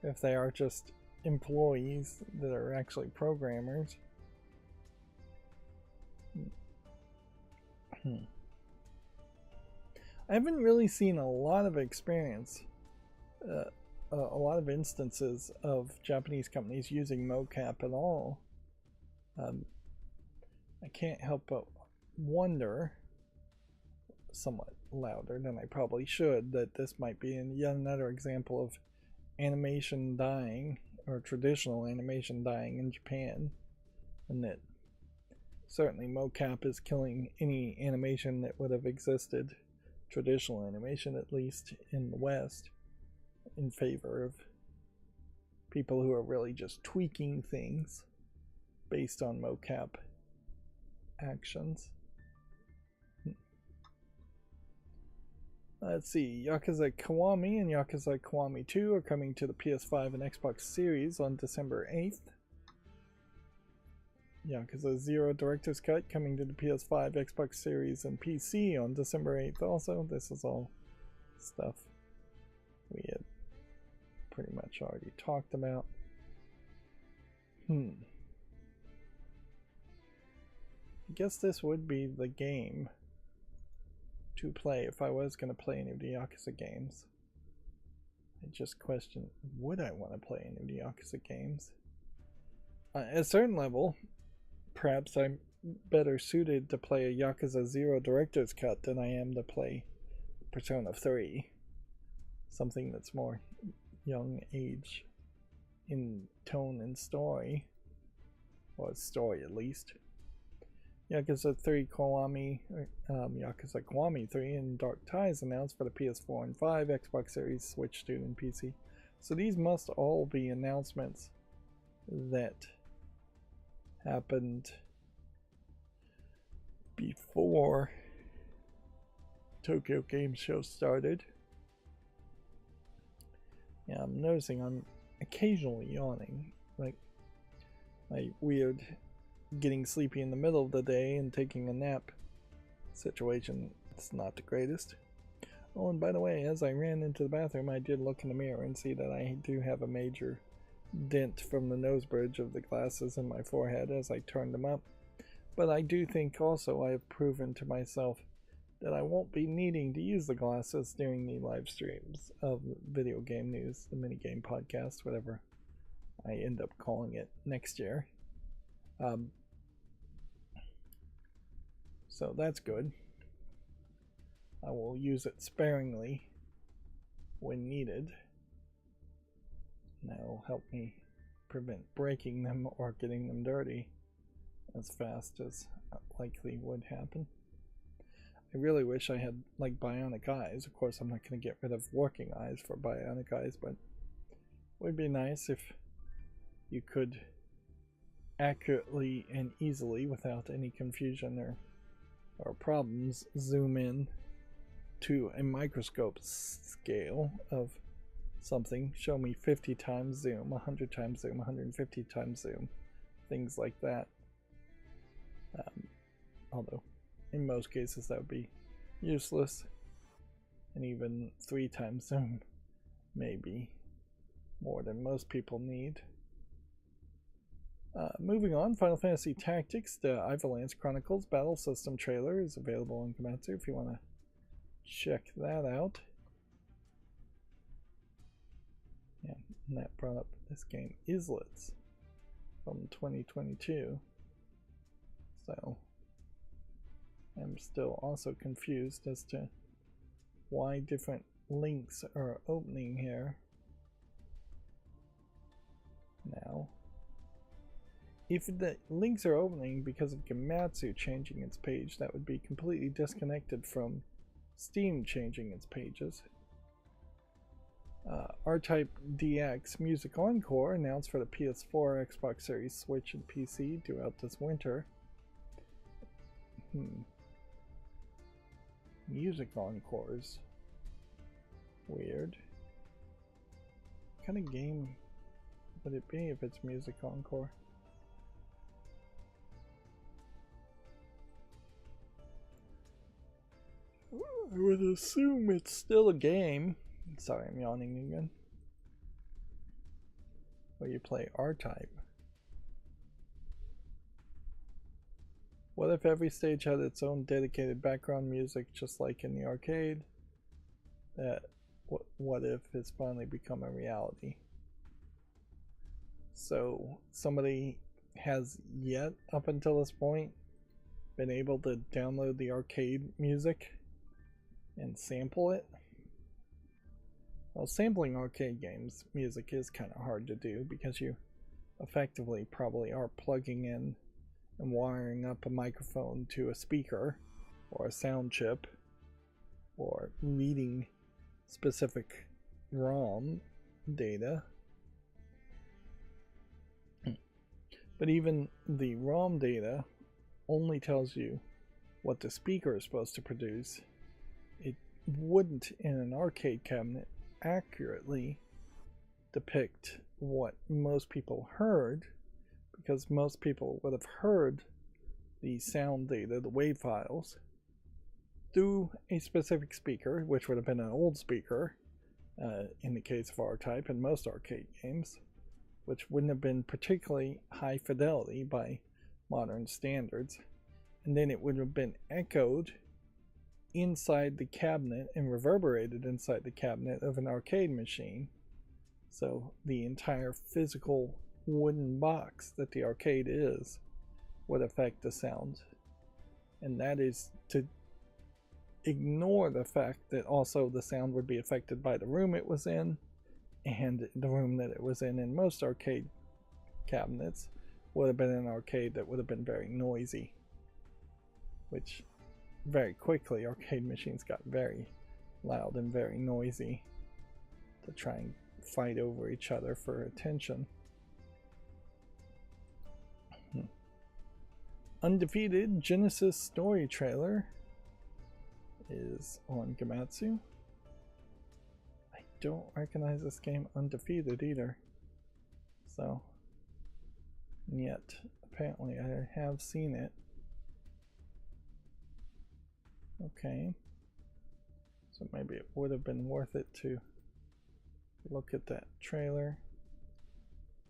if they are just employees that are actually programmers. I haven't really seen a lot of experience, a lot of instances of Japanese companies using mocap at all. I can't help but wonder, somewhat louder than I probably should, that this might be yet another example of animation dying, or traditional animation dying in Japan, and that certainly mocap is killing any animation that would have existed, traditional animation at least in the West, in favor of people who are really just tweaking things based on mocap actions. Let's see, Yakuza Kiwami and Yakuza Kiwami 2 are coming to the PS5 and Xbox Series on December 8th. Yakuza 0 Director's Cut coming to the PS5, Xbox Series, and PC on December 8th also. This is all stuff we had pretty much already talked about. I guess this would be the game to play if I was going to play any of the Yakuza games. I just question, would I want to play any of the Yakuza games? At a certain level, perhaps I'm better suited to play a Yakuza 0 Director's Cut than I am to play Persona 3. Something that's more young age in tone and story, or story at least. Yakuza 3 Kiwami, Yakuza Kiwami 3 and Dark Ties announced for the PS4 and 5, Xbox Series, Switch 2, and PC. So these must all be announcements that happened before Tokyo Game Show started. Yeah, I'm noticing I'm occasionally yawning, like my weird getting sleepy in the middle of the day and taking a nap situation. It's not the greatest. Oh, and by the way, as I ran into the bathroom, I did look in the mirror and see that I do have a major dent from the nose bridge of the glasses in my forehead as I turned them up. But I do think also I have proven to myself that I won't be needing to use the glasses during the live streams of video game news, the minigame podcast, whatever I end up calling it next year. So that's good. I will use it sparingly when needed. And that will help me prevent breaking them or getting them dirty as fast as likely would happen. I really wish I had like bionic eyes. Of course, I'm not going to get rid of working eyes for bionic eyes, but it would be nice if you could accurately and easily, without any confusion or problems, zoom in to a microscope scale of something. Show me 50 times zoom, 100 times zoom, 150 times zoom, things like that. Although in most cases that would be useless, and even 3 times zoom may be more than most people need. Moving on, Final Fantasy Tactics, the Ivalance Chronicles Battle System trailer is available on Komatsu if you want to check that out. Yeah, and that brought up this game Islets from 2022. So I'm still also confused as to why different links are opening here now. If the links are opening because of Komatsu changing its page, that would be completely disconnected from Steam changing its pages. R-Type DX Music Encore announced for the PS4, Xbox Series, Switch, and PC throughout this winter. Music Encores. Weird. What kind of game would it be if it's Music Encore? I would assume it's still a game. Sorry, I'm yawning again. Where you play R-Type. What if every stage had its own dedicated background music, just like in the arcade? What if it's finally become a reality? So somebody has yet, up until this point, been able to download the arcade music and sample it? Well, sampling arcade games music is kind of hard to do because you effectively probably are plugging in and wiring up a microphone to a speaker or a sound chip or reading specific ROM data. But even the ROM data only tells you what the speaker is supposed to produce. It wouldn't, in an arcade cabinet, accurately depict what most people heard, because most people would have heard the sound data, the wave files, through a specific speaker, which would have been an old speaker, in the case of R-Type in most arcade games, which wouldn't have been particularly high fidelity by modern standards, and then it would have been echoed inside the cabinet and reverberated inside the cabinet of an arcade machine. So the entire physical wooden box that the arcade is would affect the sound. And that is to ignore the fact that also the sound would be affected by the room it was in, and the room that it was in most arcade cabinets would have been an arcade that would have been very noisy, which very quickly arcade machines got very loud and very noisy to try and fight over each other for attention. Undefeated Genesis story trailer is on Komatsu. I don't recognize this game Undefeated either, so, and yet apparently I have seen it. Okay, so maybe it would have been worth it to look at that trailer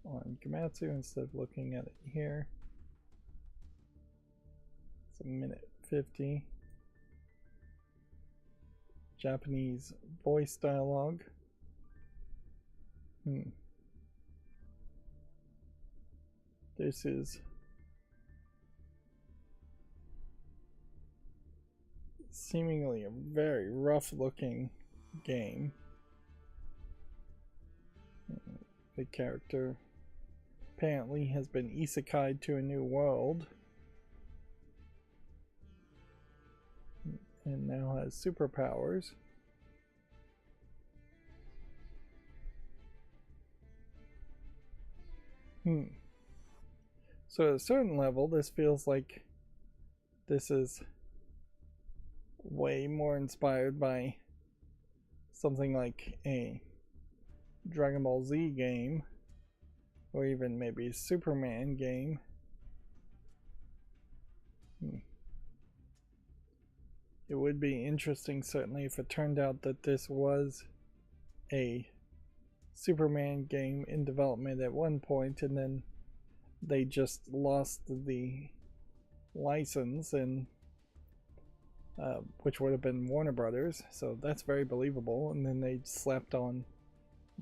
on Komatsu instead of looking at it here. It's a minute 50. Japanese voice dialogue. This is seemingly a very rough looking game. The character apparently has been isekai'd to a new world and now has superpowers. So at a certain level, this feels like this is way more inspired by something like a Dragon Ball Z game, or even maybe a Superman game. It would be interesting, certainly, if it turned out that this was a Superman game in development at one point, and then they just lost the license, and which would have been Warner Brothers, so that's very believable, and then they slapped on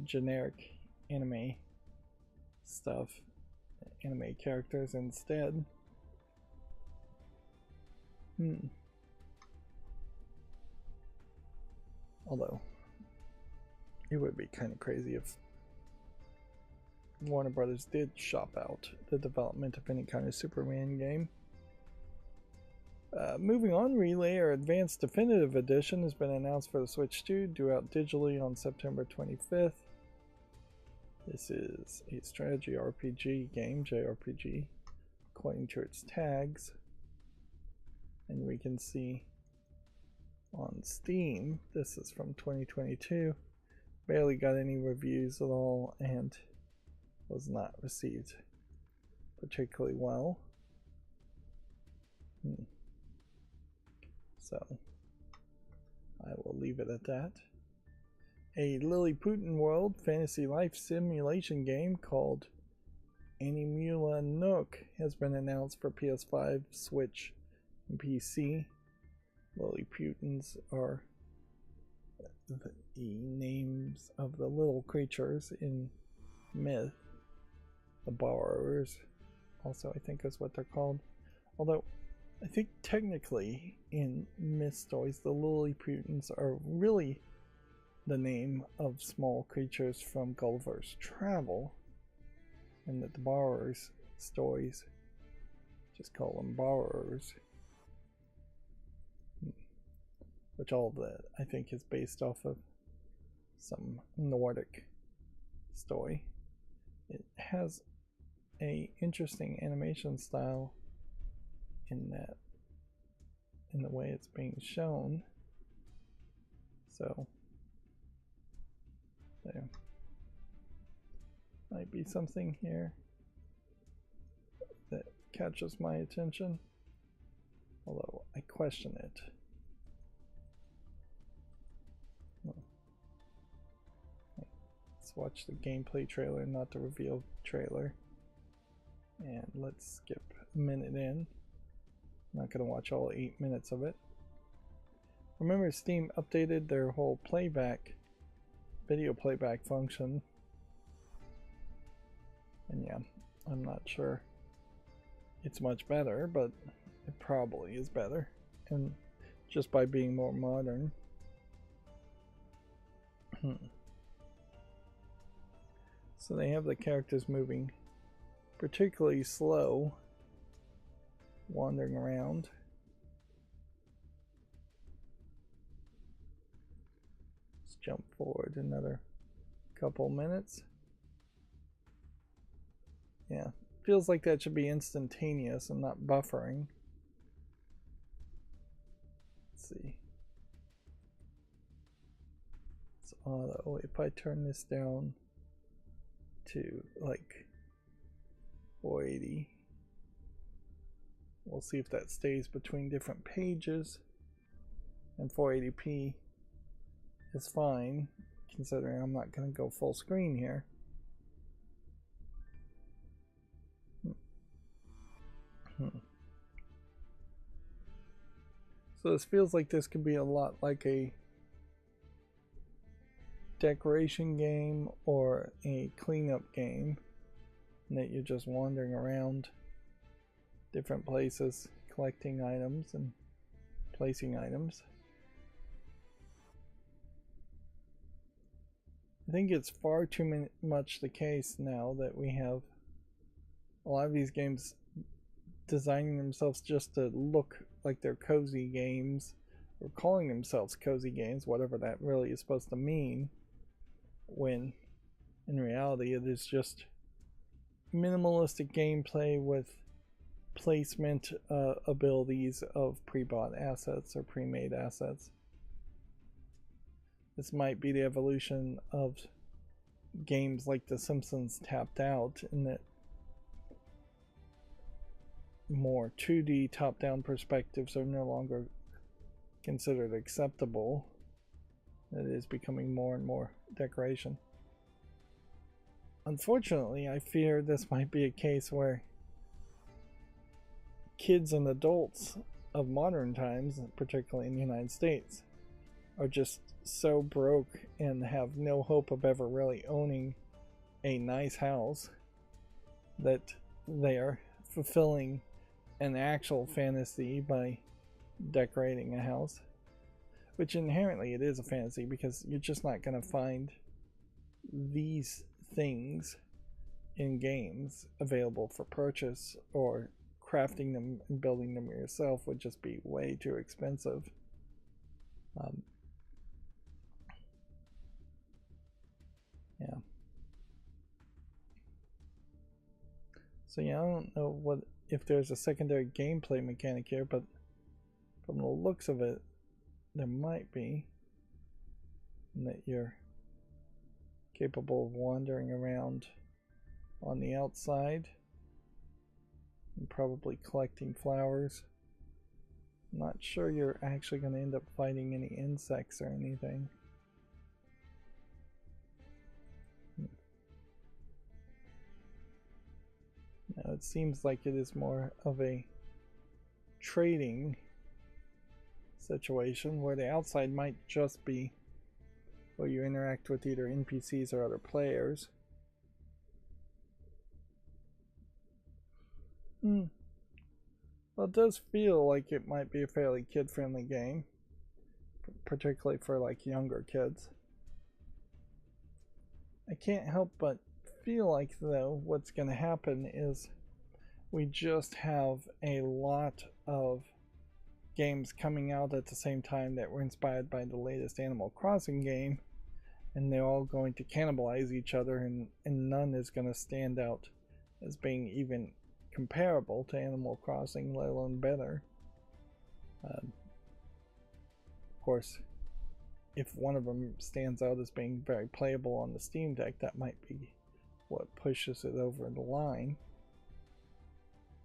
generic anime stuff, anime characters instead. Although it would be kind of crazy if Warner Brothers did shop out the development of any kind of Superman game. Moving on, Relay or Advanced Definitive Edition has been announced for the Switch 2, due out digitally on September 25th. This is a strategy RPG game, JRPG, according to its tags. And we can see on Steam, this is from 2022, barely got any reviews at all and was not received particularly well. So I will leave it at that. A Lilliputian World fantasy life simulation game called Animula Nook has been announced for PS5, Switch, and PC. Lilliputans are the names of the little creatures in myth. The borrowers also, I think, is what they're called. Although I think technically in myth stories the Lilliputans are really the name of small creatures from Gulliver's Travel, and that the borrowers stories just call them borrowers, which all of that I think is based off of some Nordic story. It has a interesting animation style in the way it's being shown. So there might be something here that catches my attention, although I question it. Let's watch the gameplay trailer, not the reveal trailer. And let's skip a minute in. I'm not going to watch all 8 minutes of it. Remember, Steam updated their whole playback, video playback function. And yeah, I'm not sure it's much better, but it probably is better. And just by being more modern. So they have the characters moving particularly slow, wandering around. Let's jump forward another couple minutes. Yeah, feels like that should be instantaneous and not buffering. Let's see. It's auto. If I turn this down to like 480, we'll see if that stays between different pages, and 480p is fine considering I'm not going to go full screen here. So this feels like this could be a lot like a decoration game or a cleanup game. and that you're just wandering around different places collecting items and placing items. I think it's far too much the case now that we have a lot of these games designing themselves just to look like they're cozy games, or calling themselves cozy games, whatever that really is supposed to mean, when in reality it is just minimalistic gameplay with placement abilities of pre-bought assets or pre-made assets. This might be the evolution of games like The Simpsons tapped out, in that more 2D top-down perspectives are no longer considered acceptable. It is becoming more and more decoration. Unfortunately, I fear this might be a case where kids and adults of modern times, particularly in the United States, are just so broke and have no hope of ever really owning a nice house that they are fulfilling an actual fantasy by decorating a house, which inherently it is a fantasy, because you're just not going to find these things in games available for purchase, or crafting them and building them yourself would just be way too expensive. Yeah. So yeah, I don't know if there's a secondary gameplay mechanic here, but from the looks of it, there might be, and that you're capable of wandering around on the outside and probably collecting flowers. I'm not sure you're actually going to end up fighting any insects or anything. Now it seems like it is more of a trading situation, where the outside might just be where you interact with either NPCs or other players. Well, it does feel like it might be a fairly kid-friendly game, particularly for like younger kids. I can't help but feel like, though, what's going to happen is we just have a lot of games coming out at the same time that were inspired by the latest Animal Crossing game, and they're all going to cannibalize each other, and none is going to stand out as being even comparable to Animal Crossing, let alone better. Of course, if one of them stands out as being very playable on the Steam Deck, that might be what pushes it over the line.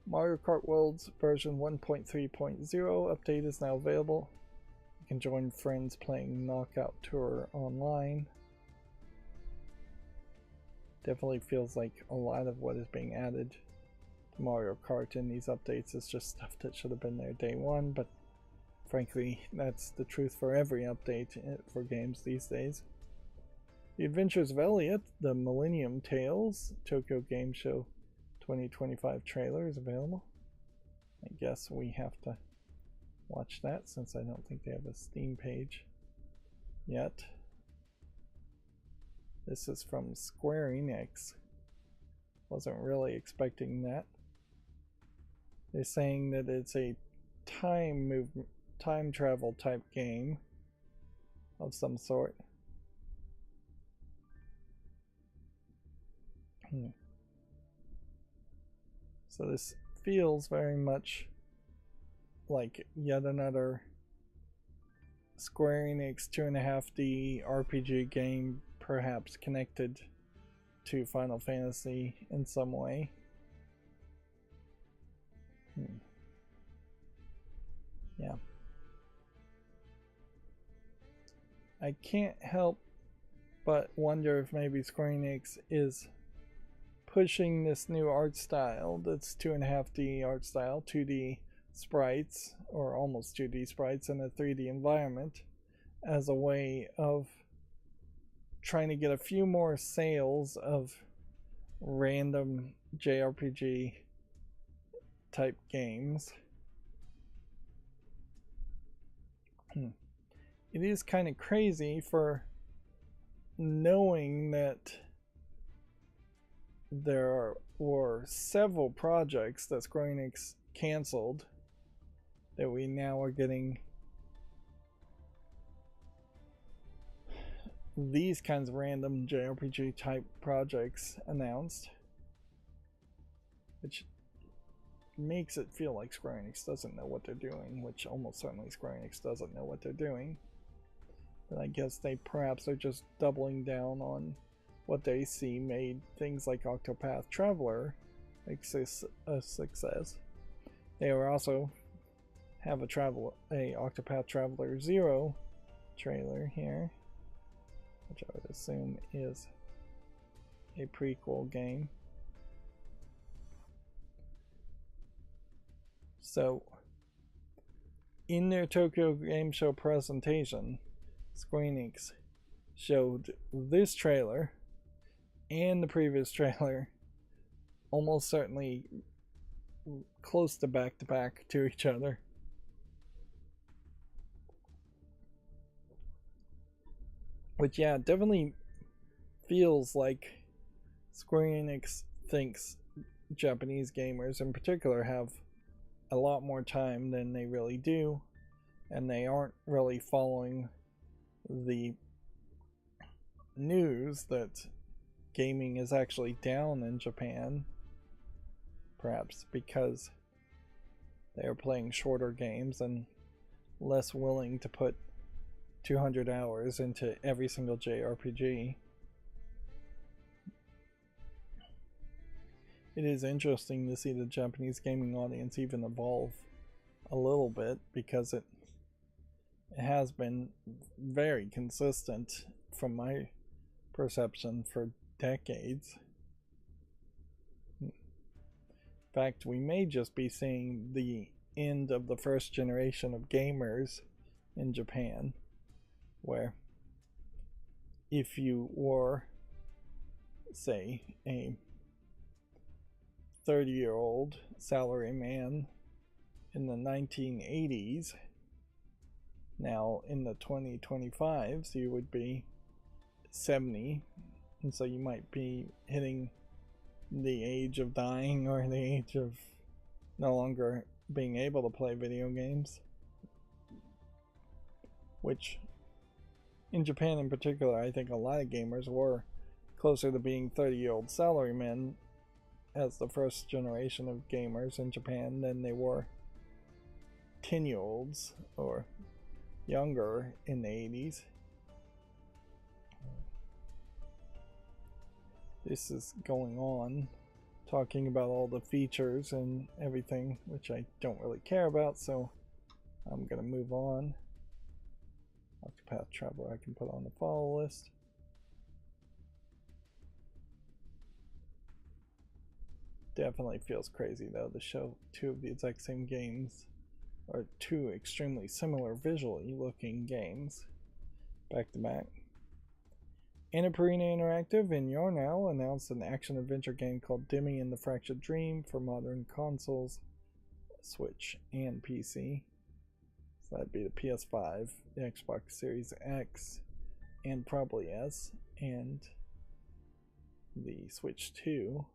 Mario Kart World's version 1.3.0 update is now available. You can join friends playing Knockout Tour online. Definitely feels like a lot of what is being added to Mario Kart in these updates is just stuff that should have been there day one, but frankly, that's the truth for every update for games these days. The Adventures of Elliot, the Millennium Tales Tokyo Game Show 2025 trailer is available. I guess we have to watch that, since I don't think they have a Steam page yet. This is from Square Enix. Wasn't really expecting that. They're saying that it's a time travel type game of some sort. So this feels very much like yet another Square Enix 2.5D RPG game, perhaps connected to Final Fantasy in some way. Yeah. I can't help but wonder if maybe Square Enix is pushing this new art style, that's 2.5D art style, 2D sprites, or almost 2D sprites in a 3D environment, as a way of trying to get a few more sales of random JRPG type games. It is kind of crazy for knowing that there were several projects that Square Enix canceled that we now are getting these kinds of random JRPG type projects announced, which makes it feel like Square Enix doesn't know what they're doing, which almost certainly Square Enix doesn't know what they're doing. But I guess they perhaps are just doubling down on what they see made things like Octopath Traveler a success. They will also have a Octopath Traveler 0 trailer here, which I would assume is a prequel game. So, in their Tokyo Game Show presentation, Square Enix showed this trailer and the previous trailer almost certainly close to back to each other. Which, yeah, definitely feels like Square Enix thinks Japanese gamers in particular have a lot more time than they really do, and they aren't really following the news that gaming is actually down in Japan, perhaps because they are playing shorter games and less willing to put 200 hours into every single JRPG. It is interesting to see the Japanese gaming audience even evolve a little bit, because it has been very consistent from my perception for decades. In fact, we may just be seeing the end of the first generation of gamers in Japan, where if you were, say, a 30-year-old salaryman in the 1980s, now in the 2025s you would be 70, and so you might be hitting the age of dying or the age of no longer being able to play video games, which in Japan in particular, I think a lot of gamers were closer to being 30-year-old salarymen as the first generation of gamers in Japan than they were 10-year-olds or younger in the 80s. This is going on, talking about all the features and everything, which I don't really care about, so I'm gonna move on. Octopath Traveler I can put on the follow list. Definitely feels crazy though to show two of the exact same games, or two extremely similar visually looking games, back to back. Annapurna Interactive in Yornau announced an action-adventure game called Demi and the Fractured Dream for modern consoles, Switch, and PC. So that'd be the PS5, the Xbox Series X, and probably S, and the Switch 2.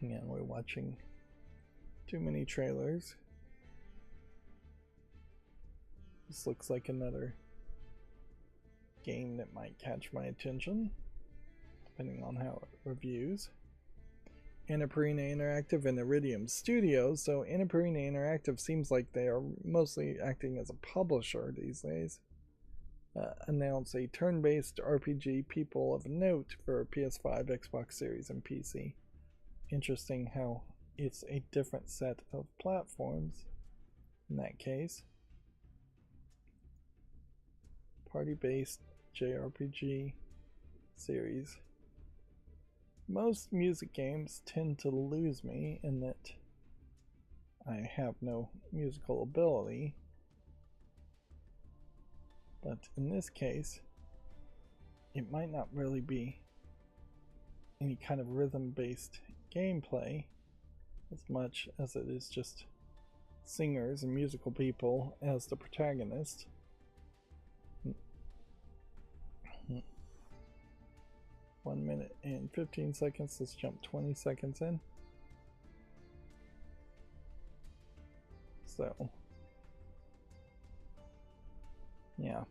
Again, we're watching too many trailers. This looks like another game that might catch my attention, depending on how it reviews. Annapurna Interactive and Iridium Studios. So Annapurna Interactive seems like they are mostly acting as a publisher these days. Announce a turn-based RPG People of Note for PS5, Xbox Series, and PC. Interesting how it's a different set of platforms in that case. Party-based JRPG series. Most music games tend to lose me in that I have no musical ability. But in this case, it might not really be any kind of rhythm-based gameplay as much as it is just singers and musical people as the protagonist. 1 minute and 15 seconds. Let's jump 20 seconds in. So, yeah.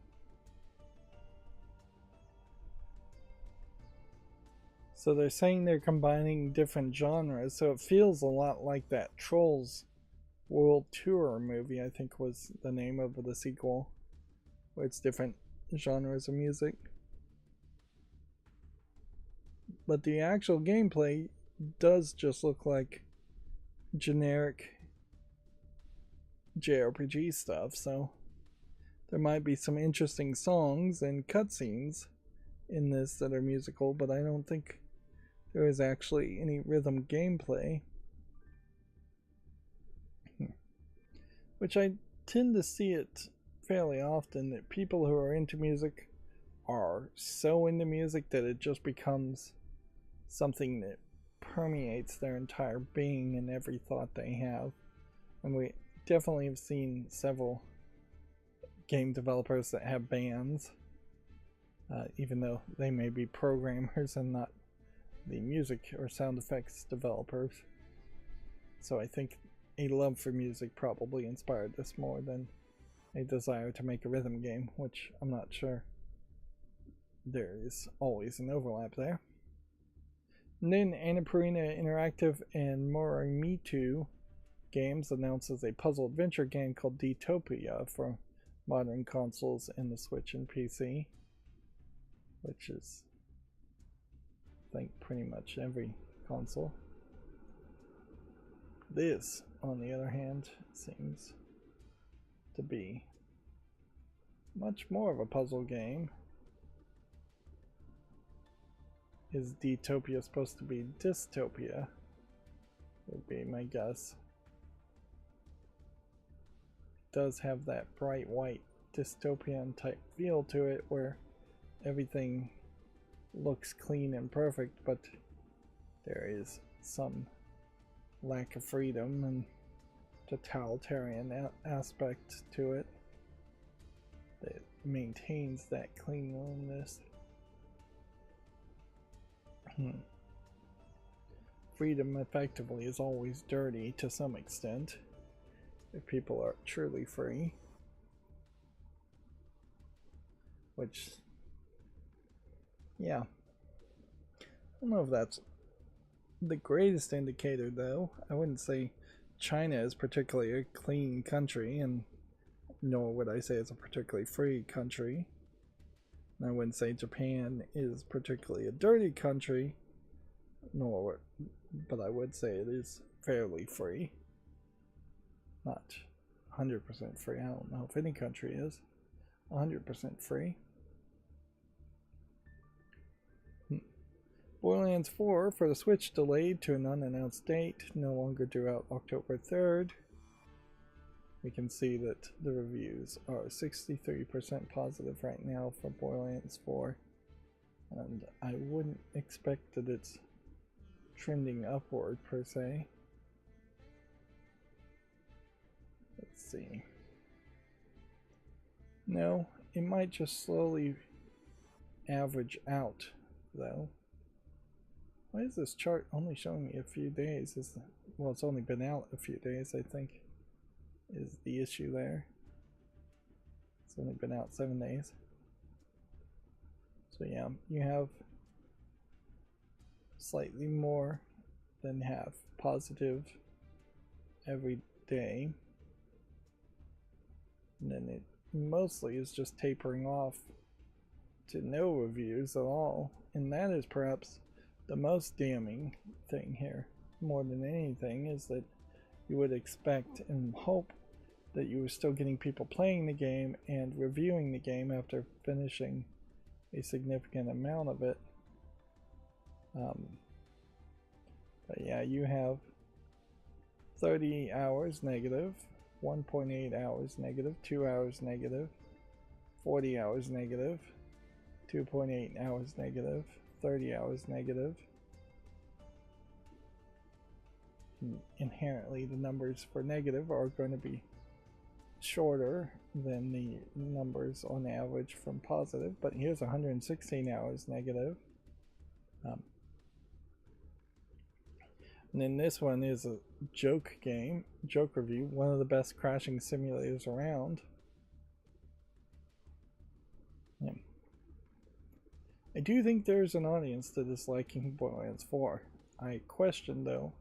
So they're saying they're combining different genres, so it feels a lot like that Trolls World Tour movie, I think was the name of the sequel, where it's different genres of music. But the actual gameplay does just look like generic JRPG stuff, so there might be some interesting songs and cutscenes in this that are musical, but I don't think there is actually any rhythm gameplay. Which I tend to see it fairly often, that people who are into music are so into music that it just becomes something that permeates their entire being and every thought they have. And we definitely have seen several game developers that have bands, even though they may be programmers and not the music or sound effects developers. So I think a love for music probably inspired this more than a desire to make a rhythm game, which I'm not sure. There is always an overlap there. And then Annapurna Interactive and Morimitu Games announces a puzzle adventure game called Detopia for modern consoles and the Switch and PC, which is, I think, pretty much every console. This, on the other hand, seems to be much more of a puzzle game. Is Detopia supposed to be dystopia? Would be my guess. It does have that bright white dystopian type feel to it where everything looks clean and perfect, but there is some lack of freedom and totalitarian aspect to it that maintains that cleanliness. Freedom effectively is always dirty to some extent if people are truly free, which, yeah, I don't know if that's the greatest indicator, though. I wouldn't say China is particularly a clean country, and nor would I say it's a particularly free country. And I wouldn't say Japan is particularly a dirty country, but I would say it is fairly free. Not 100% free. I don't know if any country is 100% free. Borderlands 4 for the Switch delayed to an unannounced date, no longer due out October 3rd. We can see that the reviews are 63% positive right now for Borderlands 4, and I wouldn't expect that it's trending upward per se. Let's see. No, it might just slowly average out, though. Why is this chart only showing me a few days? Well, it's only been out a few days, I think, is the issue there. It's only been out 7 days. So yeah, you have slightly more than half positive every day. And then it mostly is just tapering off to no reviews at all. And that is perhaps the most damning thing here, more than anything, is that you would expect and hope that you were still getting people playing the game and reviewing the game after finishing a significant amount of it. But yeah, you have 30 hours negative, 1.8 hours negative, 2 hours negative, 40 hours negative, 2.8 hours negative, 30 hours negative. Inherently, the numbers for negative are going to be shorter than the numbers on average from positive, but here's 116 hours negative. And then this one is a joke game, joke review, one of the best crashing simulators around. Yeah. I do think there's an audience that is liking Borderlands 4. I question, though,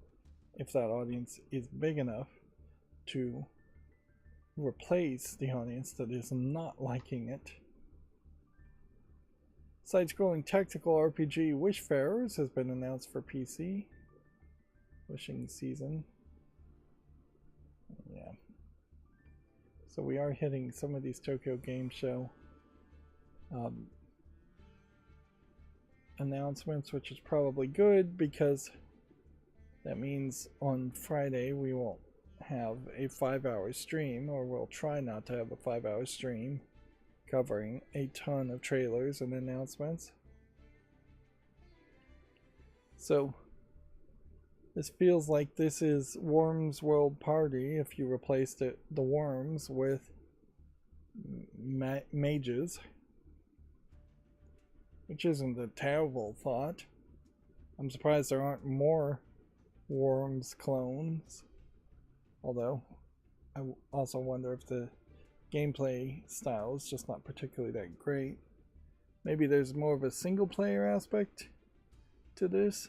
if that audience is big enough to replace the audience that is not liking it. Side-scrolling tactical RPG Wishfarers has been announced for PC. Wishing season. Yeah. So we are hitting some of these Tokyo Game Show announcements, which is probably good because that means on Friday we won't have a 5-hour stream, or we'll try not to have a 5-hour stream covering a ton of trailers and announcements. So this feels like this is Worms World Party if you replaced the worms with mages, which isn't a terrible thought. I'm surprised there aren't more Worms clones, although I also wonder if the gameplay style is just not particularly that great. Maybe there's more of a single player aspect to this,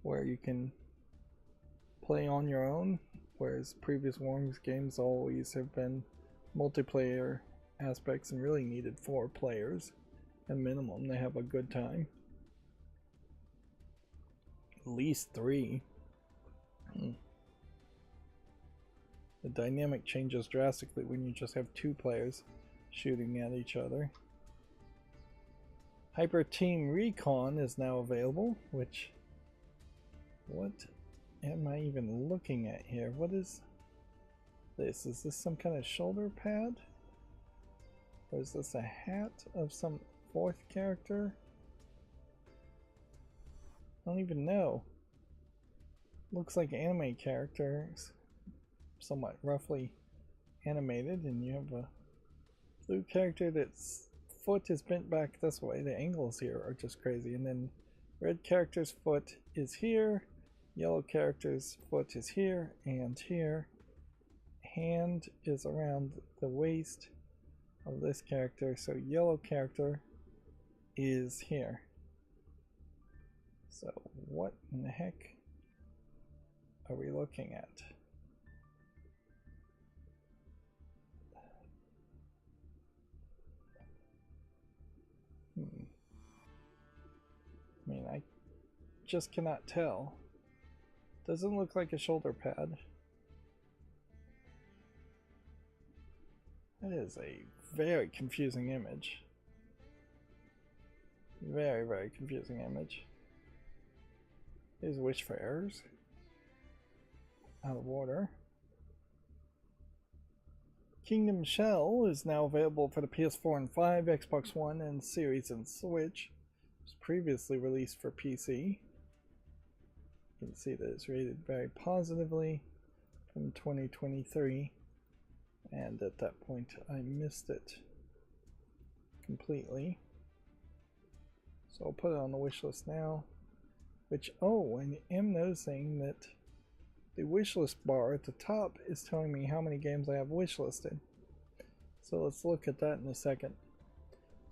where you can play on your own, whereas previous Worms games always have been multiplayer aspects and really needed 4 players at minimum to have a good time. At least 3. The dynamic changes drastically when you just have 2 players shooting at each other. Hyper Team Recon is now available, which... what am I even looking at here? What is this? Is this some kind of shoulder pad? Or is this a hat of some 4th character? I don't even know. Looks like anime characters, somewhat roughly animated, and you have a blue character that's foot is bent back this way. The angles here are just crazy. And then red character's foot is here, yellow character's foot is here and here. Hand is around the waist of this character, so yellow character is here. So what in the heck are we looking at? I mean, I just cannot tell. Doesn't look like a shoulder pad. That is a very confusing image. Very, very confusing image. Here's Wishfarers. Out of order. Kingdom Shell is now available for the PS4 and 5, Xbox One, and Series and Switch. It was previously released for PC. You can see that it's rated very positively from 2023, and at that point I missed it completely. So I'll put it on the wish list now, which, oh, I am noticing that the wishlist bar at the top is telling me how many games I have wishlisted. So let's look at that in a second.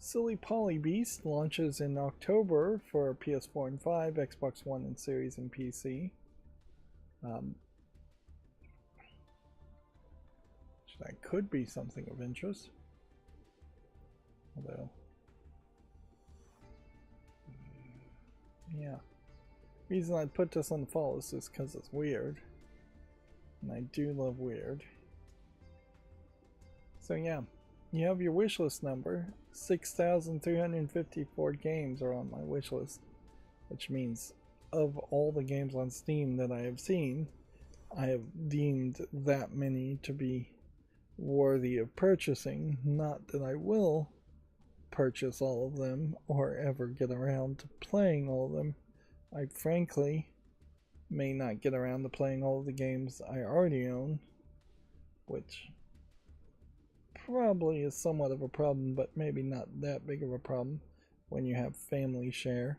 Silly Polly Beast launches in October for PS4 and 5, Xbox One and Series and PC. That could be something of interest. Although, yeah. Reason I'd put this on the fall list is because it's weird. And I do love weird. So yeah, you have your wishlist number. 6,354 games are on my wishlist, which means of all the games on Steam that I have seen, I have deemed that many to be worthy of purchasing. Not that I will purchase all of them or ever get around to playing all of them. I frankly may not get around to playing all of the games I already own, which probably is somewhat of a problem, but maybe not that big of a problem when you have family share,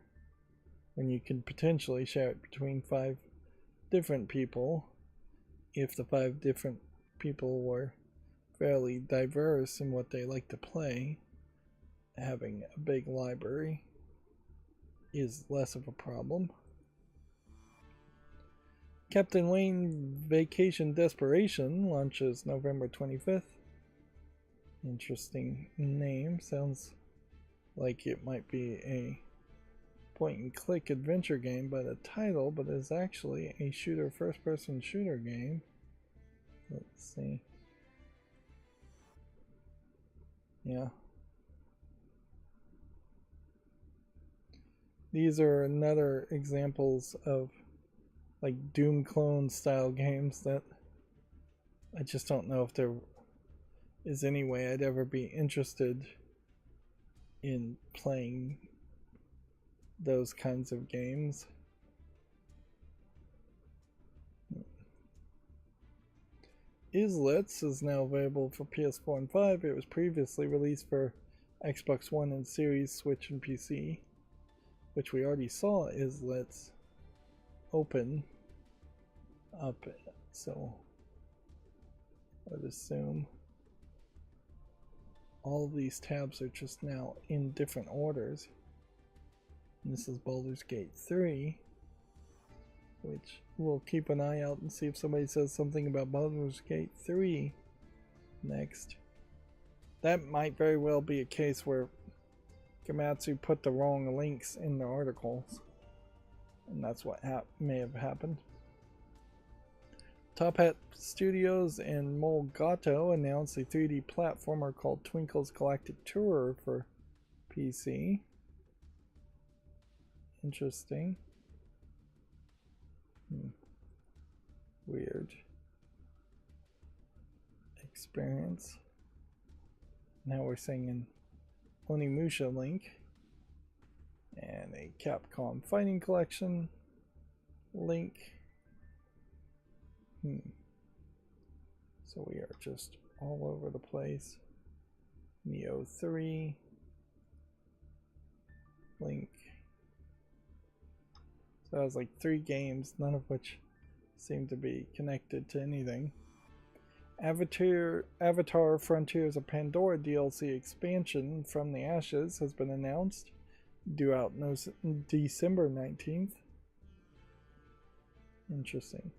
when you can potentially share it between 5 different people, if the 5 different people were fairly diverse in what they like to play. Having a big library is less of a problem. Captain Wayne Vacation Desperation launches November 25th. Interesting name. Sounds like it might be a point-and-click adventure game by the title, but is actually a first-person shooter game. Let's see. Yeah. These are another examples of like Doom clone style games that I just don't know if there is any way I'd ever be interested in playing those kinds of games. Islets is now available for PS4 and 5. It was previously released for Xbox One and Series, Switch, and PC, which we already saw Islets open up, so I would assume all of these tabs are just now in different orders. And this is Baldur's Gate 3, which we'll keep an eye out and see if somebody says something about Baldur's Gate 3 next. That might very well be a case where Gamatsu put the wrong links in the articles, and that's what may have happened. Top Hat Studios and Molgato announced a 3D platformer called Twinkle's Galactic Tourer for PC. Interesting. Weird experience. Now we're seeing an Onimusha link and a Capcom Fighting Collection link. So we are just all over the place. Neo 3 link. So that was like 3 games, none of which seem to be connected to anything. Avatar Frontiers of Pandora DLC expansion From the Ashes has been announced, due out December 19th. Interesting.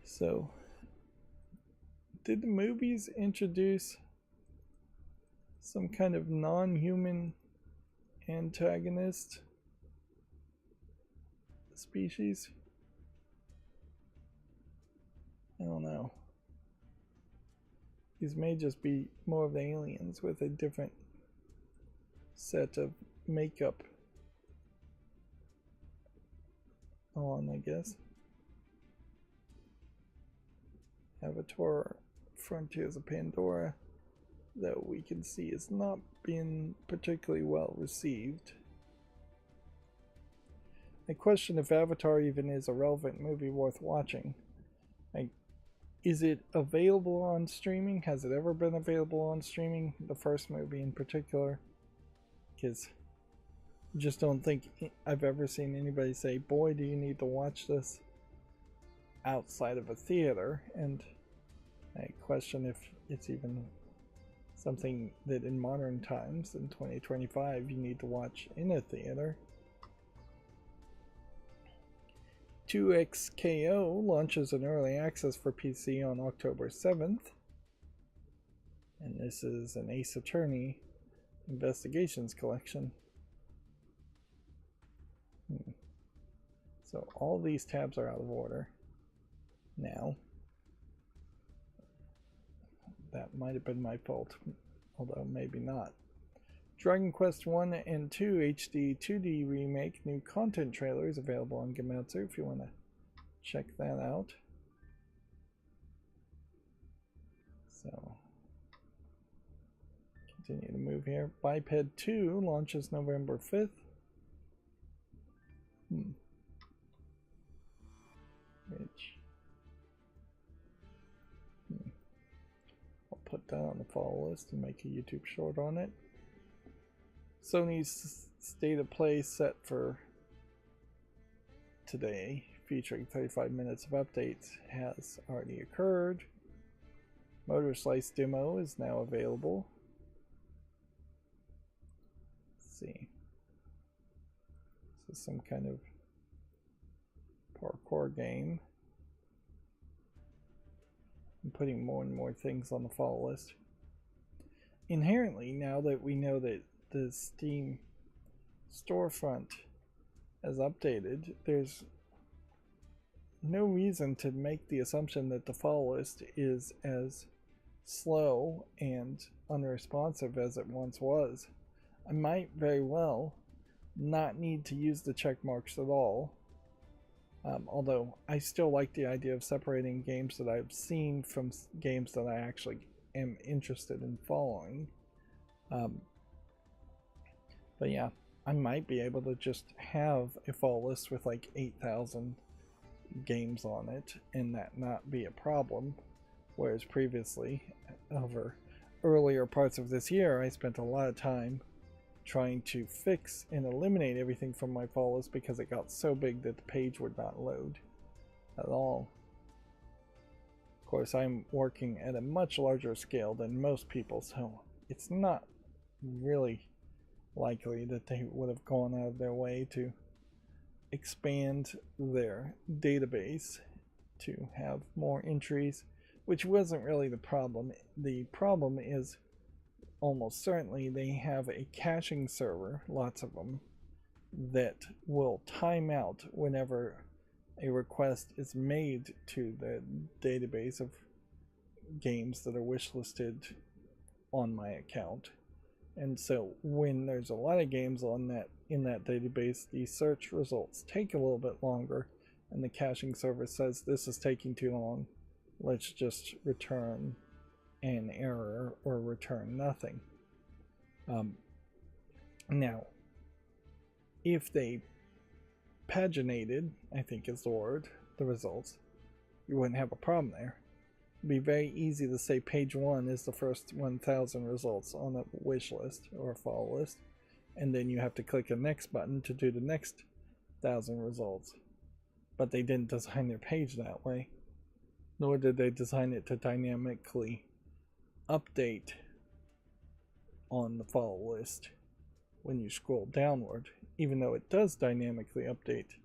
So, did the movies introduce some kind of non-human antagonist species? I don't know. These may just be more of the aliens with a different set of makeup on, I guess. Avatar Frontiers of Pandora, that we can see has not been particularly well received. I question if Avatar even is a relevant movie worth watching. Is it available on streaming? Has it ever been available on streaming? The first movie in particular. Because I just don't think I've ever seen anybody say, boy, do you need to watch this outside of a theater. And I question if it's even something that in modern times, in 2025, you need to watch in a theater. 2XKO launches an early access for PC on October 7th. And this is an Ace Attorney Investigations collection. So all these tabs are out of order now. That might have been my fault, although maybe not. Dragon Quest 1 and 2 HD 2D remake new content trailer is available on Gematsu if you want to check that out. So, continue to move here. Biped 2 launches November 5th. I'll put that on the follow list and make a YouTube short on it. Sony's State of Play set for today, featuring 35 minutes of updates, has already occurred. Motor Slice demo is now available. Let's see. This is some kind of parkour game. I'm putting more and more things on the follow list. Inherently, now that we know that the Steam storefront has updated, there's no reason to make the assumption that the follow list is as slow and unresponsive as it once was. I might very well not need to use the check marks at all. Although I still like the idea of separating games that I've seen from games that I actually am interested in following. But yeah, I might be able to just have a follow list with like 8,000 games on it and that not be a problem. Whereas previously, over earlier parts of this year, I spent a lot of time trying to fix and eliminate everything from my follow list because it got so big that the page would not load at all. Of course, I'm working at a much larger scale than most people, so it's not really likely that they would have gone out of their way to expand their database to have more entries, which wasn't really the problem. The problem is almost certainly they have a caching server, lots of them, that will time out whenever a request is made to the database of games that are wishlisted on my account. And so when there's a lot of games on that in that database, the search results take a little bit longer and the caching server says this is taking too long, let's just return an error or return nothing. Now, if they paginated, I think is the word, the results, you wouldn't have a problem there. It'd be very easy to say page 1 is the first 1,000 results on a wish list or a follow list, and then you have to click a next button to do the next 1,000 results. But they didn't design their page that way, nor did they design it to dynamically update on the follow list when you scroll downward, even though it does dynamically update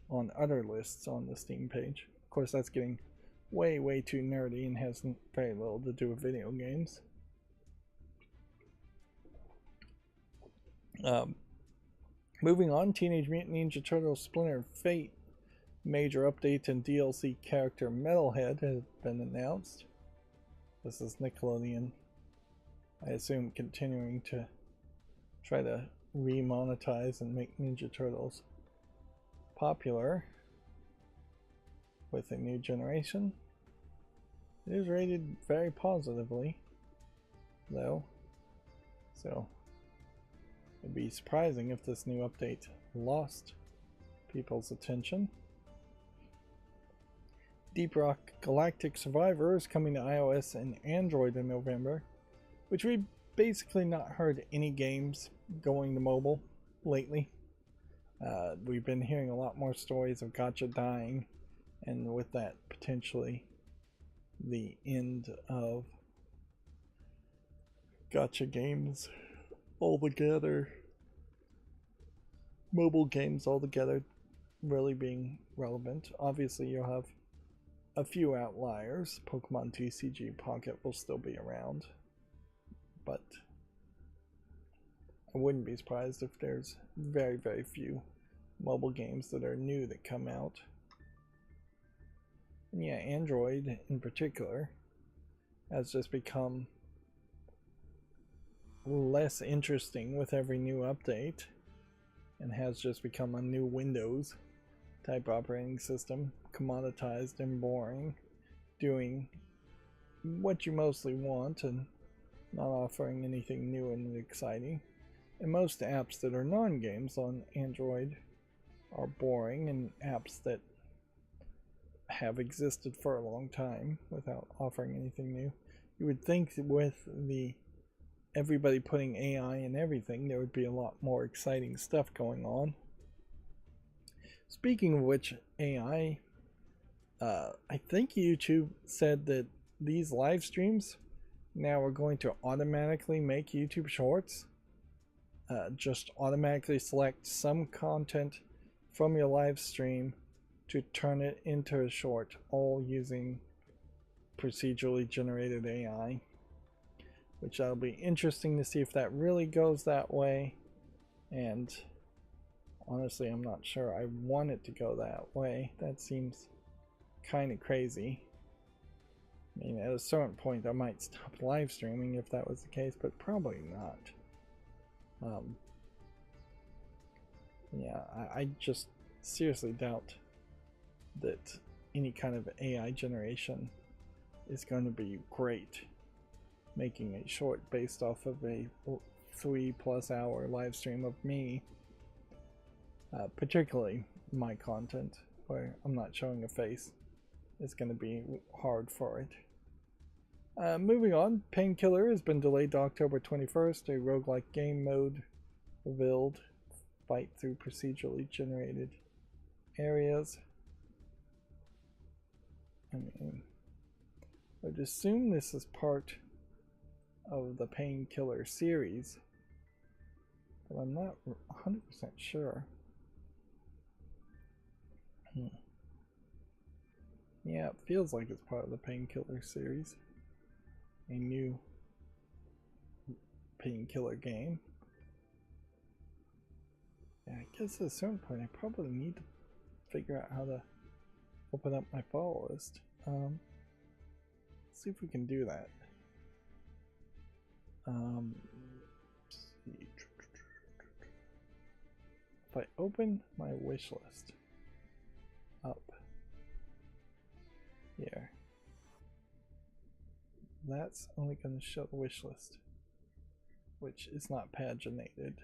on other lists on the Steam page. Of course, that's getting way too nerdy and has very little to do with video games. Moving on, Teenage Mutant Ninja Turtles Splinter Fate major update and DLC character Metalhead has been announced. This is Nickelodeon, I assume, continuing to try to remonetize and make Ninja Turtles popular with a new generation. It is rated very positively, though, so it'd be surprising if this new update lost people's attention. Deep Rock Galactic Survivor is coming to iOS and Android in November, which we've basically not heard any games going to mobile lately. We've been hearing a lot more stories of gacha dying, and with that potentially the end of gacha games altogether, mobile games altogether really being relevant. Obviously you'll have a few outliers. Pokemon TCG Pocket will still be around, but I wouldn't be surprised if there's very few mobile games that are new that come out. And yeah, Android in particular has just become less interesting with every new update and has just become a new Windows type operating system, commoditized and boring, doing what you mostly want and not offering anything new and exciting. And most apps that are non-games on Android are boring, and apps that have existed for a long time without offering anything new. You would think that with everybody putting AI in everything, there would be a lot more exciting stuff going on. Speaking of which, AI, I think YouTube said that these live streams now are going to automatically make YouTube Shorts. Just automatically select some content from your live stream to turn it into a short, all using procedurally generated AI. Which that'll be interesting to see if that really goes that way. And honestly, I'm not sure I want it to go that way. That seems kind of crazy. I mean, at a certain point, I might stop live streaming if that was the case, but probably not. Yeah, I just seriously doubt that any kind of AI generation is going to be great. Making a short based off of a 3+ hour live stream of me, particularly my content where I'm not showing a face, is going to be hard for it. Moving on, Painkiller has been delayed to October 21st, a roguelike game mode revealed. Fight through procedurally generated areas. I mean, I would assume this is part of the Painkiller series, but I'm not 100% sure. Yeah, it feels like it's part of the Painkiller series. A new Painkiller game. Yeah, I guess at a certain point I probably need to figure out how to open up my follow list. Let's see if we can do that. If I open my wish list up here, that's only going to show the wish list, which is not paginated.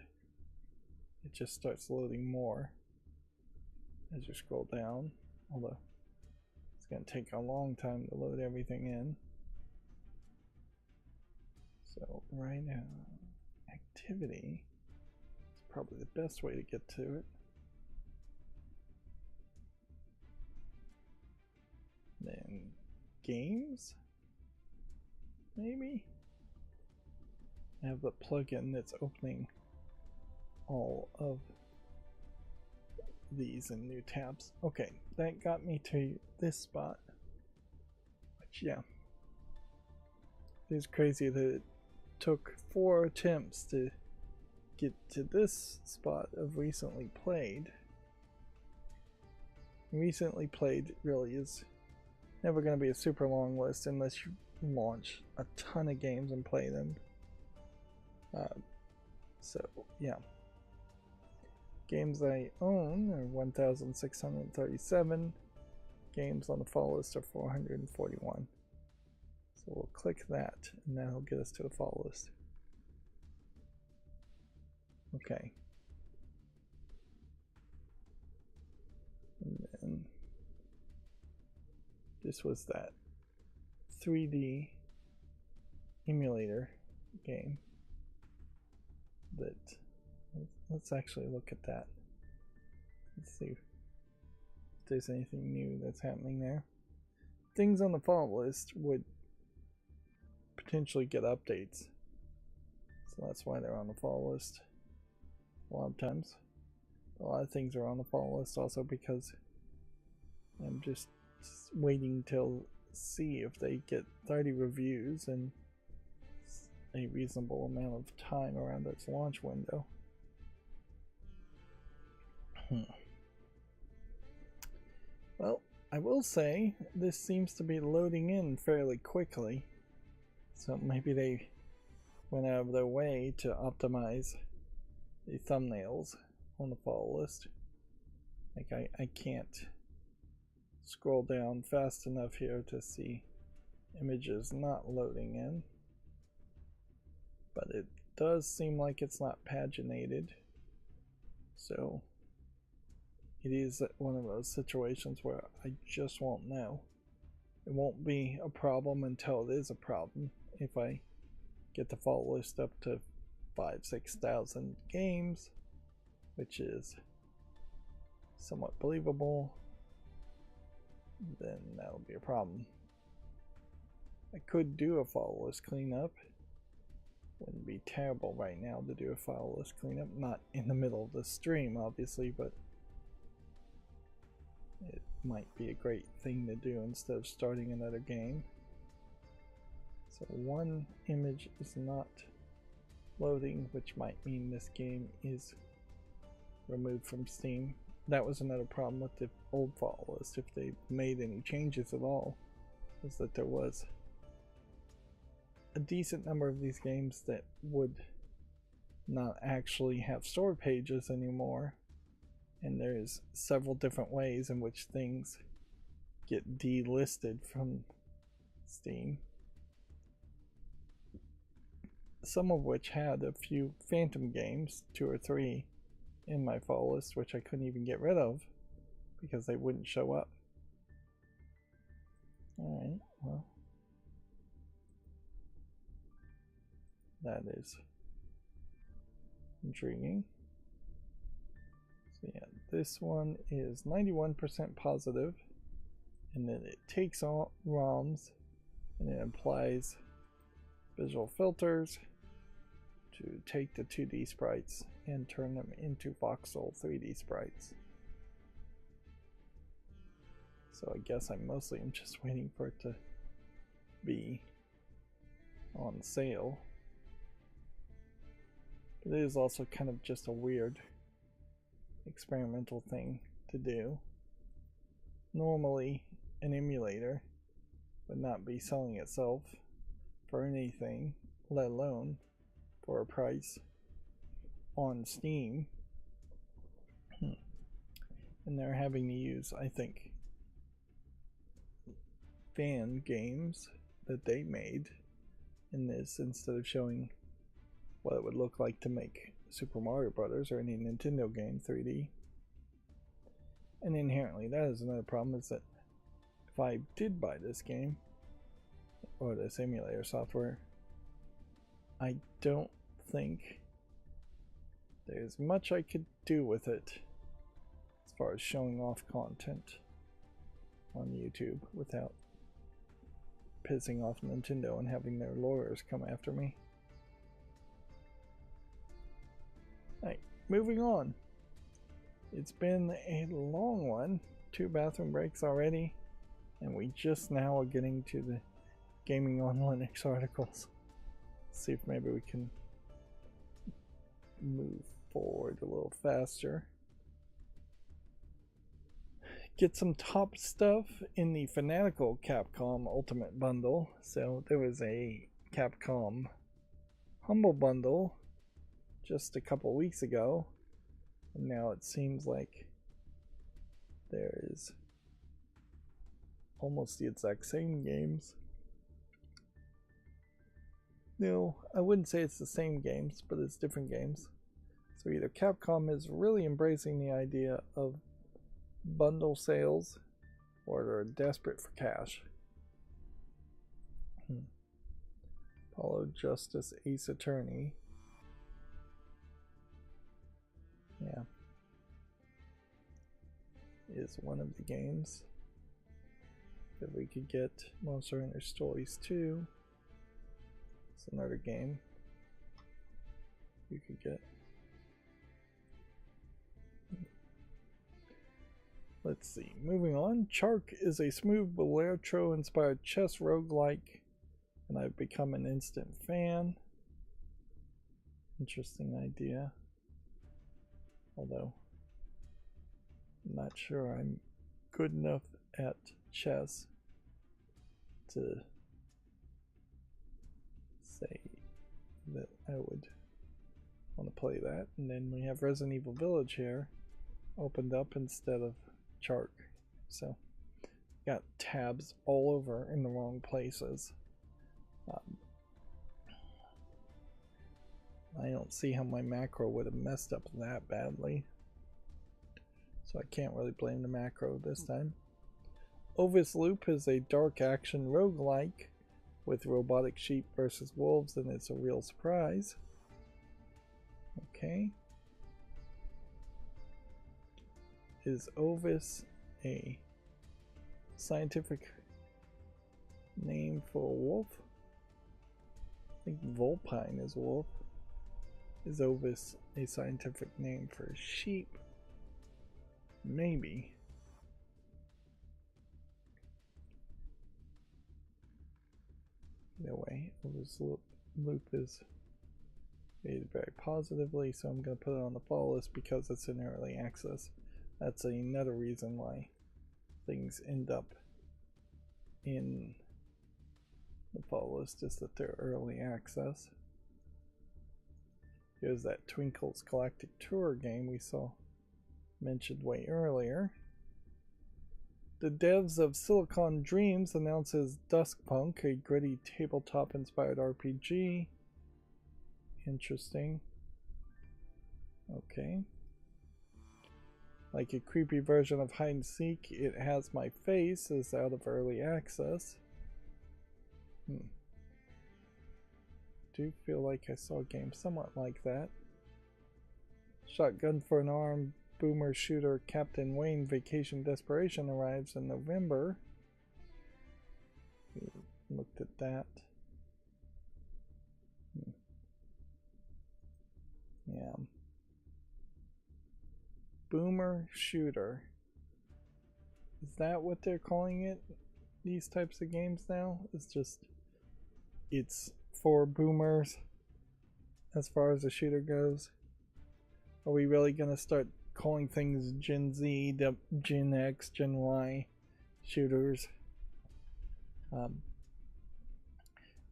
It just starts loading more as you scroll down, although it's going to take a long time to load everything in. So right now, activity is probably the best way to get to it. Then games, maybe? I have the plugin that's opening all of these in new tabs. Okay, that got me to this spot. Which, yeah, it's crazy that it took 4 attempts to get to this spot of recently played. Recently played really is never going to be a super long list unless you launch a ton of games and play them. So yeah, games I own are 1,637. Games on the follow list are 441. So we'll click that, and that'll get us to the follow list. Okay. And then this was that 3D emulator game that, let's actually look at that. Let's see if there's anything new that's happening there. Things on the follow list would potentially get updates, so that's why they're on the follow list a lot of times. A lot of things are on the follow list also because I'm just waiting till see if they get 30 reviews and a reasonable amount of time around its launch window. Well, I will say this seems to be loading in fairly quickly, so maybe they went out of their way to optimize the thumbnails on the follow list. Like I can't scroll down fast enough here to see images not loading in, but it does seem like it's not paginated, so it is one of those situations where I just won't know. It won't be a problem until it is a problem. If I get the follow list up to 5,000-6,000 games, which is somewhat believable, then that'll be a problem. I could do a follow list cleanup. Wouldn't be terrible right now to do a follow list cleanup. Not in the middle of the stream, obviously, but it might be a great thing to do instead of starting another game. So one image is not loading, which might mean this game is removed from Steam. That was another problem with the old follow list, if they made any changes at all, is that there was a decent number of these games that would not actually have store pages anymore, and there's several different ways in which things get delisted from Steam, some of which had a few phantom games, 2 or 3 in my follow list, which I couldn't even get rid of because they wouldn't show up. Alright, well, that is intriguing. So yeah, this one is 91% positive, and then it takes all ROMs and it applies visual filters to take the 2D sprites and turn them into voxel 3D sprites. So I guess I mostly am just waiting for it to be on sale. But it is also kind of just a weird experimental thing to do. Normally an emulator would not be selling itself for anything, let alone for a price on Steam. And they're having to use, I think, fan games that they made in this instead of showing what it would look like to make Super Mario Brothers or any Nintendo game 3D. And inherently that is another problem, is that if I did buy this game or this emulator software, I don't think there's much I could do with it as far as showing off content on YouTube without pissing off Nintendo and having their lawyers come after me. Alright, moving on. It's been a long one, 2 bathroom breaks already, and we just now are getting to the Gaming on Linux articles. Let's see if maybe we can move forward a little faster. Get some top stuff in the Fanatical Capcom Ultimate Bundle. So there was a Capcom Humble Bundle just a couple weeks ago, and now it seems like there is almost the exact same games. No, I wouldn't say it's the same games, but it's different games. So either Capcom is really embracing the idea of bundle sales, or they're desperate for cash. Apollo Justice Ace Attorney. Yeah. Is one of the games that we could get. Monster Hunter Stories 2. It's another game you could get. Let's see. Moving on. Chark is a smooth Boletro inspired chess roguelike, and I've become an instant fan. Interesting idea. Although I'm not sure I'm good enough at chess to say that play that. And then we have Resident Evil Village here opened up instead of chart. So got tabs all over in the wrong places. I don't see how my macro would have messed up that badly. So I can't really blame the macro this time. Ovis Loop is a dark action roguelike with robotic sheep versus wolves, and it's a real surprise. Okay. Is Ovis a scientific name for a wolf? I think vulpine is wolf. Is Ovis a scientific name for sheep? Maybe. Either way, Ovis Loop is rated very positively, so I'm going to put it on the fall list because it's in early access. That's another reason why things end up in the fall list, is that they're early access. Here's that Twinkle's Galactic Tour game we saw mentioned way earlier. The devs of Silicon Dreams announces Duskpunk, a gritty tabletop-inspired RPG. Interesting. Okay. Like a creepy version of hide and seek, It Has My Face is out of early access. Do feel like I saw a game somewhat like that. Shotgun for an Arm boomer shooter Captain Wayne Vacation Desperation arrives in November. We looked at that. Yeah. Boomer shooter. Is that what they're calling it? These types of games now? It's for boomers as far as the shooter goes. Are we really gonna start calling things Gen Z, Gen X, Gen Y shooters?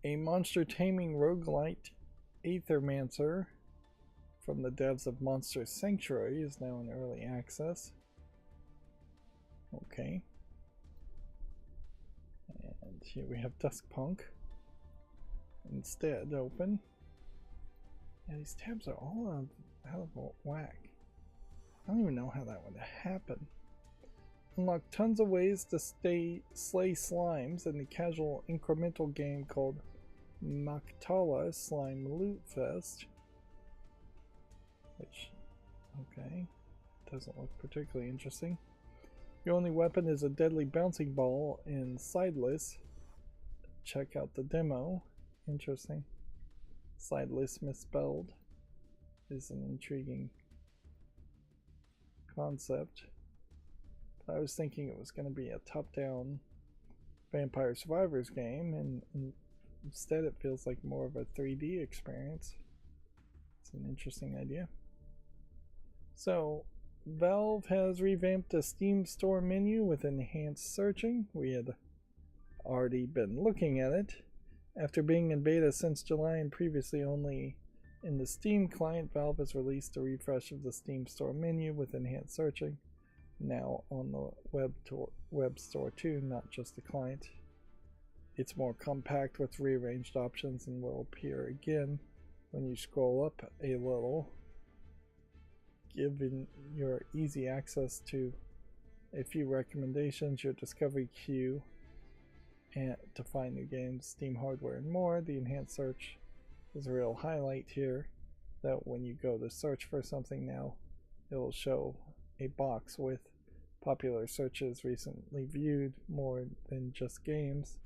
A monster taming roguelite, Aethermancer, from the devs of Monster Sanctuary, is now in early access. Okay. And here we have Duskpunk instead open. Yeah, these tabs are all out of whack. I don't even know how that would happen. Unlock tons of ways to slay slimes in the casual incremental game called Maktala Slime Loot Fest. Which, okay, doesn't look particularly interesting. Your only weapon is a deadly bouncing ball in Sideless. Check out the demo. Interesting. Sideless misspelled is an intriguing concept. I was thinking it was going to be a top-down Vampire Survivors game, and instead it feels like more of a 3D experience. It's an interesting idea. So, Valve has revamped the Steam Store menu with enhanced searching. We had already been looking at it. After being in beta since July and previously only in the Steam client, Valve has released a refresh of the Steam Store menu with enhanced searching. Now on the web store too, not just the client. It's more compact with rearranged options and will appear again when you scroll up a little, giving your easy access to a few recommendations, your discovery queue, and to find new games, Steam hardware, and more. The enhanced search is a real highlight here, that when you go to search for something now, it will show a box with popular searches recently viewed, more than just games,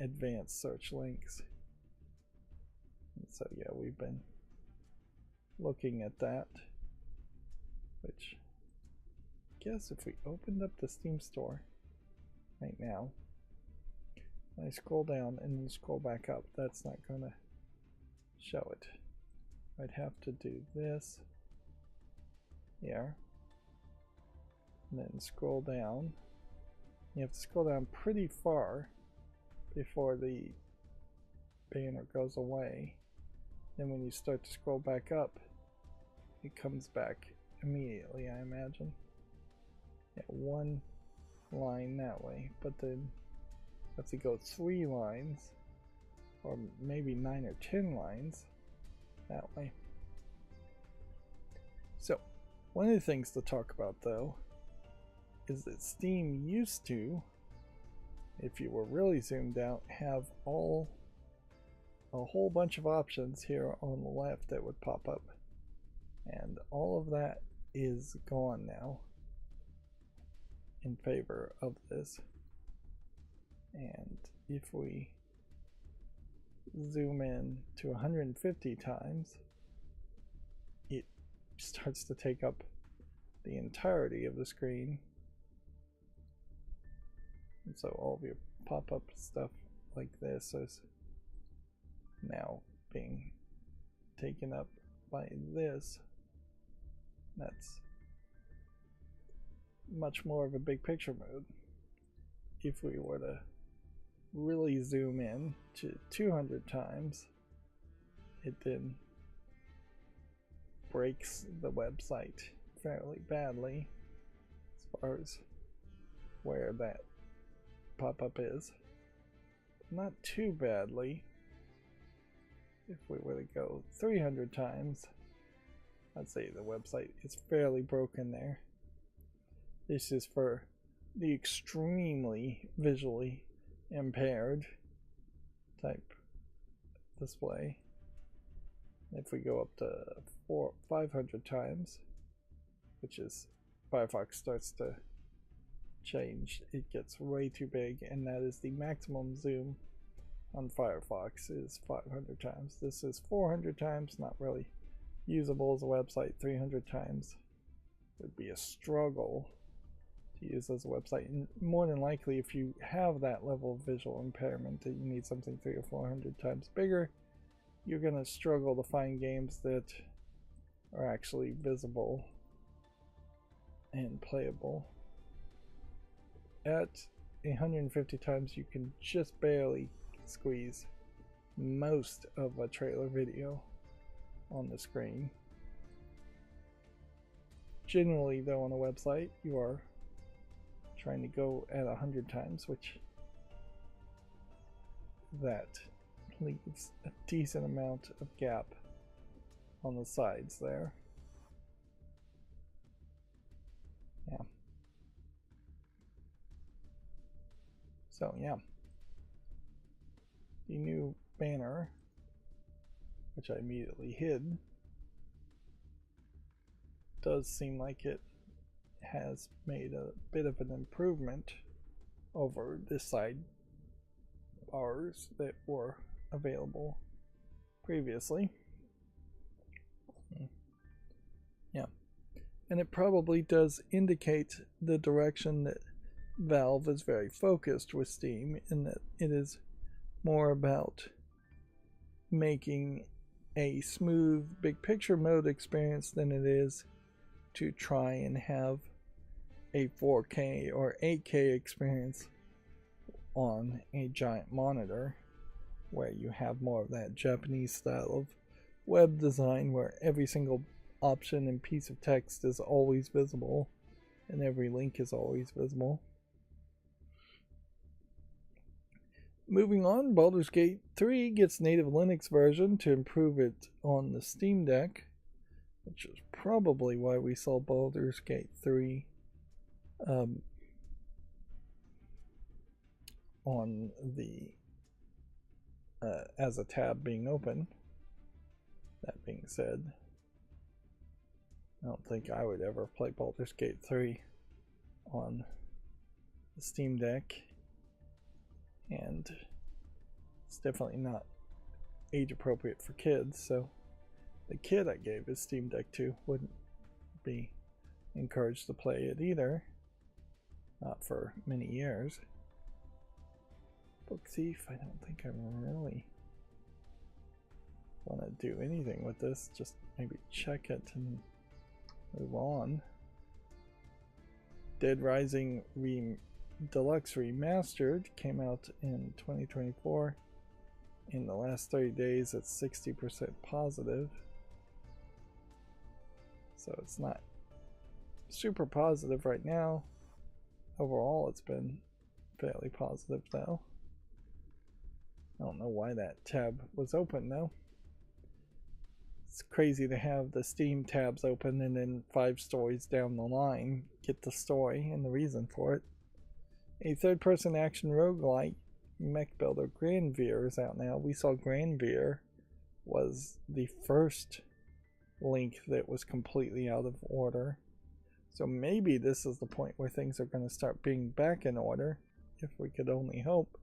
advanced search links. And so yeah, we've been looking at that, which I guess if we opened up the Steam store right now, I scroll down and then scroll back up, that's not gonna show it. I'd have to do this here and then scroll down. You have to scroll down pretty far before the banner goes away. Then when you start to scroll back up, it comes back immediately, I imagine. Yeah, one line that way, but then if we go 3 lines, or maybe 9 or 10 lines that way. So one of the things to talk about though is that Steam used to, if you were really zoomed out, have a whole bunch of options here on the left that would pop up, and all of that is gone now in favor of this. And if we zoom in to 150 times, it starts to take up the entirety of the screen, and so all of your pop-up stuff like this is now being taken up by this. That's much more of a big picture mode. If we were to really zoom in to 200 times, it then breaks the website fairly badly as far as where that pop-up is. Not too badly. If we were to go 300 times, I'd say the website is fairly broken there. This is for the extremely visually impaired type display. If we go up to 500 times, which is Firefox starts to change, it gets way too big, and that is the maximum zoom on Firefox is 500 times. This is 400 times, not really usable as a website. 300 times would be a struggle to use as a website, and more than likely if you have that level of visual impairment that you need something 300 or 400 times bigger, you're going to struggle to find games that are actually visible and playable. At 150 times you can just barely squeeze most of a trailer video on the screen. Generally though, on a website you are trying to go at 100 times, which that leaves a decent amount of gap on the sides there. Yeah. So yeah, the new banner, which I immediately hid, does seem like it has made a bit of an improvement over this side bars that were available previously. Yeah, and it probably does indicate the direction that Valve is very focused with Steam, in that it is more about making a smooth big picture mode experience than it is to try and have a 4K or 8K experience on a giant monitor, where you have more of that Japanese style of web design where every single option and piece of text is always visible and every link is always visible. Moving on, Baldur's Gate 3 gets native Linux version to improve it on the Steam Deck, which is probably why we saw Baldur's Gate 3 on the as a tab being open. That being said, I don't think I would ever play Baldur's Gate 3 on the Steam Deck, and it's definitely not age appropriate for kids, so the kid I gave his Steam Deck to wouldn't be encouraged to play it either, not for many years. Book Thief, I don't think I really want to do anything with this, just maybe check it and move on. Dead Rising Deluxe Remastered came out in 2024. In the last 30 days, it's 60% positive. So it's not super positive right now. Overall, it's been fairly positive though. I don't know why that tab was open though. It's crazy to have the Steam tabs open and then 5 stories down the line get the story and the reason for it. A third-person action roguelike mech builder, Granvir, is out now. We saw Granvir was the first link that was completely out of order. So maybe this is the point where things are going to start being back in order, if we could only hope.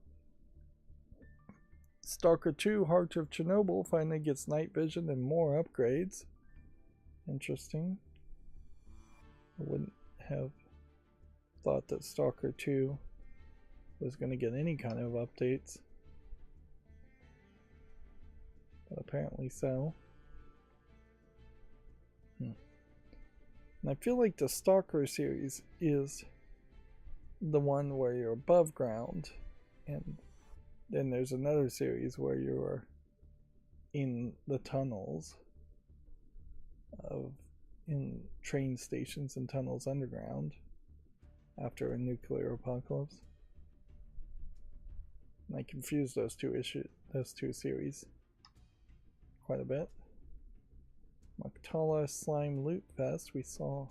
Stalker 2 Heart of Chernobyl finally gets night vision and more upgrades. Interesting. I wouldn't have thought that Stalker 2 was going to get any kind of updates. But apparently so. And I feel like the Stalker series is the one where you're above ground, and then there's another series where you're in the tunnels in train stations and tunnels underground after a nuclear apocalypse. And I confused those two series quite a bit. Maktala Slime Loot Fest, we saw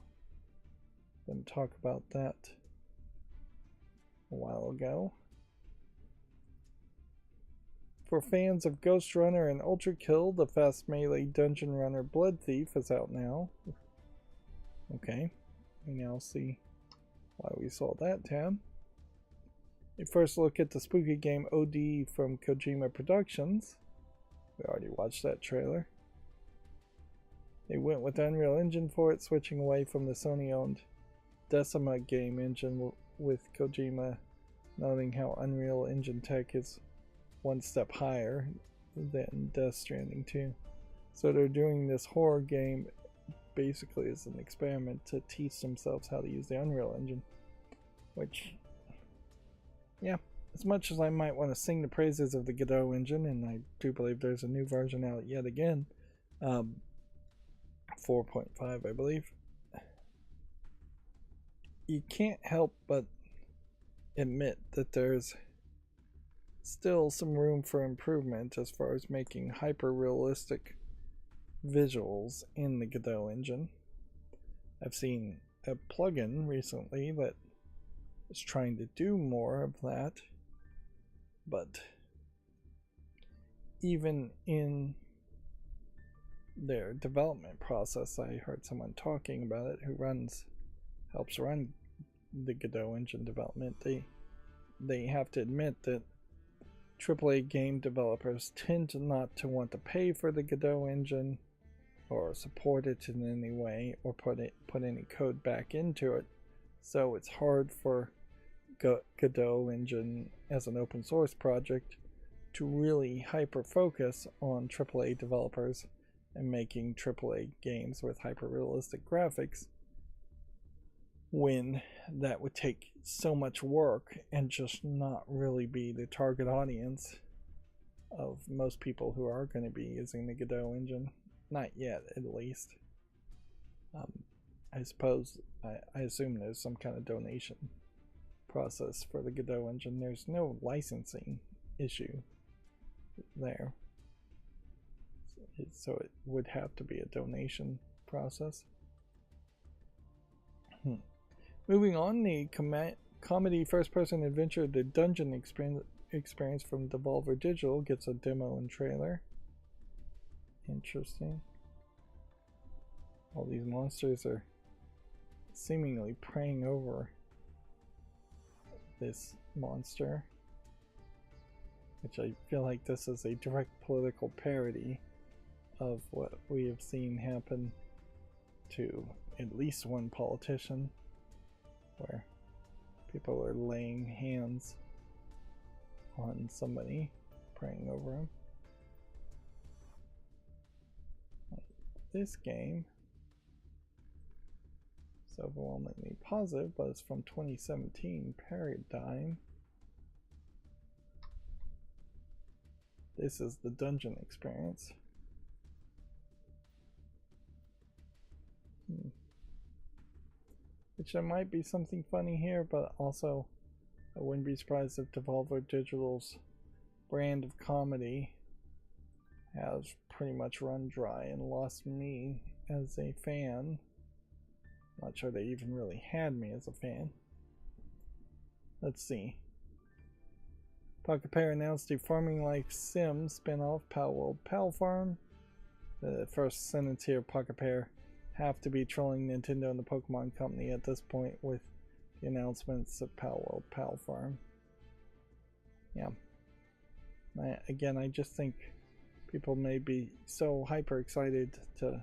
them talk about that a while ago. For fans of Ghost Runner and Ultra Kill, the Fast Melee Dungeon Runner Blood Thief is out now. Okay, we now see why we saw that tab. A first look at the spooky game OD from Kojima Productions. We already watched that trailer. They went with Unreal Engine for it, switching away from the Sony-owned Decima game engine, with Kojima noting how Unreal Engine tech is one step higher than Death Stranding 2. So they're doing this horror game basically as an experiment to teach themselves how to use the Unreal Engine. Which, yeah, as much as I might want to sing the praises of the Godot engine, and I do believe there's a new version out yet again, 4.5 I believe, you can't help but admit that there's still some room for improvement as far as making hyper-realistic visuals in the Godot engine. I've seen a plugin recently that is trying to do more of that, but even in their development process, I heard someone talking about it who helps run the Godot engine development. They have to admit that AAA game developers tend not to want to pay for the Godot engine or support it in any way or put any code back into it. So it's hard for Godot engine as an open source project to really hyper focus on AAA developers and making AAA games with hyper realistic graphics, when that would take so much work and just not really be the target audience of most people who are going to be using the Godot engine. Not yet, at least. I suppose, I assume there's some kind of donation process for the Godot engine. There's no licensing issue there, so it would have to be a donation process. Moving on, the comedy first-person adventure The Dungeon experience from Devolver Digital gets a demo and trailer. Interesting. All these monsters are seemingly preying over this monster, which I feel like this is a direct political parody of what we have seen happen to at least one politician, where people are laying hands on somebody, praying over him. This game is overwhelmingly positive, but it's from 2017 Paradigm. This is the dungeon experience. Which there might be something funny here, but also I wouldn't be surprised if Devolver Digital's brand of comedy has pretty much run dry and lost me as a fan. Not sure they even really had me as a fan. Let's see. Pocket Pair announced a farming life sim spin-off, Pal World Pal Farm. The first sentence here, Pocket Pair have to be trolling Nintendo and the Pokemon Company at this point with the announcements of Pal World Pal Farm. Yeah. Again, I just think people may be so hyper excited to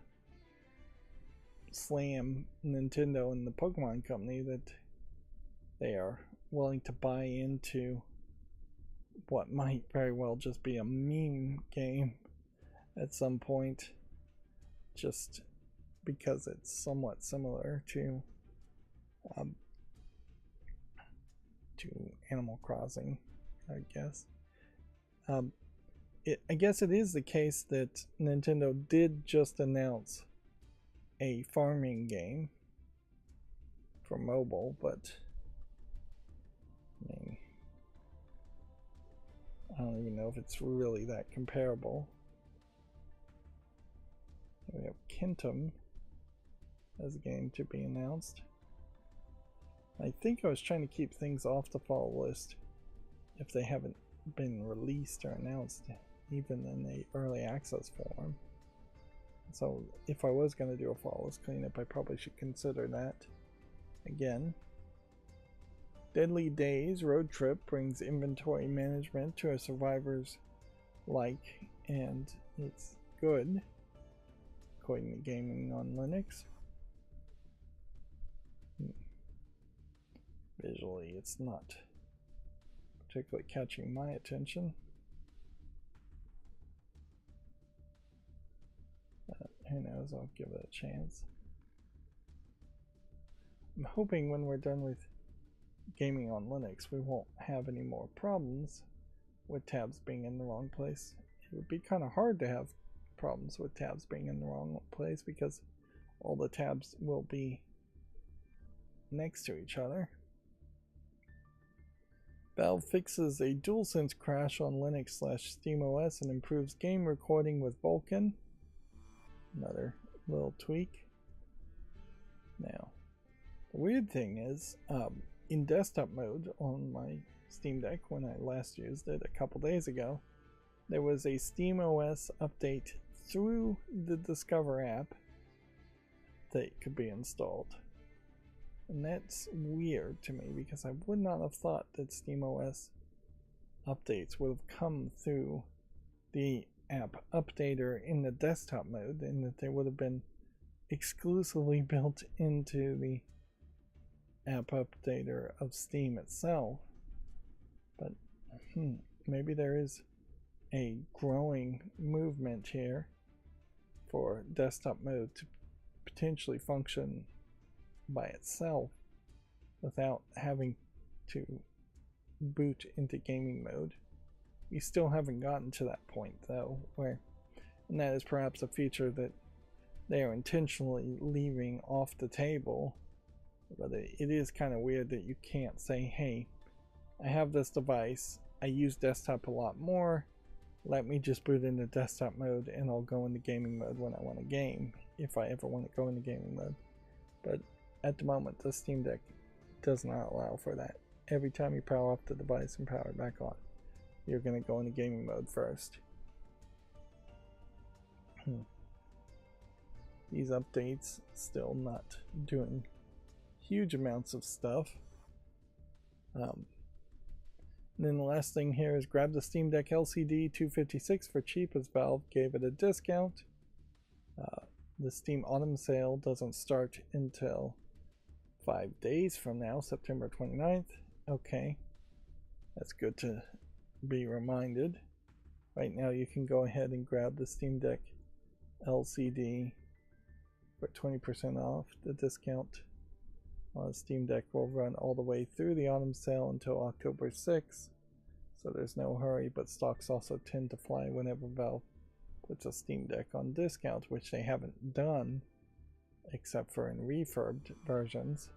slam Nintendo and the Pokemon Company that they are willing to buy into what might very well just be a meme game at some point, just because it's somewhat similar to Animal Crossing, I guess. I guess it is the case that Nintendo did just announce a farming game for mobile, but I mean, I don't even know if it's really that comparable. We have Kintum as a game to be announced. I think I was trying to keep things off the fall list if they haven't been released or announced, even in the early access form. So if I was going to do a fall list cleanup, I probably should consider that again. Deadly Days Road Trip brings inventory management to a survivor's like, and it's good, according to Gaming on Linux. Visually, it's not particularly catching my attention. Who knows, I'll give it a chance. I'm hoping when we're done with Gaming on Linux, we won't have any more problems with tabs being in the wrong place. It would be kind of hard to have problems with tabs being in the wrong place because all the tabs will be next to each other. Valve fixes a DualSense crash on Linux/SteamOS and improves game recording with Vulkan. Another little tweak. Now, the weird thing is, in desktop mode on my Steam Deck, when I last used it a couple days ago, there was a SteamOS update through the Discover app that could be installed. And that's weird to me because I would not have thought that SteamOS updates would have come through the app updater in the desktop mode, and that they would have been exclusively built into the app updater of Steam itself. But maybe there is a growing movement here for desktop mode to potentially function by itself without having to boot into gaming mode. We still haven't gotten to that point though, and that is perhaps a feature that they are intentionally leaving off the table. But it is kind of weird that you can't say, hey, I have this device, I use desktop a lot more, let me just boot into desktop mode and I'll go into gaming mode when I want to game, if I ever want to go into gaming mode. But at the moment, the Steam Deck does not allow for that. Every time you power off the device and power it back on, you're going to go into gaming mode first. These updates still not doing huge amounts of stuff. And then the last thing here is grab the Steam Deck LCD 256 for cheap as Valve gave it a discount. The Steam Autumn sale doesn't start until 5 days from now, September 29th. Okay, that's good to be reminded. Right now you can go ahead and grab the Steam Deck LCD for 20% off. The discount on Steam Deck will run all the way through the autumn sale until October 6th. so there's no hurry, but stocks also tend to fly whenever Valve puts a Steam Deck on discount, which they haven't done except for in refurbed versions.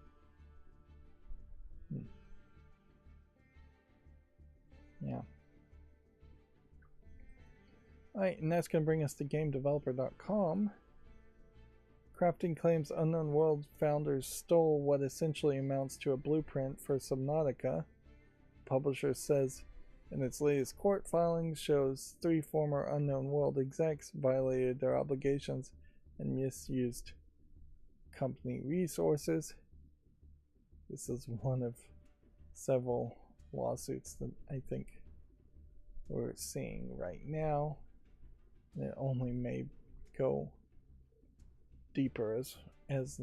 Yeah. Alright, and that's going to bring us to GameDeveloper.com. Crafting claims Unknown World founders stole what essentially amounts to a blueprint for Subnautica. Publisher says in its latest court filings shows 3 former Unknown World execs violated their obligations and misused company resources. This is one of several lawsuits that I think we're seeing right now. It only may go deeper as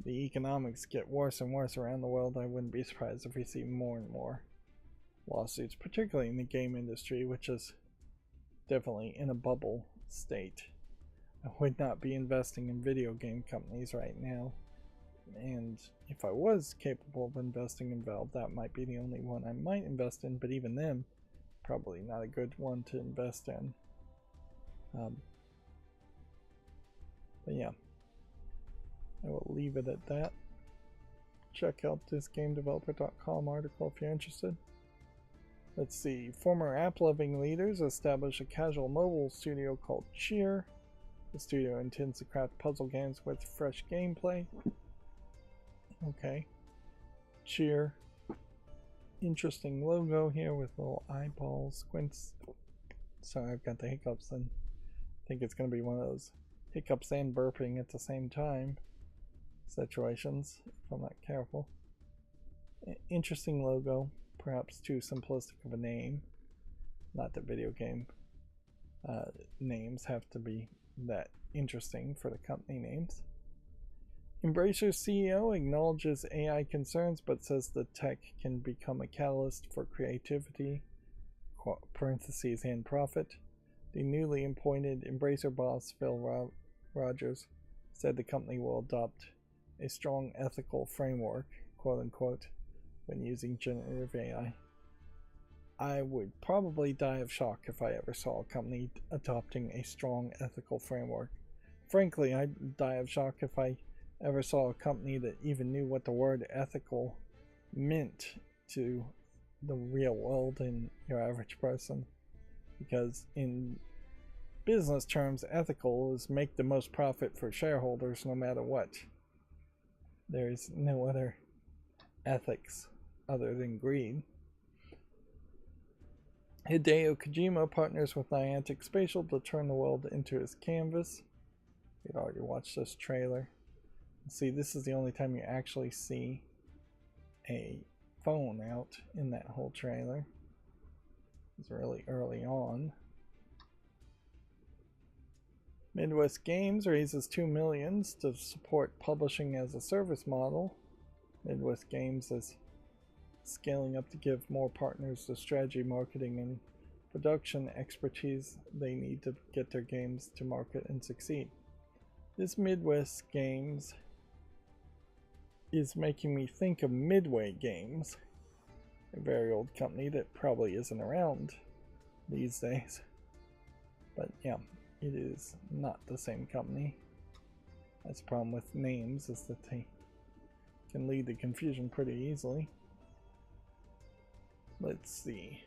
the economics get worse and worse around the world. I wouldn't be surprised if we see more and more lawsuits, particularly in the game industry, which is definitely in a bubble state. I would not be investing in video game companies right now, and if I was capable of investing in Valve, that might be the only one I might invest in, but even then, probably not a good one to invest in. But yeah, I will leave it at that. Check out this GameDeveloper.com article if you're interested. Let's see. Former app-loving leaders establish a casual mobile studio called Cheer. The studio intends to craft puzzle games with fresh gameplay. Okay. Cheer. Interesting logo here with little eyeball squints. Sorry, I've got the hiccups, and I think it's going to be one of those hiccups and burping at the same time situations if I'm not careful. Interesting logo, perhaps too simplistic of a name. Not that video game names have to be that interesting for the company names. Embracer's CEO acknowledges AI concerns but says the tech can become a catalyst for creativity, parentheses, and profit. The newly appointed Embracer boss Phil Rogers said the company will adopt a strong ethical framework, quote unquote, when using generative AI. I would probably die of shock if I ever saw a company adopting a strong ethical framework. Frankly, I'd die of shock if I ever saw a company that even knew what the word ethical meant to the real world and your average person. Because in business terms, ethical is make the most profit for shareholders no matter what. There's no other ethics other than greed. Hideo Kojima partners with Niantic Spatial to turn the world into his canvas. We'd already watched this trailer. See, this is the only time you actually see a phone out in that whole trailer. It's really early on. Midwest Games raises $2 million to support publishing as a service model. Midwest Games is scaling up to give more partners the strategy, marketing, and production expertise they need to get their games to market and succeed. This Midwest Games is making me think of Midway Games, a very old company that probably isn't around these days. But yeah, it is not the same company. That's the problem with names, is that they can lead to confusion pretty easily. Let's see.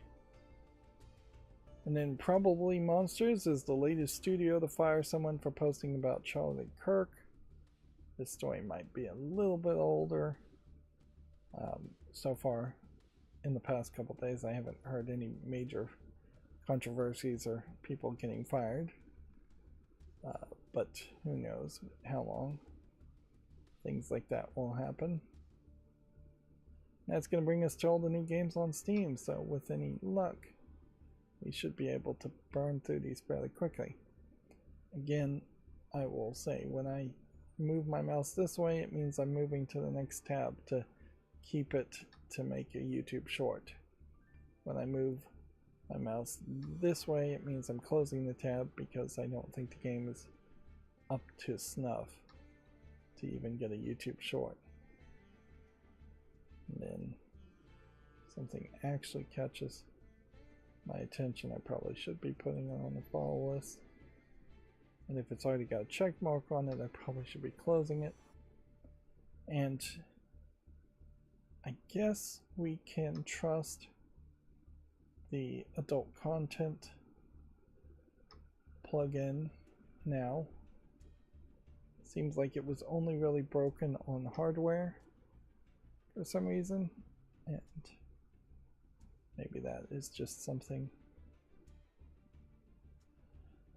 And then Probably Monsters is the latest studio to fire someone for posting about Charlie Kirk. This story might be a little bit older. So far, in the past couple days, I haven't heard any major controversies or people getting fired. But who knows how long things like that will happen. That's going to bring us to all the new games on Steam, so with any luck, we should be able to burn through these fairly quickly. Again, I will say, when I move my mouse this way, it means I'm moving to the next tab to keep it to make a YouTube short. When I move my mouse this way, it means I'm closing the tab because I don't think the game is up to snuff to even get a YouTube short. And then something actually catches my attention, I probably should be putting it on the follow list. And if it's already got a check mark on it, I probably should be closing it. And I guess we can trust the adult content plugin now. Seems like it was only really broken on hardware for some reason, and maybe that is just something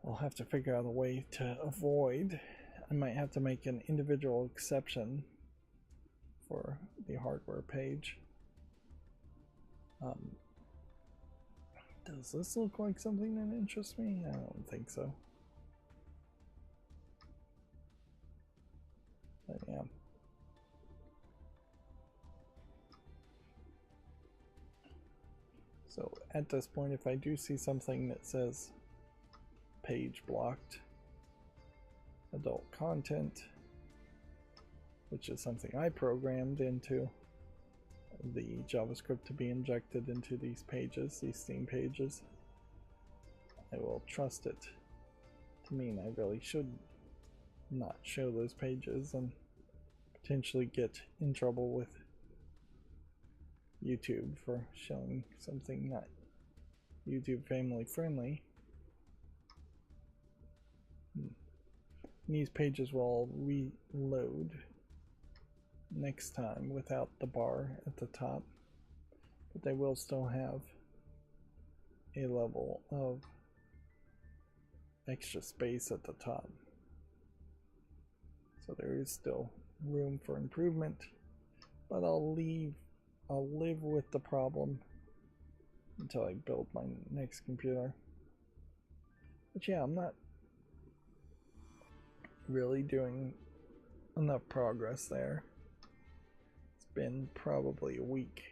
I'll have to figure out a way to avoid. I might have to make an individual exception for the hardware page. Does this look like something that interests me? I don't think so. But yeah. So at this point, if I do see something that says page blocked, adult content, which is something I programmed into the JavaScript to be injected into these pages, these theme pages, I will trust it to mean I really should not show those pages and potentially get in trouble with YouTube for showing something not YouTube family friendly. These pages will all reload next time without the bar at the top, but they will still have a level of extra space at the top, so there is still room for improvement, but I'll live with the problem until I build my next computer. But yeah, I'm not really doing enough progress there. It's been probably a week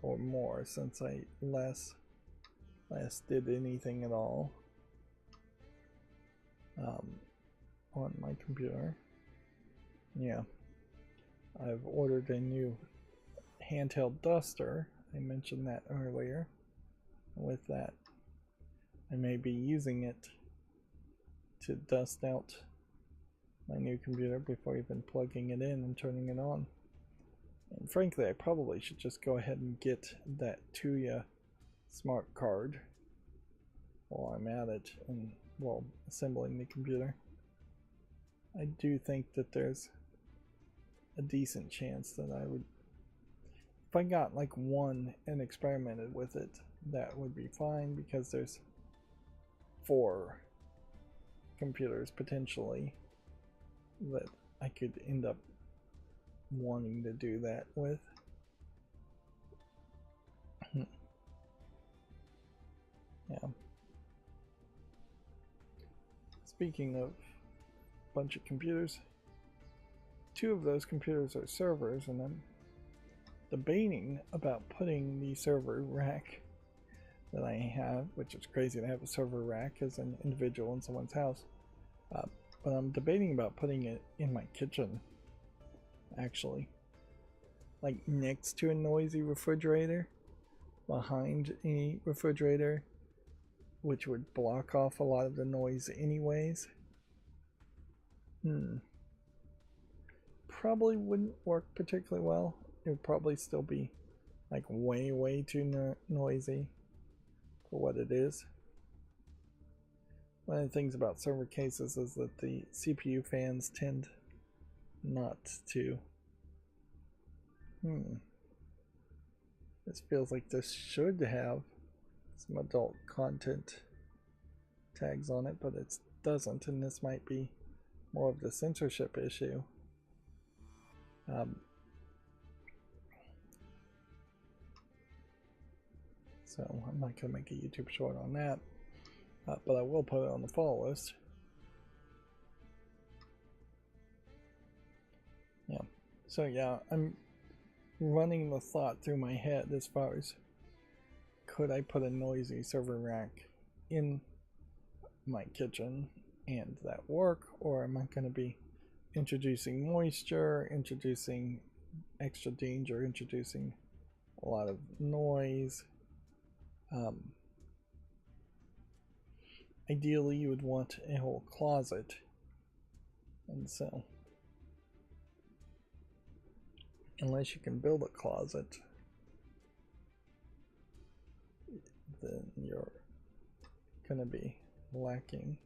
or more since I last did anything at all on my computer. Yeah, I've ordered a new handheld duster. I mentioned that earlier. With that, I may be using it to dust out my new computer before even plugging it in and turning it on. And frankly, I probably should just go ahead and get that Tuya smart card while I'm at it and while assembling the computer. I do think that there's a decent chance that I would, if I got like one and experimented with it, that would be fine, because there's 4 computers potentially that I could end up wanting to do that with. Yeah. Speaking of a bunch of computers, 2 of those computers are servers, and I'm debating about putting the server rack that I have, which is crazy to have a server rack as an individual in someone's house, but I'm debating about putting it in my kitchen, actually, like next to a noisy refrigerator, behind a refrigerator, which would block off a lot of the noise anyways. Probably wouldn't work particularly well. It would probably still be like way too noisy for what it is. One of the things about server cases is that the CPU fans tend not to. This feels like this should have some adult content tags on it, but it doesn't, and this might be more of the censorship issue. So I'm not going to make a YouTube short on that, but I will put it on the follow list. Yeah, so yeah, I'm running the thought through my head as far as, could I put a noisy server rack in my kitchen and that work, or am I going to be introducing moisture, introducing extra danger, introducing a lot of noise, Ideally you would want a whole closet, and so unless you can build a closet, then you're gonna be lacking.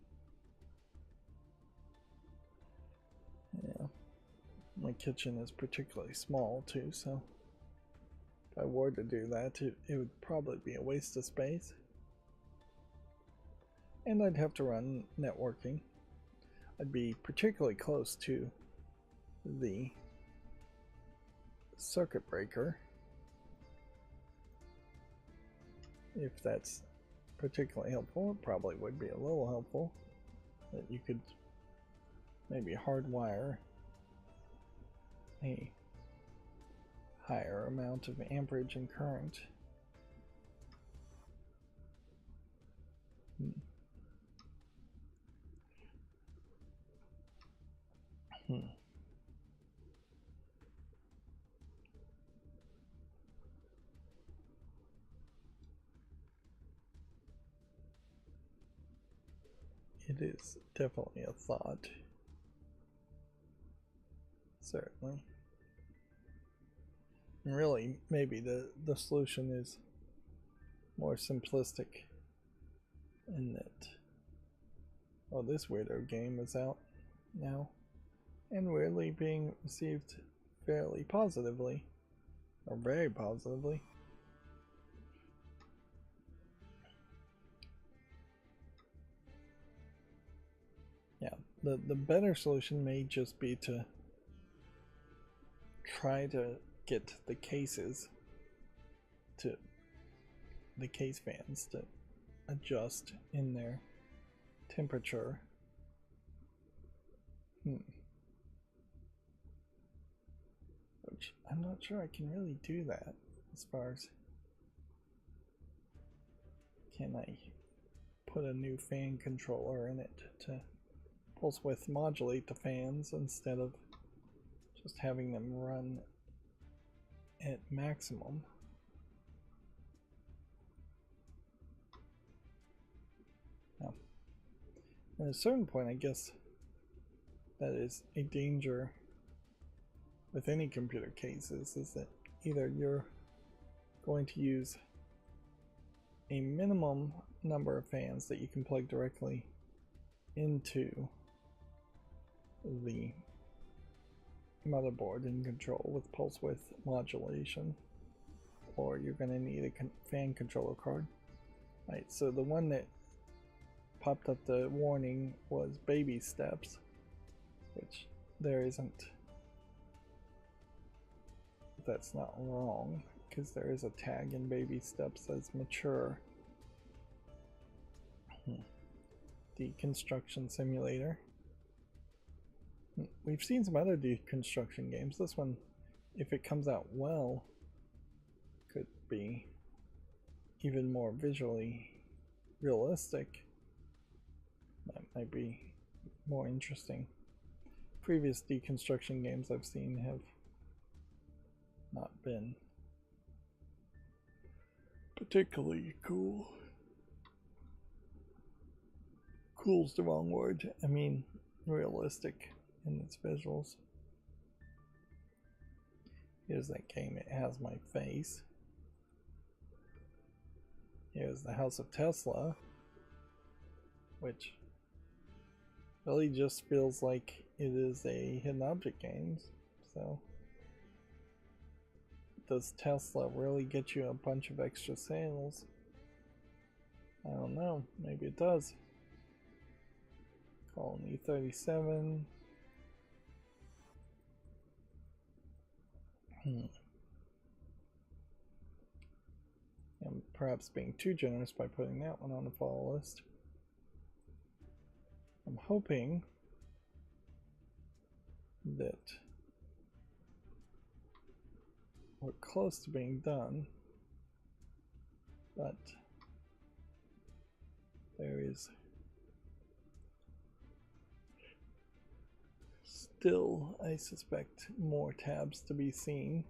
Yeah, my kitchen is particularly small too, so if I were to do that, it would probably be a waste of space. And I'd have to run networking. I'd be particularly close to the circuit breaker, if that's particularly helpful. It probably would be a little helpful that you could maybe hardwire a higher amount of amperage and current. It is definitely a thought. Certainly. And really, maybe the solution is more simplistic in that, oh, this weirdo game is out now and weirdly being received fairly positively, or very positively. Yeah, the better solution may just be to try to get the cases to the case fans to adjust in their temperature. Which I'm not sure I can really do that as far as, can I put a new fan controller in it to pulse width modulate the fans instead of just having them run at maximum. Now, at a certain point, I guess that is a danger with any computer cases, is that either you're going to use a minimum number of fans that you can plug directly into the motherboard and control with pulse width modulation, or you're going to need a fan controller card. Right, so the one that popped up the warning was baby steps, which there isn't. That's not wrong, because there is a tag in baby steps as mature. Deconstruction simulator. We've seen some other deconstruction games. This one, if it comes out well, could be even more visually realistic. That might be more interesting. Previous deconstruction games I've seen have not been particularly cool. Cool's the wrong word. I mean realistic in its visuals. Here's that game. It has my face. Here's the House of Tesla, which really just feels like it is a hidden object game. So does Tesla really get you a bunch of extra sales? I don't know. Maybe it does. Colony 37. I'm perhaps being too generous by putting that one on the follow list. I'm hoping that we're close to being done, but there is still, I suspect, more tabs to be seen.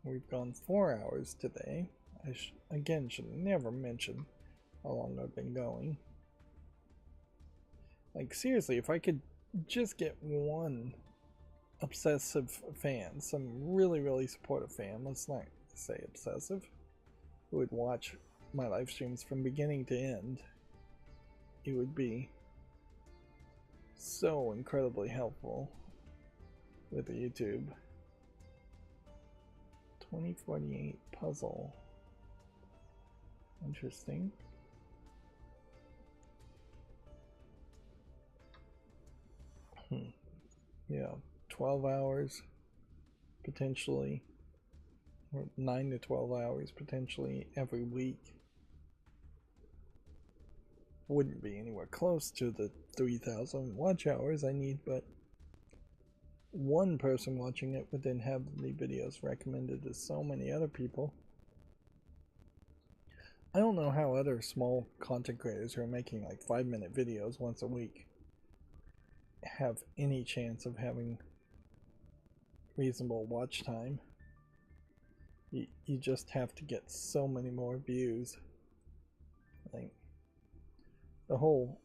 We've gone 4 hours today. again should never mention how long I've been going. Like, seriously, if I could just get one obsessive fan, some really supportive fan, let's not say obsessive, who would watch my live streams from beginning to end, it would be so incredibly helpful with YouTube. 2048 puzzle. Interesting. Yeah, 12 hours potentially, or 9 to 12 hours potentially every week. Wouldn't be anywhere close to the 3,000 watch hours I need, but one person watching it would then have the videos recommended to so many other people. I don't know how other small content creators who are making like 5-minute videos once a week have any chance of having reasonable watch time. You just have to get so many more views. Like, the whole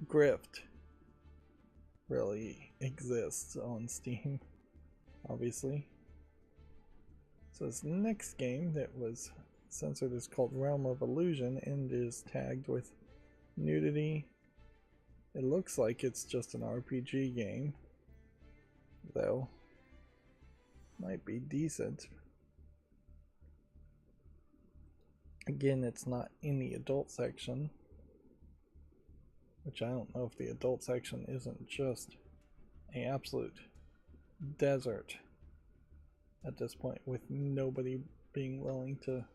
grift really exists on Steam, obviously. So this next game that was censored is called Realm of Illusion and is tagged with nudity. It looks like it's just an RPG game, though. Might be decent. Again, it's not in the adult section, which I don't know if the adult section isn't just an absolute desert at this point, with nobody being willing to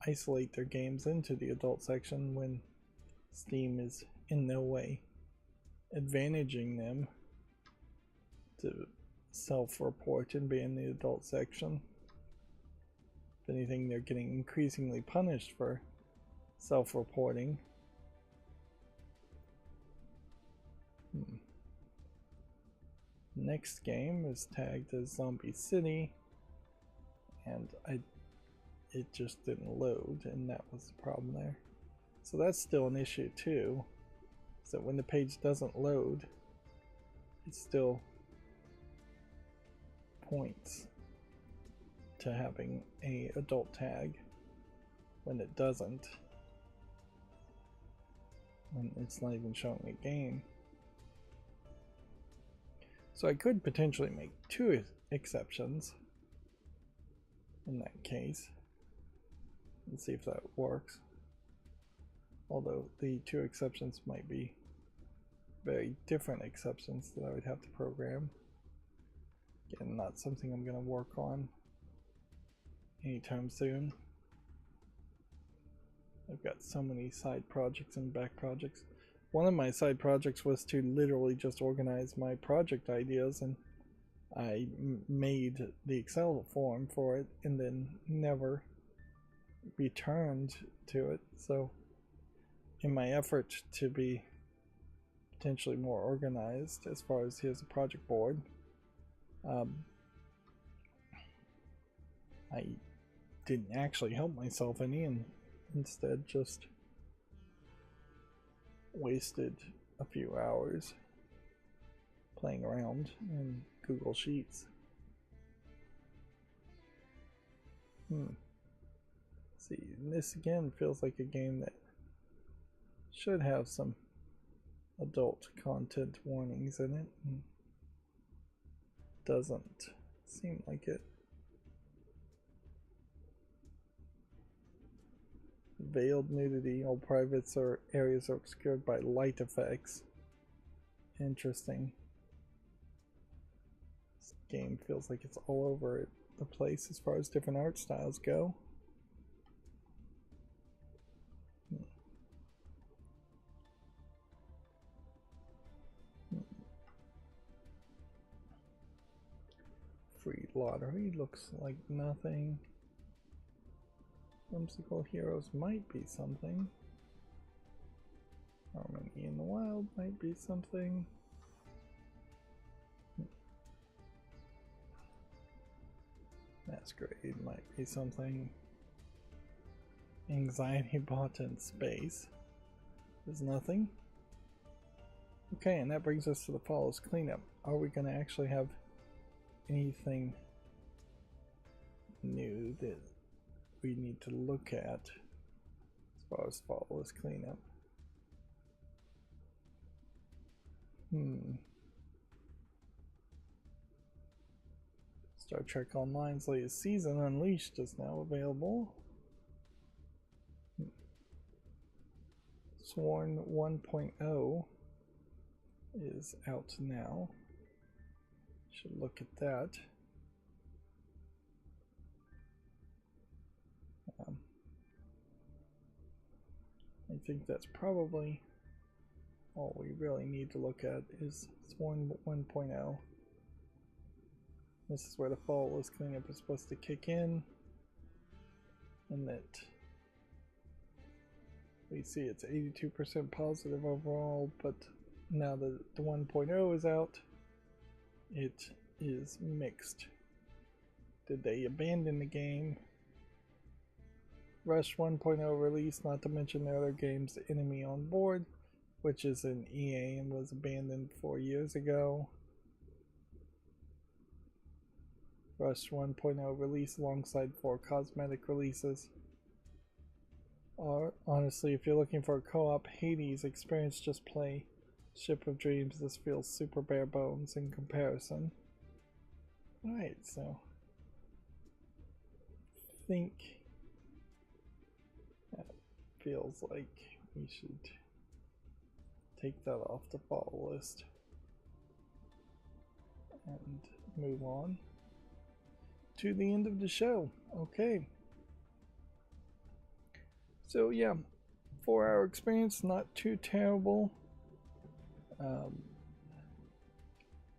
isolate their games into the adult section when Steam is in no way advantaging them to self-report and be in the adult section. If anything, they're getting increasingly punished for self-reporting. Next game is tagged as Zombie City, and it just didn't load, and that was the problem there. So that's still an issue too, is that when the page doesn't load, it still points to having a adult tag when it doesn't, when it's not even showing a game. So I could potentially make 2 exceptions in that case and see if that works. Although the 2 exceptions might be very different exceptions that I would have to program. Again, not something I'm going to work on anytime soon. I've got so many side projects and back projects. One of my side projects was to literally just organize my project ideas, and I made the Excel form for it and then never returned to it. So in my effort to be potentially more organized as far as here's a project board, I didn't actually help myself any, and instead just wasted a few hours playing around in Google Sheets. See, this again feels like a game that should have some adult content warnings in it. Doesn't seem like it. Veiled nudity. All privates or areas are obscured by light effects. Interesting. This game feels like it's all over the place as far as different art styles go. Free lottery looks like nothing. Whimsical heroes might be something. Harmony in the Wild might be something. Mass sports grade might be something. Anxiety bought in space. There's nothing. Okay, and that brings us to the follows cleanup. Are we going to actually have anything new that we need to look at as far as follows cleanup? Star Trek Online's latest season, Unleashed, is now available. Sworn 1.0 is out now. Should look at that. I think that's probably all we really need to look at is Sworn 1.0. This is where the fall list cleanup is supposed to kick in, and that we see it's 82% positive overall, but now that the 1.0 is out, it is mixed. Did they abandon the game? Rush 1.0 release, not to mention the other games, The Enemy on Board, which is an EA and was abandoned 4 years ago. Rush 1.0 release alongside 4 cosmetic releases. Or, honestly, if you're looking for a co-op Hades experience, just play Ship of Dreams. This feels super bare bones in comparison. Alright, so I think that feels like we should take that off the follow list and move on to the end of the show. Okay. So yeah, 4-hour experience, not too terrible.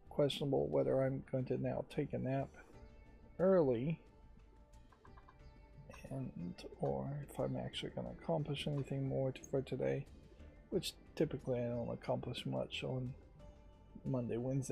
Questionable whether I'm going to now take a nap early or if I'm actually going to accomplish anything more for today, which typically I don't accomplish much on Monday, Wednesday.